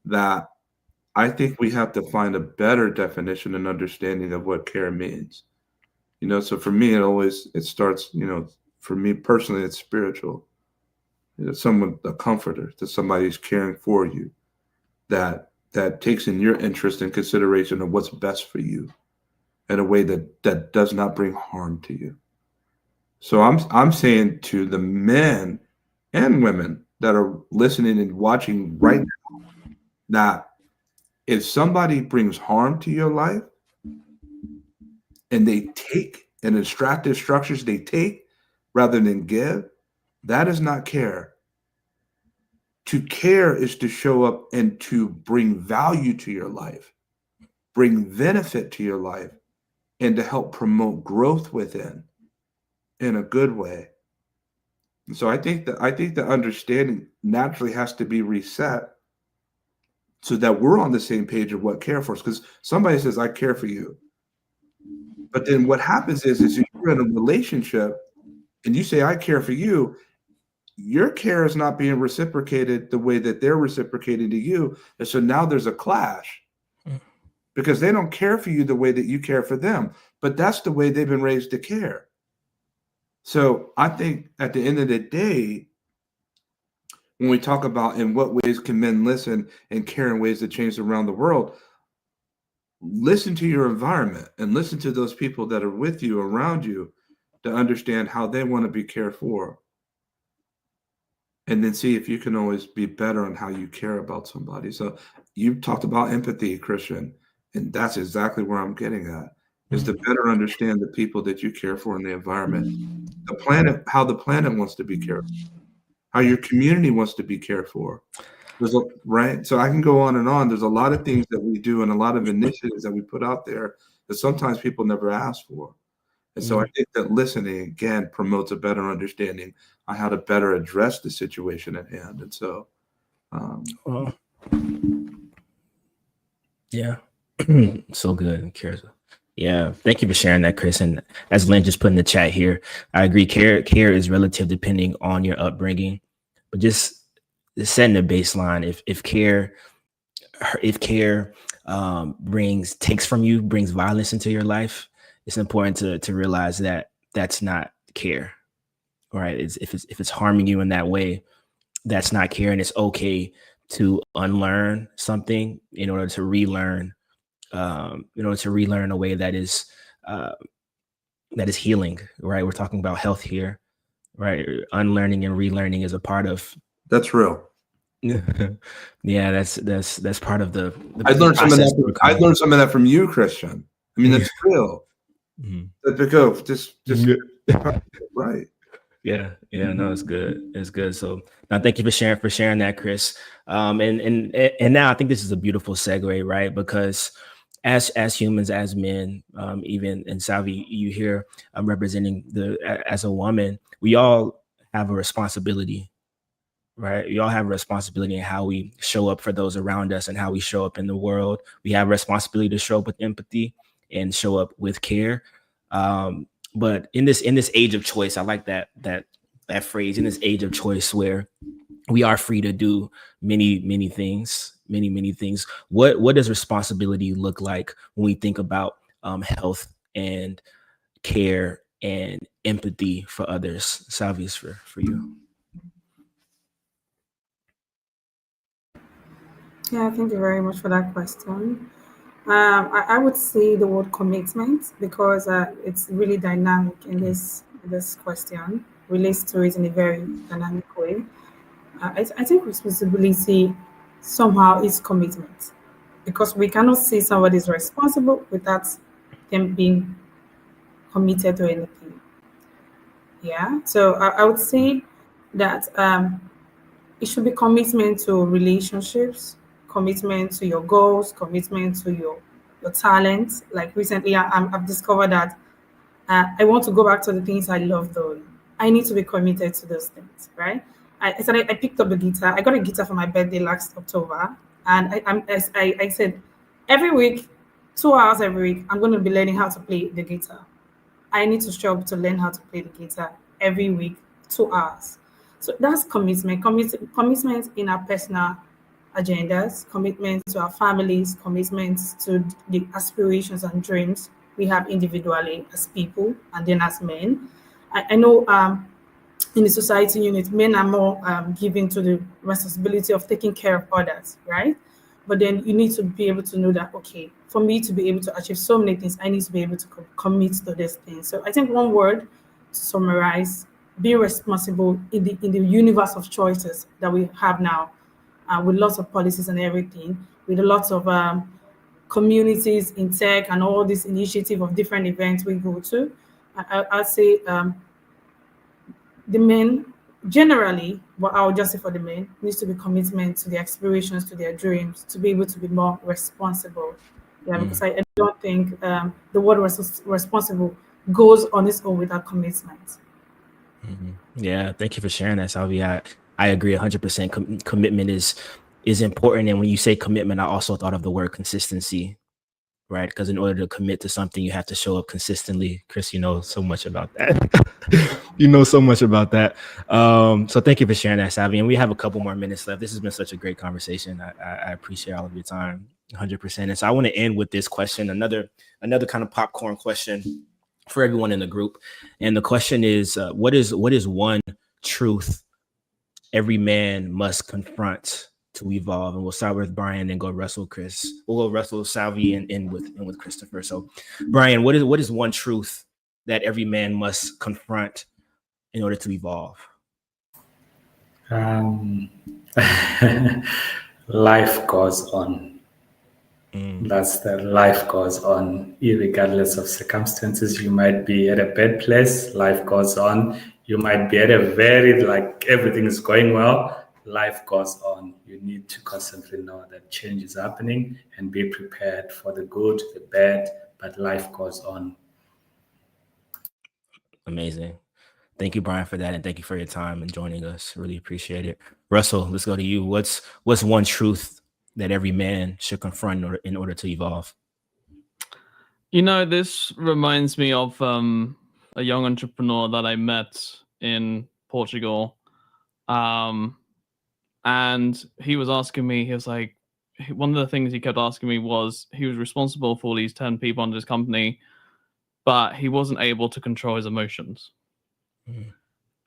[SPEAKER 8] that I think we have to find a better definition and understanding of what care means. So for me, it starts, for me personally, it's spiritual. Someone, a comforter, that somebody's caring for you, that takes in your interest and consideration of what's best for you in a way that does not bring harm to you. So I'm saying to the men and women that are listening and watching right now, that if somebody brings harm to your life and they take and extractive structures they take rather than give, that is not care. To care is to show up and to bring value to your life, bring benefit to your life, and to help promote growth within in a good way. So I think the understanding naturally has to be reset so that we're on the same page of what care for us. Because somebody says, I care for you. But then what happens is you're in a relationship and you say, I care for you. Your care is not being reciprocated the way that they're reciprocating to you. And so now there's a clash because they don't care for you the way that you care for them. But that's the way they've been raised to care. So I think at the end of the day, when we talk about in what ways can men listen and care in ways that change around the world, listen to your environment and listen to those people that are with you, around you, to understand how they want to be cared for. And then see if you can always be better on how you care about somebody. So you talked about empathy, Christian, and that's exactly where I'm getting at, is to better understand the people that you care for in the environment, the planet, how the planet wants to be cared for, how your community wants to be cared for. Right? So I can go on and on. There's a lot of things that we do and a lot of initiatives that we put out there that sometimes people never ask for. And so I think that listening, again, promotes a better understanding on how to better address the situation at hand. And so,
[SPEAKER 7] yeah, so good. Yeah, thank you for sharing that, Chris. And as Lynn just put in the chat here, I agree. Care is relative depending on your upbringing, but just setting a baseline. If care takes from you, brings violence into your life, it's important to realize that that's not care, right? If it's harming you in that way, that's not care, and it's okay to unlearn something in order to relearn, a way that is healing, right? We're talking about health here, right? Unlearning and relearning is a part of.
[SPEAKER 8] That's real.
[SPEAKER 7] Yeah, that's part of the
[SPEAKER 8] I learned some of that. I learned some of that from you, Christian. I mean, that's real. Mm-hmm. Just right.
[SPEAKER 7] Yeah. No, it's good. So now, thank you for sharing that, Chris. And now I think this is a beautiful segue, right? Because as humans, as men, even in Salvi, you hear representing as a woman, we all have a responsibility. Right. We all have a responsibility in how we show up for those around us and how we show up in the world. We have a responsibility to show up with empathy and show up with care. But in this age of choice, I like that phrase, in this age of choice where we are free to do many things. What does responsibility look like when we think about health and care and empathy for others? Salvius, for you.
[SPEAKER 10] Yeah, thank you very much for that question. I would say the word commitment because it's really dynamic in this question, relates to it in a very dynamic way. I think responsibility somehow is commitment because we cannot say somebody is responsible without them being committed to anything. Yeah, so I would say that it should be commitment to relationships, commitment to your goals, commitment to your talents. Like recently, I've discovered that I want to go back to the things I love doing. I need to be committed to those things, right? I picked up the guitar. I got a guitar for my birthday last October, And I said, every week, 2 hours every week, I'm going to be learning how to play the guitar. I need to show up to learn how to play the guitar every week, 2 hours. So that's commitment in our personal agendas, commitment to our families, commitments to the aspirations and dreams we have individually as people and then as men. I know in the society unit, men are more given to the responsibility of taking care of others, right? But then you need to be able to know that, okay, for me to be able to achieve so many things, I need to be able to commit to these things. So I think one word to summarize: be responsible in the universe of choices that we have now, with lots of policies and everything, with lots of communities in tech and all this initiative of different events we go to. I'd say the men generally, but I'll just say for the men, needs to be commitment to their aspirations, to their dreams, to be able to be more responsible. Yeah, because I don't think the word responsible goes on its own without commitment.
[SPEAKER 7] Yeah, thank you for sharing that, Salvi. I agree 100%. Commitment is important. And when you say commitment, I also thought of the word consistency, right? Because in order to commit to something, you have to show up consistently. Chris, you know so much about that. You know so much about that. So thank you for sharing that, Salvi. And we have a couple more minutes left. This has been such a great conversation. I appreciate all of your time, 100%. And so I want to end with this question, another kind of popcorn question for everyone in the group. And the question is, what is one truth every man must confront to evolve? And we'll start with Brian and go Russell, Chris. We'll go Russell, Salvi, and end with Christopher. So Brian, what is one truth that every man must confront in order to evolve?
[SPEAKER 9] Life goes on. That's the life goes on, regardless of circumstances. You might be at a bad place, life goes on. You might be at a very, like, everything is going well, life goes on. You need to constantly know that change is happening and be prepared for the good, the bad, but life goes on.
[SPEAKER 7] Amazing. Thank you, Brian, for that. And thank you for your time and joining us. Really appreciate it. Russell, let's go to you. What's one truth that every man should confront in order to evolve?
[SPEAKER 5] You know, this reminds me of a young entrepreneur that I met in Portugal. And he was asking me, he was like, one of the things he kept asking me was he was responsible for these 10 people under his company, but he wasn't able to control his emotions.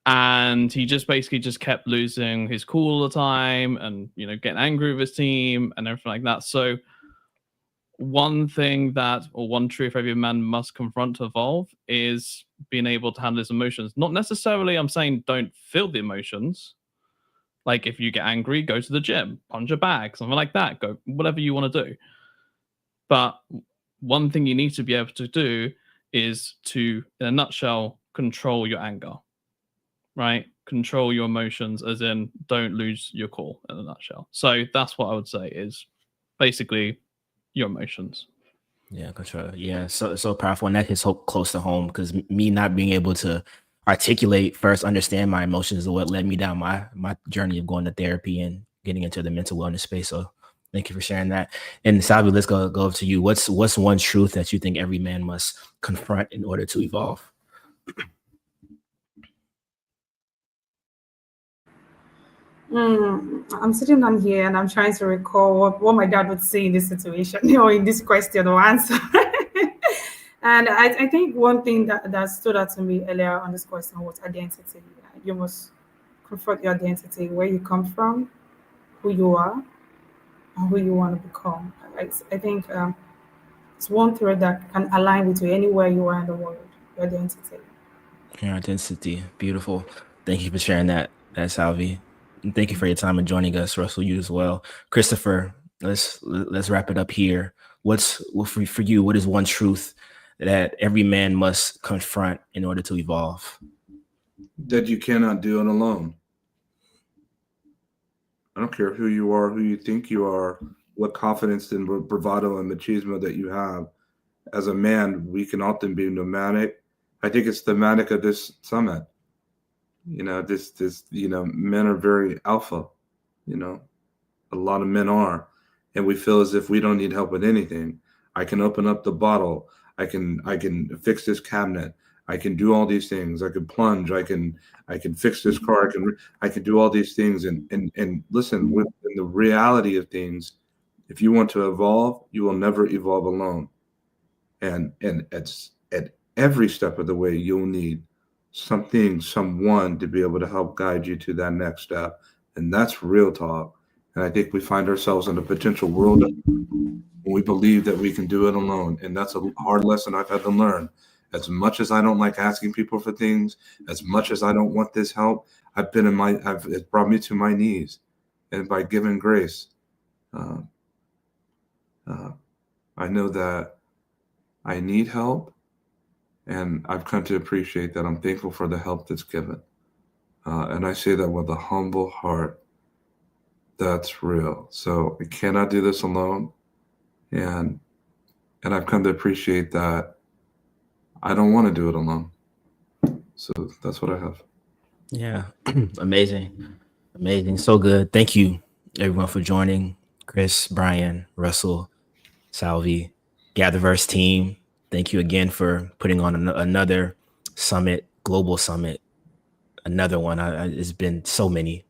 [SPEAKER 5] And he just basically just kept losing his cool all the time and, you know, getting angry with his team and everything like that. So one truth every man must confront to evolve is being able to handle his emotions. Not necessarily I'm saying don't feel the emotions. Like if you get angry, go to the gym, punch a bag, something like that. Go whatever you want to do. But one thing you need to be able to do is to, in a nutshell, control your anger. Right? Control your emotions, as in don't lose your cool, in a nutshell. So that's what I would say is basically your emotions.
[SPEAKER 7] Yeah, control. Yeah, so powerful. And that hits so close to home, because me not being able to articulate, first understand my emotions is what led me down my journey of going to therapy and getting into the mental wellness space. So thank you for sharing that. And Salvi, let's go to you. What's one truth that you think every man must confront in order to evolve?
[SPEAKER 10] I'm sitting down here and I'm trying to recall what my dad would say in this situation or in this question or answer. And I think one thing that stood out to me earlier on this question was identity. You must confront your identity, where you come from, who you are, and who you want to become. I think it's one thread that can align with you anywhere you are in the world, your identity.
[SPEAKER 7] Your identity. Beautiful. Thank you for sharing that, Salvi. And thank you for your time and joining us, Russell, you as well. Christopher, let's wrap it up here. For you, what is one truth that every man must confront in order to evolve?
[SPEAKER 8] That you cannot do it alone. I don't care who you are, who you think you are, what confidence and bravado and machismo that you have. As a man, we can often be nomadic. I think it's thematic of this summit. You know, men are very alpha, a lot of men are. and we feel as if we don't need help with anything. I can open up the bottle. I can fix this cabinet. I can do all these things. I can plunge. I can fix this car. I can do all these things. And listen, in the reality of things, if you want to evolve, you will never evolve alone. And at every step of the way, you'll need someone to be able to help guide you to that next step. And that's real talk. And I think we find ourselves in a potential world when we believe that we can do it alone. And that's a hard lesson I've had to learn. As much as I don't like asking people for things, as much as I don't want this help, it's brought me to my knees. And by giving grace, I know that I need help, and I've come to appreciate that. I'm thankful for the help that's given. And I say that with a humble heart. That's real. So I cannot do this alone. And I've come to appreciate that I don't want to do it alone. So that's what I have.
[SPEAKER 7] Yeah. Amazing. So good. Thank you, everyone, for joining. Chris, Brian, Russell, Salvi, GatherVerse team. Thank you again for putting on another summit, global summit. Another one. It's been so many.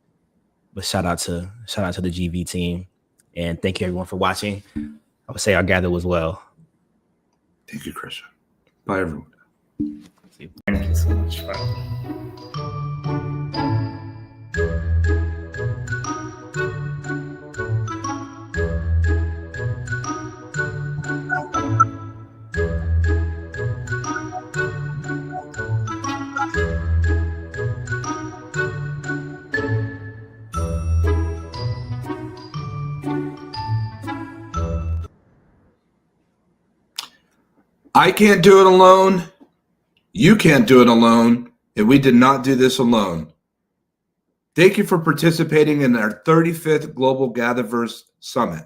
[SPEAKER 7] But shout out to the GV team, and thank you everyone for watching. I would say our gather was well.
[SPEAKER 8] Thank you, Christian. Bye, everyone.
[SPEAKER 9] Thank you so much. Bye.
[SPEAKER 8] I can't do it alone. You can't do it alone. And we did not do this alone. Thank you for participating in our 35th Global GatherVerse Summit.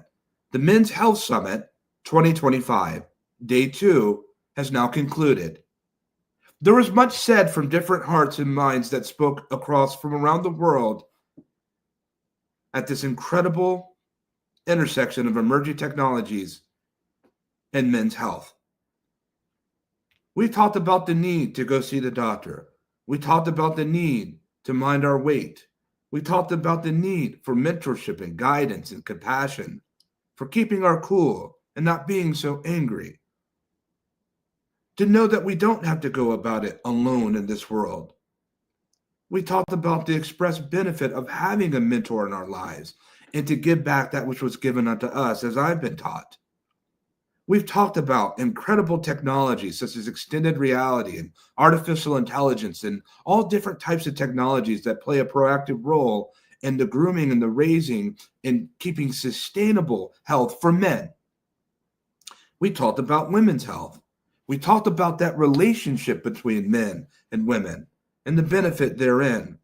[SPEAKER 8] The Men's Health Summit 2025, Day 2, has now concluded. There was much said from different hearts and minds that spoke across from around the world at this incredible intersection of emerging technologies and men's health. We talked about the need to go see the doctor. We talked about the need to mind our weight. We talked about the need for mentorship and guidance and compassion, for keeping our cool and not being so angry. To know that we don't have to go about it alone in this world. We talked about the express benefit of having a mentor in our lives and to give back that which was given unto us, as I've been taught. We've talked about incredible technologies such as extended reality and artificial intelligence and all different types of technologies that play a proactive role in the grooming and the raising and keeping sustainable health for men. We talked about women's health. We talked about that relationship between men and women and the benefit therein.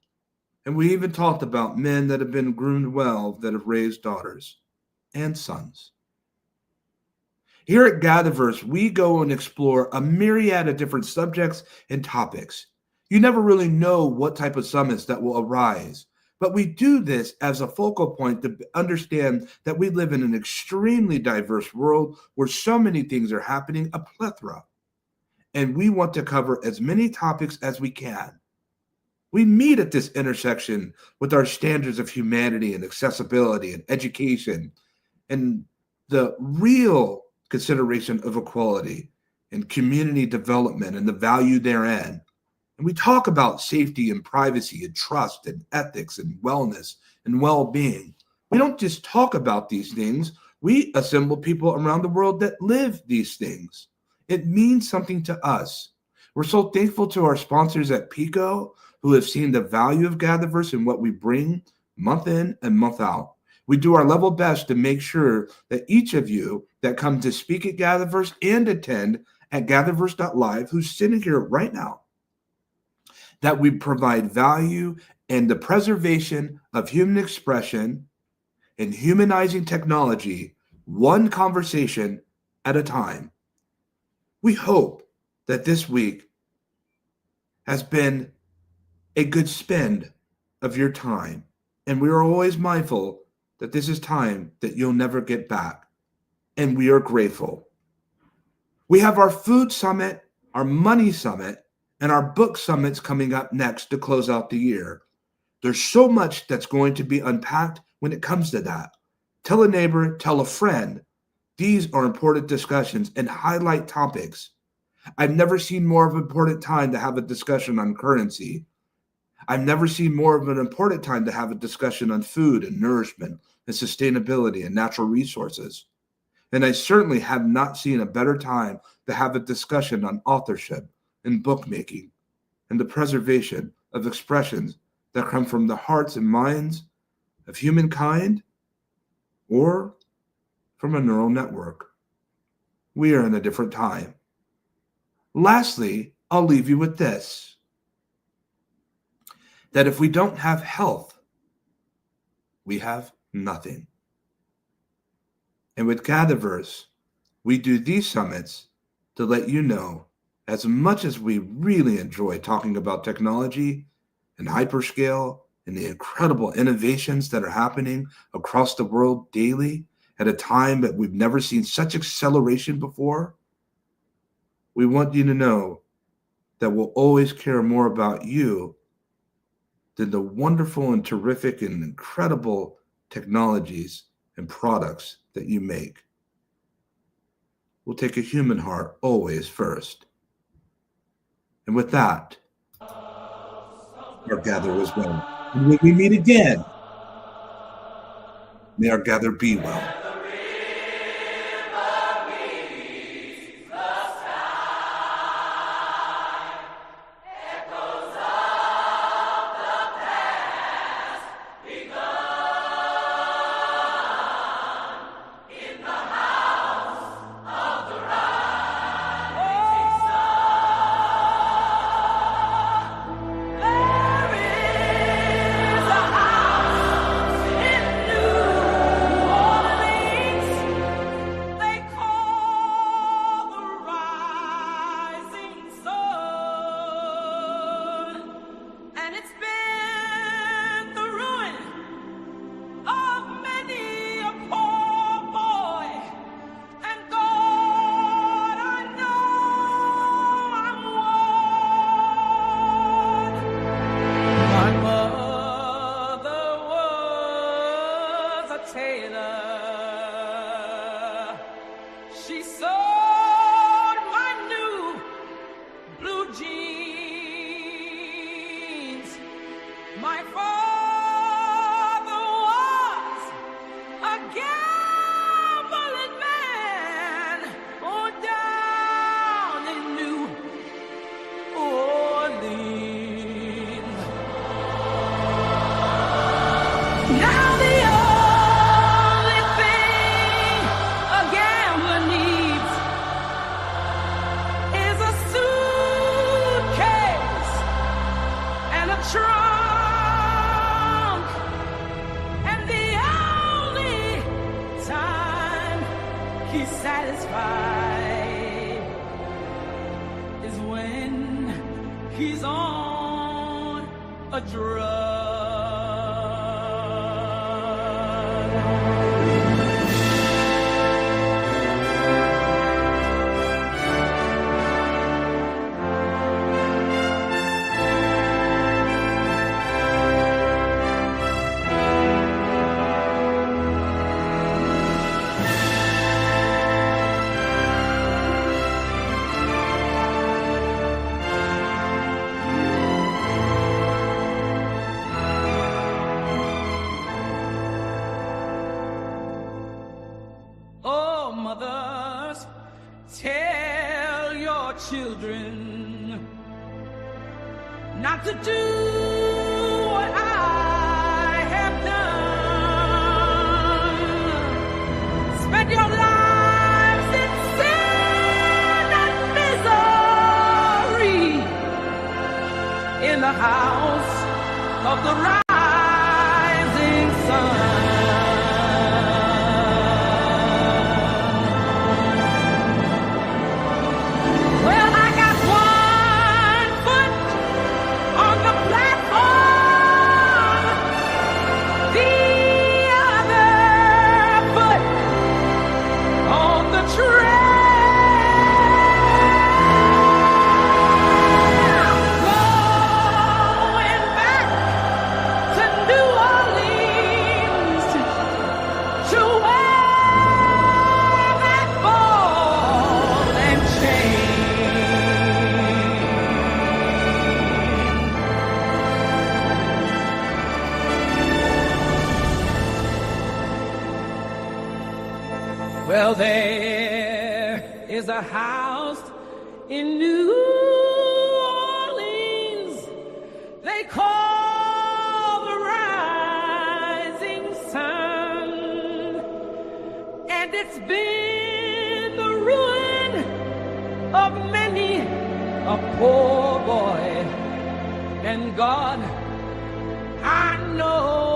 [SPEAKER 8] And we even talked about men that have been groomed well, that have raised daughters and sons. Here at GatherVerse, we go and explore a myriad of different subjects and topics. You never really know what type of summits that will arise, but we do this as a focal point to understand that we live in an extremely diverse world where so many things are happening, a plethora. And we want to cover as many topics as we can. We meet at this intersection with our standards of humanity and accessibility and education and the real consideration of equality and community development and the value therein. And we talk about safety and privacy and trust and ethics and wellness and well-being. We don't just talk about these things. We assemble people around the world that live these things. It means something to us. We're so thankful to our sponsors at Pico who have seen the value of GatherVerse and what we bring month in and month out. We do our level best to make sure that each of you that come to speak at GatherVerse and attend at gatherverse.live, who's sitting here right now, that we provide value in the preservation of human expression and humanizing technology, one conversation at a time. We hope that this week has been a good spend of your time, and we are always mindful that this is time that you'll never get back, and we are grateful. We have our food summit, our money summit, and our book summits coming up next to close out the year. There's so much that's going to be unpacked when it comes to that. Tell a neighbor, tell a friend. These are important discussions and highlight topics. I've never seen more of an important time to have a discussion on currency. I've never seen more of an important time to have a discussion on food and nourishment and sustainability and natural resources. And I certainly have not seen a better time to have a discussion on authorship and bookmaking and the preservation of expressions that come from the hearts and minds of humankind or from a neural network. We are in a different time. Lastly, I'll leave you with this, that if we don't have health, we have nothing. And with GatherVerse, we do these summits to let you know, as much as we really enjoy talking about technology and hyperscale and the incredible innovations that are happening across the world daily at a time that we've never seen such acceleration before, we want you to know that we'll always care more about you than the wonderful and terrific and incredible technologies and products that you make. We'll take a human heart always first. And with that, our gather was well. And when we meet again, may our gather be well.
[SPEAKER 11] Not to do what I have done. Spend your lives in sin and misery in the house of the rising sun. Well, there is a house in New Orleans they call the Rising Sun, and it's been the ruin of many a poor boy. And God, I know